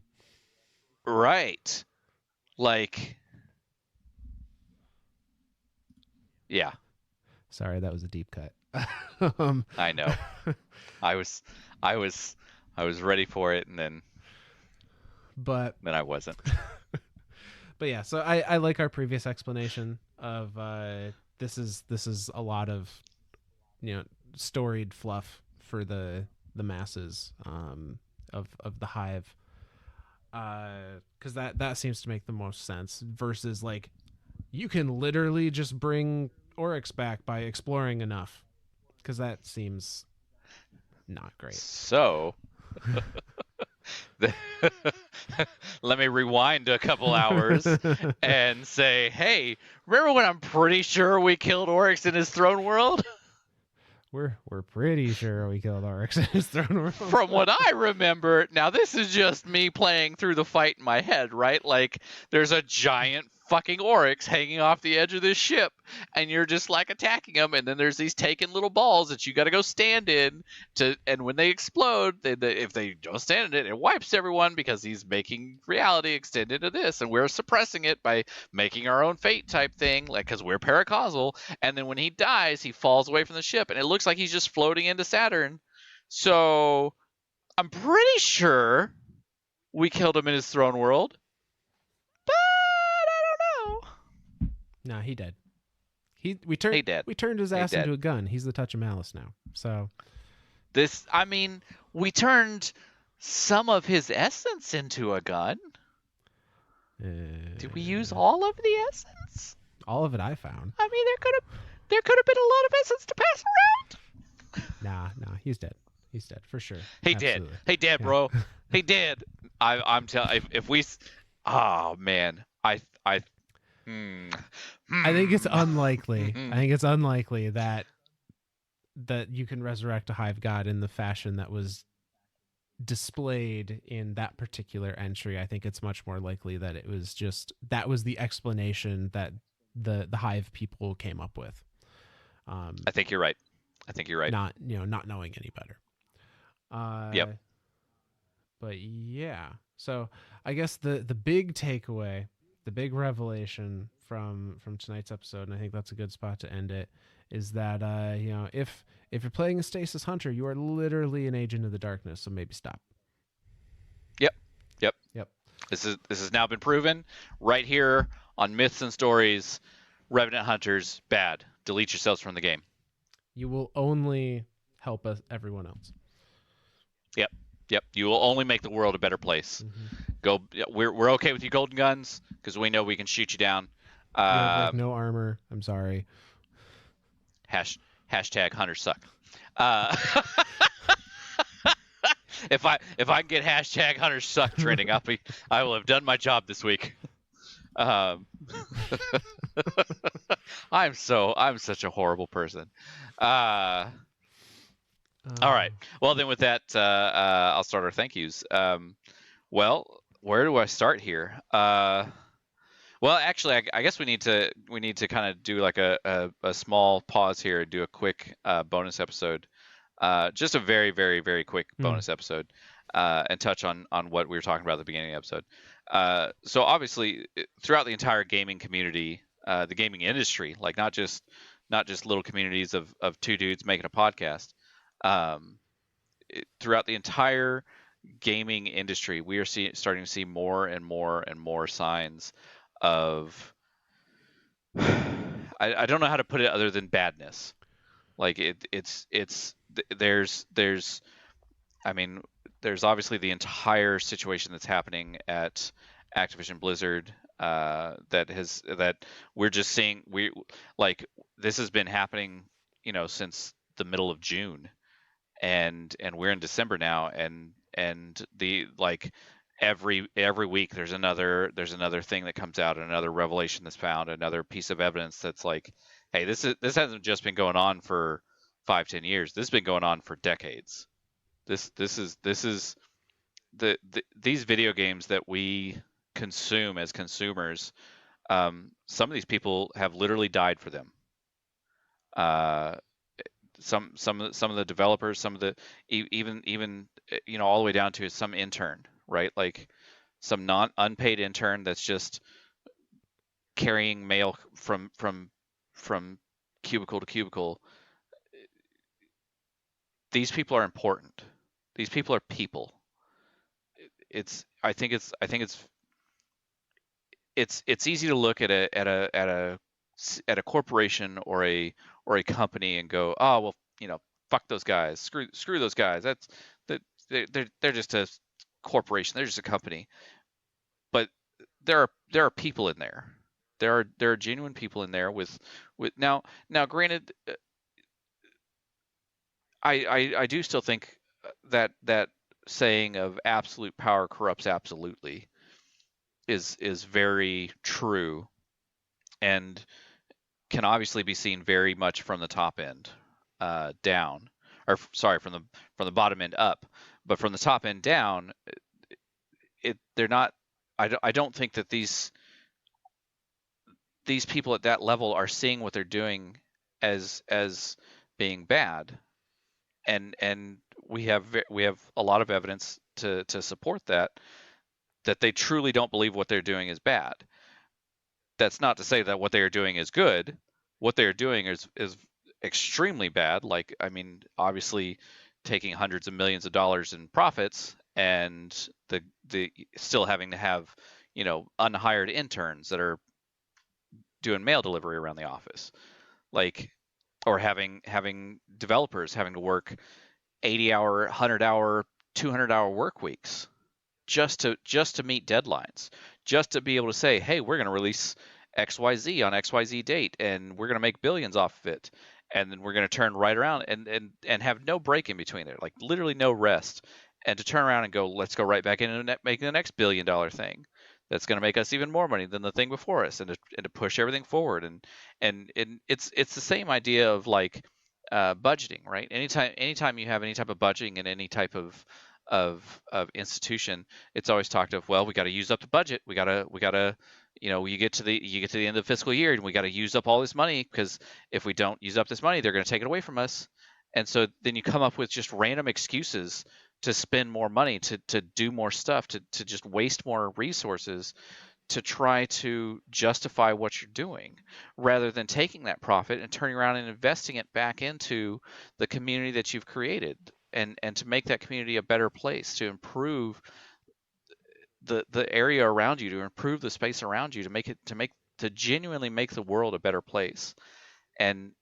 Right. Like, yeah. Sorry, that was a deep cut. I know. I was ready for it, and then I wasn't. But yeah, so I like our previous explanation of this is a lot of storied fluff for the masses of the Hive, because that seems to make the most sense, versus like you can literally just bring Oryx back by exploring enough, because that seems not great. So let me rewind a couple hours and say, hey, remember when I'm pretty sure we killed Oryx in his throne world? We're pretty sure we killed Oryx in his throne world. From what I remember, now this is just me playing through the fight in my head, right? Like, there's a giant fucking Oryx hanging off the edge of this ship, and you're just like attacking them, and then there's these taken little balls that you got to go stand in and when they explode, if they don't stand in it, it wipes everyone, because he's making reality extend into this, and we're suppressing it by making our own fate type thing, like, because we're paracausal. And then when he dies, he falls away from the ship, and it looks like he's just floating into Saturn. So I'm pretty sure we killed him in his throne world, but I don't know. No, he dead. We turned his ass into a gun. He's the touch of malice now. So we turned some of his essence into a gun. Did we use all of the essence? All of it I found. I mean, there could have been a lot of essence to pass around. Nah, he's dead. He's dead for sure. He did. He did, bro. He did. I'm telling. If we, oh man, I think it's unlikely. I think it's unlikely that you can resurrect a Hive god in the fashion that was displayed in that particular entry, I think it's much more likely that it was just that was the explanation that the Hive people came up with. I think you're right. I think you're right. Not not knowing any better. Yep. But yeah, so I guess the big takeaway, the big revelation from tonight's episode, and I think that's a good spot to end it, is that if you're playing a stasis hunter, you are literally an agent of the darkness. So maybe stop. Yep. Yep. This has now been proven right here on Myths and Stories. Revenant Hunters, bad. Delete yourselves from the game. You will only help everyone else. Yep. You will only make the world a better place. Go. We're okay with you golden guns because we know we can shoot you down. You have no armor. I'm sorry. Hashtag hunters suck. If I can get hashtag hunters suck trending, I will have done my job this week. I'm such a horrible person. All right. Well, then with that, I'll start our thank yous. Well, where do I start here? Well, actually, I guess we need to kind of do like a small pause here and do a quick bonus episode, just a very, very, very quick bonus episode, and touch on what we were talking about at the beginning of the episode. So obviously, throughout the entire gaming community, the gaming industry, like not just little communities of two dudes making a podcast, throughout the entire gaming industry, we are starting to see more and more and more signs of I don't know how to put it other than badness. Like there's I mean, there's obviously the entire situation that's happening at Activision Blizzard, that we're just seeing. This has been happening, since the middle of June, and we're in December now, and the every week there's another thing that comes out, another revelation that's found, another piece of evidence that's like, hey, this hasn't just been going on for 5-10 years. This has been going on for decades. This is these video games that we consume as consumers. Some of these people have literally died for them. Some of the developers, some of the even all the way down to some intern, right? Like some unpaid intern that's just carrying mail from cubicle to cubicle. These people are important. These people are people. I think it's easy to look at a corporation or a company and go, oh well, fuck those guys, screw those guys. They're just a corporation. They're just a company. But there are people in there. There are genuine people in there with now. Granted, I do still think that saying of absolute power corrupts absolutely is very true, and can obviously be seen very much from the top end down, or sorry, from the bottom end up. But from the top end down, they're not. I don't think that these people at that level are seeing what they're doing as being bad, and we have a lot of evidence to support that they truly don't believe what they're doing is bad. That's not to say that what they are doing is good. What they are doing is extremely bad. Like, I mean, obviously taking hundreds of millions of dollars in profits, and the still having to have unhired interns that are doing mail delivery around the office, like, or having developers having to work 80-hour, 100-hour, 200-hour work weeks just to meet deadlines, just to be able to say, hey, we're going to release XYZ on XYZ date, and we're going to make billions off of it, and then we're going to turn right around and have no break in between it, like literally no rest, and to turn around and go, let's go right back in and make the next billion-dollar thing that's going to make us even more money than the thing before us, and to push everything forward. And it's the same idea of like budgeting, right? Anytime you have any type of budgeting and any type of of institution, it's always talked of, well, we got to use up the budget. We gotta, you get to the end of the fiscal year and we got to use up all this money, because if we don't use up this money, they're going to take it away from us. And so then you come up with just random excuses to spend more money, to do more stuff, to just waste more resources to try to justify what you're doing, rather than taking that profit and turning around and investing it back into the community that you've created, and to make that community a better place, to improve the area around you, to improve the space around you, to genuinely make the world a better place. And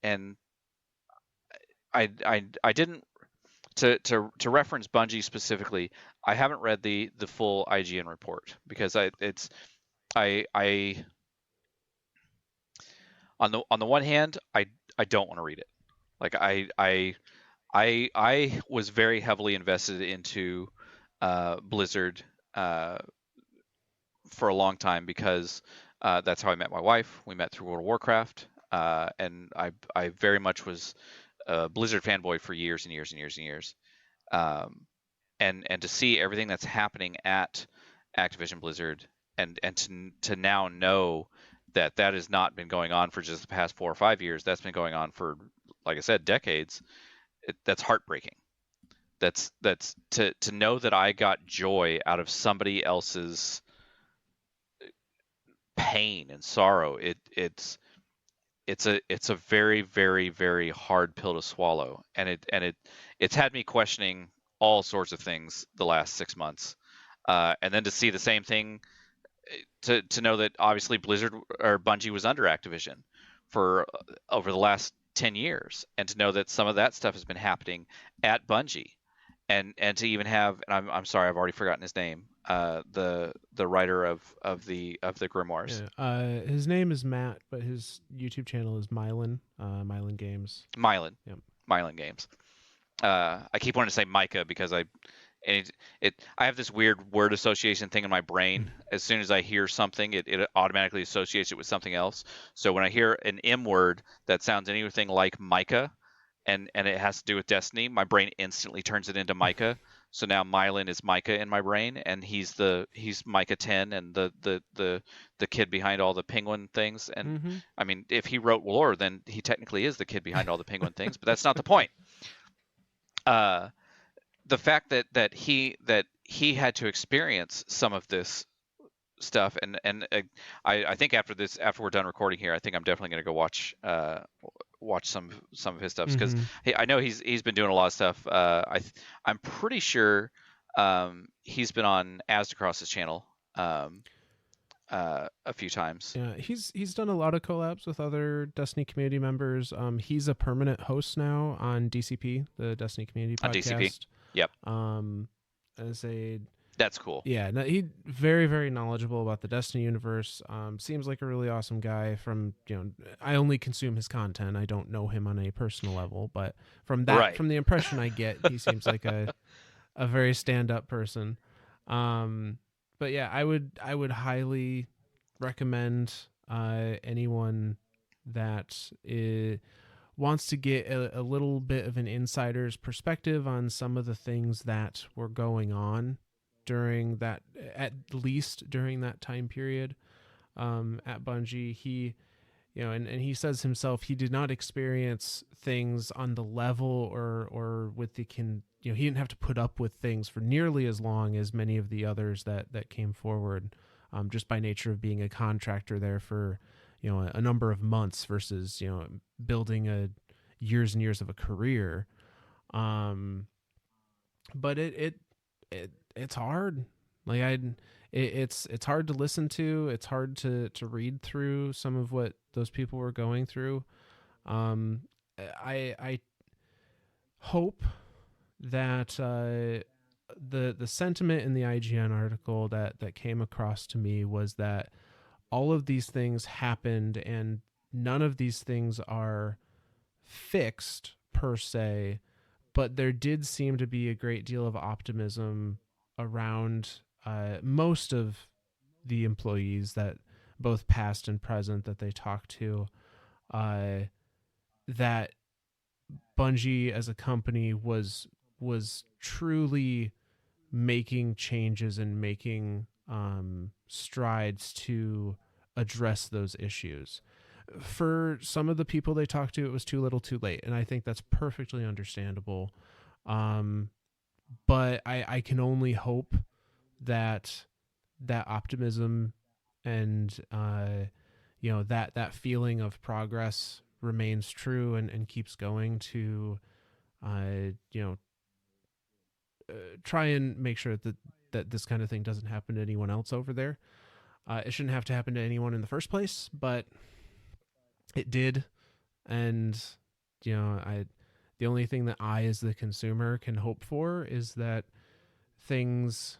I didn't, to reference Bungie specifically, I haven't read the full IGN report, because I on the one hand, I don't want to read it. Like I was very heavily invested into Blizzard for a long time, because that's how I met my wife. We met through World of Warcraft, and I very much was a Blizzard fanboy for years and years and years and years. And to see everything that's happening at Activision Blizzard, and to now know that that has not been going on for just the past 4 or 5 years. That's been going on for, like I said, decades. That's heartbreaking. That's to know that I got joy out of somebody else's pain and sorrow. It's a very, very, very hard pill to swallow, and it's had me questioning all sorts of things the last 6 months. And then to see the same thing, to know that obviously Blizzard or Bungie was under Activision for over the last 10 years, and to know that some of that stuff has been happening at Bungie, and to even have, and I'm sorry, I've already forgotten his name, the writer of the grimoires. Yeah. His name is Matt, but his YouTube channel is Mylan, Mylan Games. Mylan. Yep. Mylan Games. I keep wanting to say Micah, because I have this weird word association thing in my brain. As soon as I hear something, it automatically associates it with something else. So when I hear an M word that sounds anything like Micah, and it has to do with Destiny, my brain instantly turns it into Micah. So now Mylan is Micah in my brain, and he's Micah 10, and the kid behind all the penguin things. And I mean, if he wrote lore, then he technically is the kid behind all the penguin things. But that's not the point. The fact that he had to experience some of this stuff, and I think after we're done recording here, I think I'm definitely going to go watch some of his stuff, because I know he's been doing a lot of stuff. I'm pretty sure he's been on Asdacross's channel a few times. Yeah, he's done a lot of collabs with other Destiny community members. He's a permanent host now on DCP, the Destiny Community Podcast. On DCP. Yep. That's cool. Yeah, no, he very, very knowledgeable about the Destiny universe. Seems like a really awesome guy. I only consume his content. I don't know him on a personal level, but from the impression I get, he seems like a very stand-up person. But yeah, I would highly recommend anyone that wants to get a little bit of an insider's perspective on some of the things that were going on during that, at least during that time period at Bungie. He, and he says himself, he did not experience things on the level or with he didn't have to put up with things for nearly as long as many of the others that came forward, just by nature of being a contractor there for a number of months versus building a years and years of a career. But it's hard. Like it's hard to listen to. It's hard to read through some of what those people were going through. I hope that the sentiment in the IGN article that came across to me was that all of these things happened, and none of these things are fixed per se, but there did seem to be a great deal of optimism around most of the employees, that both past and present, that they talked to, that Bungie as a company was truly making changes and making strides to address those issues. For some of the people they talked to, it was too little too late, and I think that's perfectly understandable. um, but I can only hope that that optimism and that feeling of progress remains true and keeps going to uh, you know try and make sure that this kind of thing doesn't happen to anyone else over there. It shouldn't have to happen to anyone in the first place, but it did. And I the only thing that I as the consumer can hope for is that things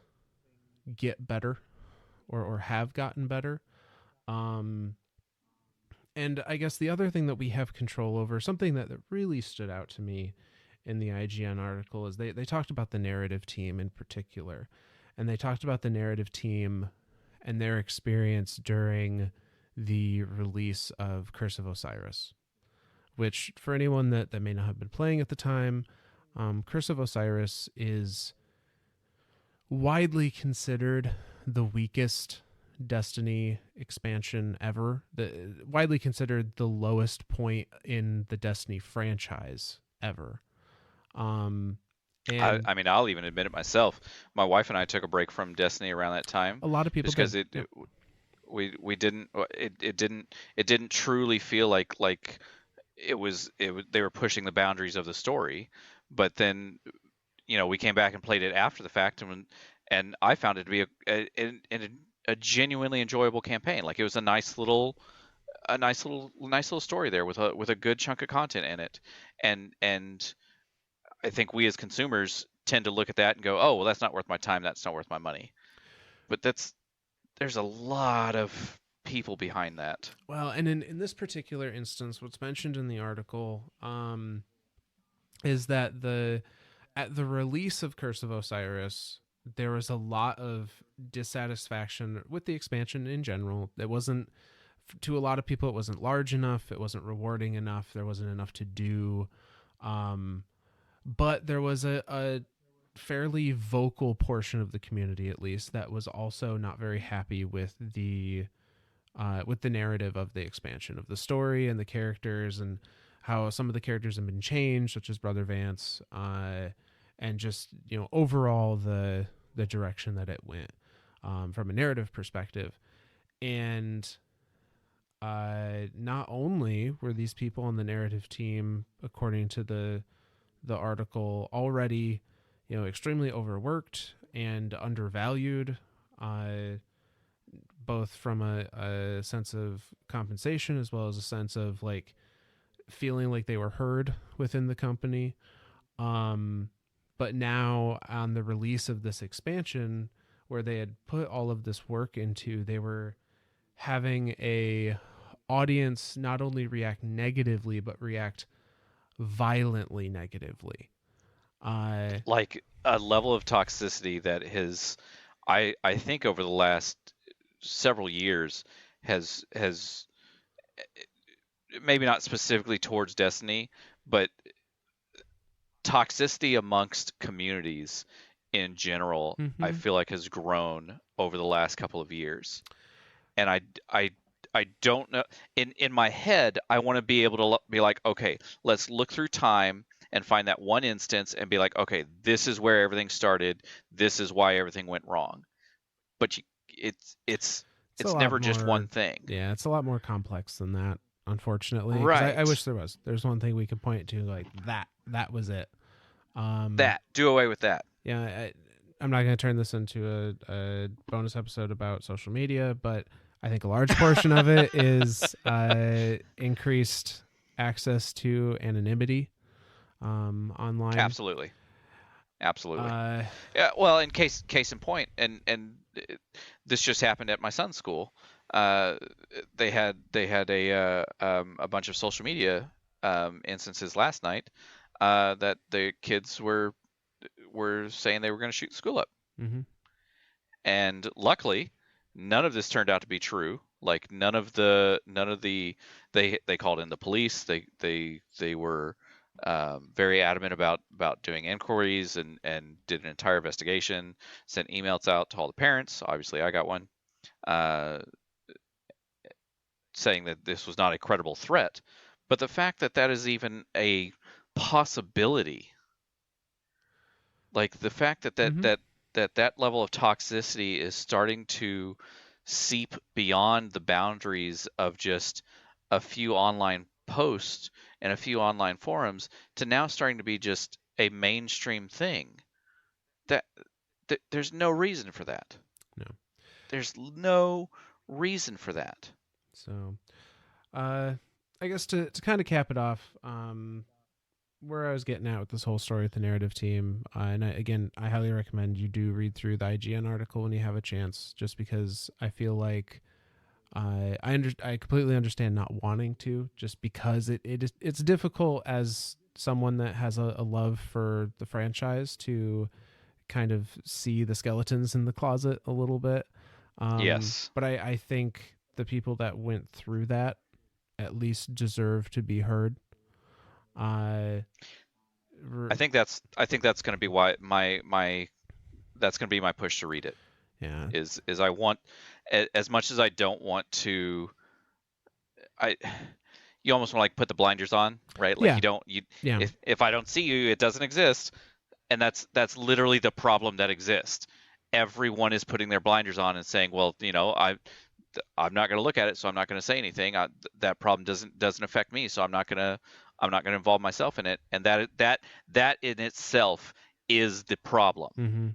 get better, or have gotten better. um and I guess the other thing that we have control over, something that really stood out to me in the IGN article, is they talked about the narrative team in particular. And they talked about the narrative team and their experience during the release of Curse of Osiris, which, for anyone that may not have been playing at the time, Curse of Osiris is widely considered the weakest Destiny expansion ever. Widely considered the lowest point in the Destiny franchise ever. And I mean, I'll even admit it myself. My wife and I took a break from Destiny around that time a lot of people just because did. Yeah. we didn't it didn't truly feel like they were pushing the boundaries of the story. But then we came back and played it after the fact, and I found it to be a genuinely enjoyable campaign. Like, it was a nice little story there with a good chunk of content in it. And I think we as consumers tend to look at that and go, oh, well, that's not worth my time, that's not worth my money. But there's a lot of people behind that. Well, and in this particular instance, what's mentioned in the article is that at the release of Curse of Osiris, there was a lot of dissatisfaction with the expansion in general. It wasn't, to a lot of people, it wasn't large enough, it wasn't rewarding enough, there wasn't enough to do. But there was a fairly vocal portion of the community, at least, that was also not very happy with the narrative of the expansion, of the story and the characters, and how some of the characters have been changed, such as Brother Vance, and just overall the direction that it went from a narrative perspective. And not only were these people on the narrative team, according to the article, already extremely overworked and undervalued, both from a sense of compensation as well as a sense of like feeling like they were heard within the company. But now, on the release of this expansion, where they had put all of this work into, they were having a audience not only react negatively, but react violently negatively. Like a level of toxicity that I think over the last several years has maybe not specifically towards Destiny, but toxicity amongst communities in general, I feel like has grown over the last couple of years. And I don't know, in my head, I want to be able to be like, okay, let's look through time and find that one instance and be like, okay, this is where everything started, this is why everything went wrong. But it's never just one thing. Yeah, it's a lot more complex than that, unfortunately. Right. I wish there's one thing we could point to, like that was it. Do away with that. Yeah, I'm not going to turn this into a bonus episode about social media, but I think a large portion of it is increased access to anonymity online. Absolutely. Yeah. Well, in case in point, and this just happened at my son's school. They had a bunch of social media instances last night that the kids were saying they were going to shoot the school up. Mm-hmm. And luckily, none of this turned out to be true. Like, none of the they called in the police. They were very adamant about doing inquiries and did an entire investigation, sent emails out to all the parents. Obviously, I got one saying that this was not a credible threat. But the fact that that is even a possibility, like the fact that Mm-hmm. that level of toxicity is starting to seep beyond the boundaries of just a few online posts and a few online forums to now starting to be just a mainstream thing. That, there's no reason for that. No. There's no reason for that. So, I guess to kind of cap it off, where I was getting at with this whole story with the narrative team, and I highly recommend you do read through the IGN article when you have a chance, just because I feel like I completely understand not wanting to, just because it's difficult as someone that has a love for the franchise to kind of see the skeletons in the closet a little bit. Yes. But I think the people that went through that at least deserve to be heard. Uh, I think that's going to be why my that's going to be my push to read it. yeah, Is I want, as much as I don't want to, I you almost want to like put the blinders on, right? Like yeah, you don't you yeah. if I don't see you, it doesn't exist, and that's literally the problem that exists. Everyone is putting their blinders on and saying, well, I'm not going to look at it, so I'm not going to say anything. That problem doesn't affect me, so I'm not going to involve myself in it. And that in itself is the problem. Mm-hmm.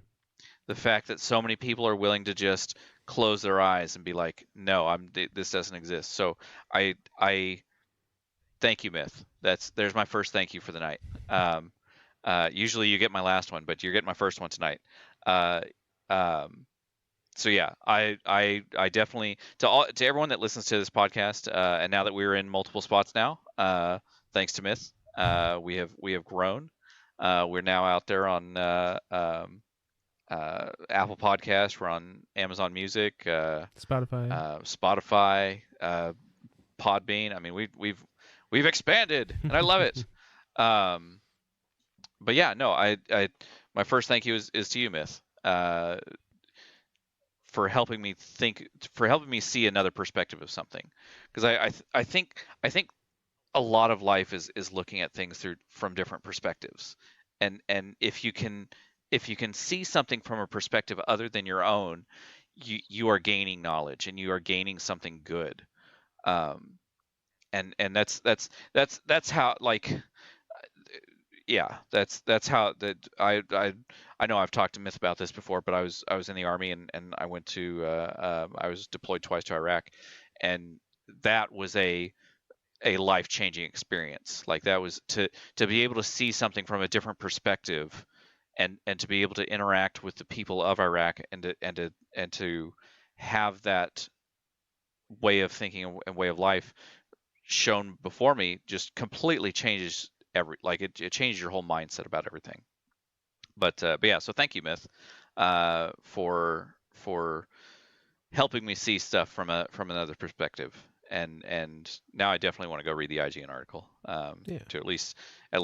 The fact that so many people are willing to just close their eyes and be like, no, this doesn't exist. So I thank you, Myth. There's my first thank you for the night. Usually you get my last one, but you're getting my first one tonight. Uh, um, so yeah, I definitely, to everyone that listens to this podcast, and now that we're in multiple spots now, thanks to Myth, we have grown. We're now out there on Apple Podcast. We're on Amazon Music, Spotify. Spotify, Podbean. I mean, we've expanded, and I love it. Um, but yeah, no, I my first thank you is to you, Myth. For helping me think, for helping me see another perspective of something, because I think a lot of life is looking at things from different perspectives, and if you can see something from a perspective other than your own, you are gaining knowledge and you are gaining something good. um and that's how, like, yeah, that's how that I know I've talked to Myth about this before, but I was in the army, and I went to I was deployed twice to Iraq, and that was a life-changing experience. Like, that was to be able to see something from a different perspective, and to be able to interact with the people of Iraq, and to have that way of thinking and way of life shown before me, just completely changes it changes your whole mindset about everything. But yeah, so thank you, Myth, for helping me see stuff from another perspective. And now I definitely want to go read the IGN article, Yeah. to at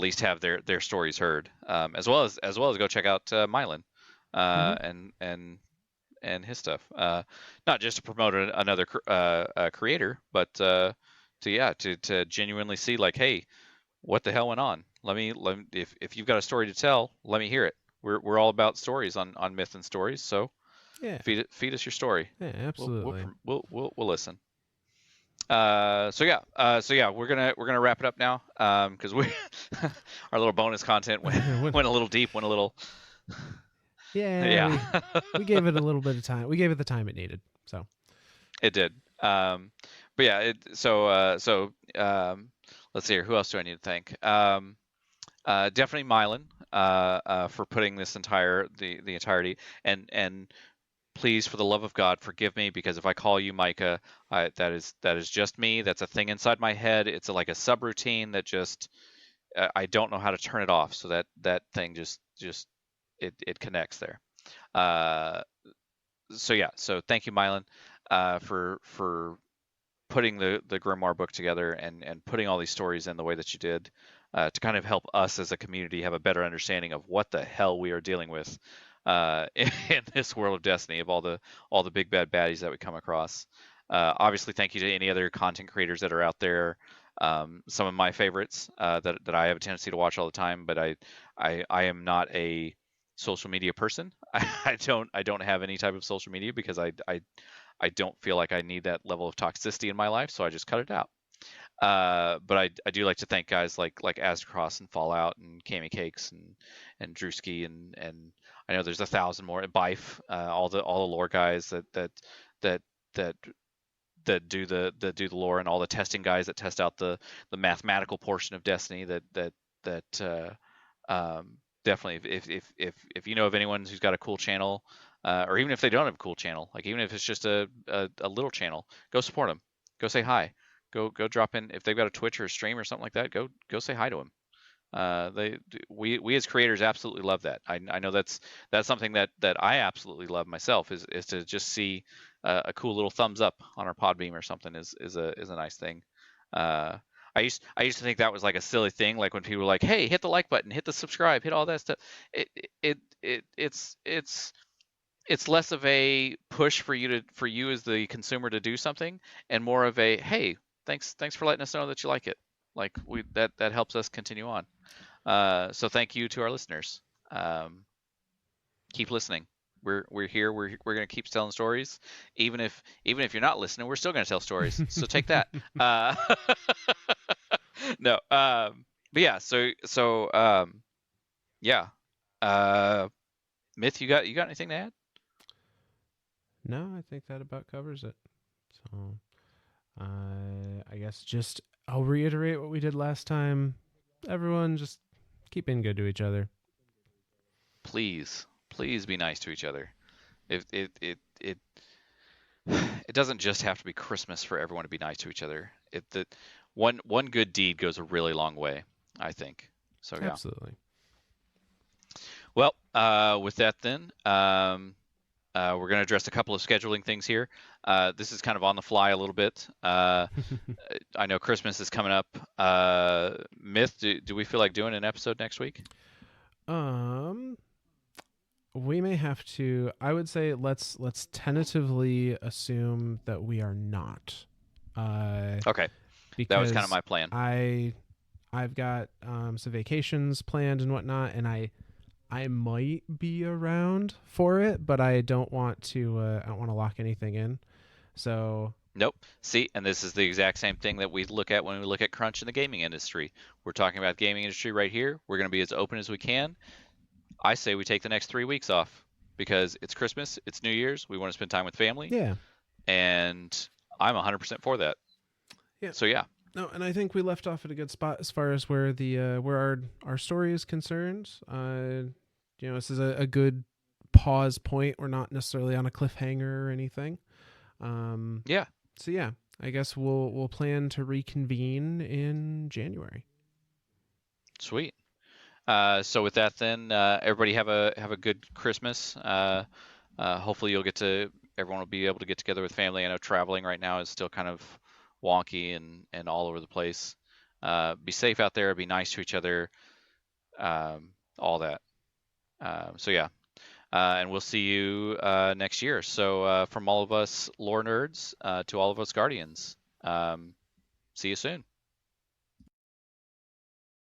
least have their stories heard, as well as go check out Mylan, Mm-hmm. and his stuff. Not just to promote another creator, but to genuinely see, like, hey, what the hell went on? Let me, if you've got a story to tell, let me hear it. We're all about stories on Myth and Stories, so Yeah. feed us your story. Yeah. Absolutely. We'll listen. So yeah, we're gonna wrap it up now, because we our little bonus content went a little deep, went a little, Yeah. yeah. We gave it a little bit of time. We gave it the time it needed. So. It did. But yeah, let's see here. Who else do I need to thank? Definitely Mylan, for putting this the entirety, and please, for the love of God, forgive me, because if I call you Micah, that is just me. That's a thing inside my head. It's like a subroutine that just, I don't know how to turn it off. So that thing just it connects there. So yeah, so thank you, Mylan, for putting the Grimoire book together, and putting all these stories in the way that you did. to kind of help us as a community have a better understanding of what the hell we are dealing with in this world of Destiny, of all the big bad baddies that we come across. Obviously, thank you to any other content creators that are out there. Some of my favorites that I have a tendency to watch all the time, but I am not a social media person. I don't have any type of social media because I don't feel like I need that level of toxicity in my life, so I just cut it out. But I do like to thank guys like Aztecross and Fallout and Kami Cakes and Drewski and I know there's 1,000 more, and Bife, all the lore guys that that that do the lore, and all the testing guys that test out the mathematical portion of Destiny. Definitely, if you know of anyone who's got a cool channel, or even if they don't have a cool channel, like even if it's just a little channel, go support them. Go say hi. Go drop in if they've got a Twitch or a stream or something like that. Go say hi to them. We as creators absolutely love that. I know that's something that I absolutely love myself, is to just see a cool little thumbs up on our Podbeam or something is a nice thing. I used to think that was like a silly thing, like when people were like, hey, hit the like button, hit the subscribe, hit all that stuff. It's less of a push for you as the consumer to do something, and more of a, hey, thanks for letting us know that you like it. Like that helps us continue on. So thank you to our listeners. Keep listening. We're here. We're gonna keep telling stories, even if you're not listening, we're still gonna tell stories. So take that. No. But yeah. Yeah. Myth, you got anything to add? No, I think that about covers it. So, I guess just I'll reiterate what we did last time. Everyone, just keep being good to each other. Please be nice to each other. It doesn't just have to be Christmas for everyone to be nice to each other. One good deed goes a really long way, I think. So yeah. Absolutely. Well, with that then, we're going to address a couple of scheduling things here. This is kind of on the fly a little bit. I know Christmas is coming up. Myth, do we feel like doing an episode next week? We may have to. I would say let's tentatively assume that we are not. Okay. That was kind of my plan. I've got some vacations planned and whatnot, and I might be around for it, but I don't want to. I don't want to lock anything in. So. Nope. See, and this is the exact same thing that we look at when we look at crunch in the gaming industry. We're talking about gaming industry right here. We're going to be as open as we can. I say we take the next 3 weeks off because it's Christmas, it's New Year's. We want to spend time with family. Yeah. And I'm 100% for that. Yeah. So yeah. No, and I think we left off at a good spot as far as where the where our story is concerned. This is a good pause point. We're not necessarily on a cliffhanger or anything. Yeah. So yeah, I guess we'll plan to reconvene in January. Sweet. So with that, then everybody have a good Christmas. Hopefully everyone will be able to get together with family. I know traveling right now is still kind of wonky and all over the place. Be safe out there. Be nice to each other. All that. So yeah. And we'll see you next year. So from all of us lore nerds to all of us guardians, see you soon.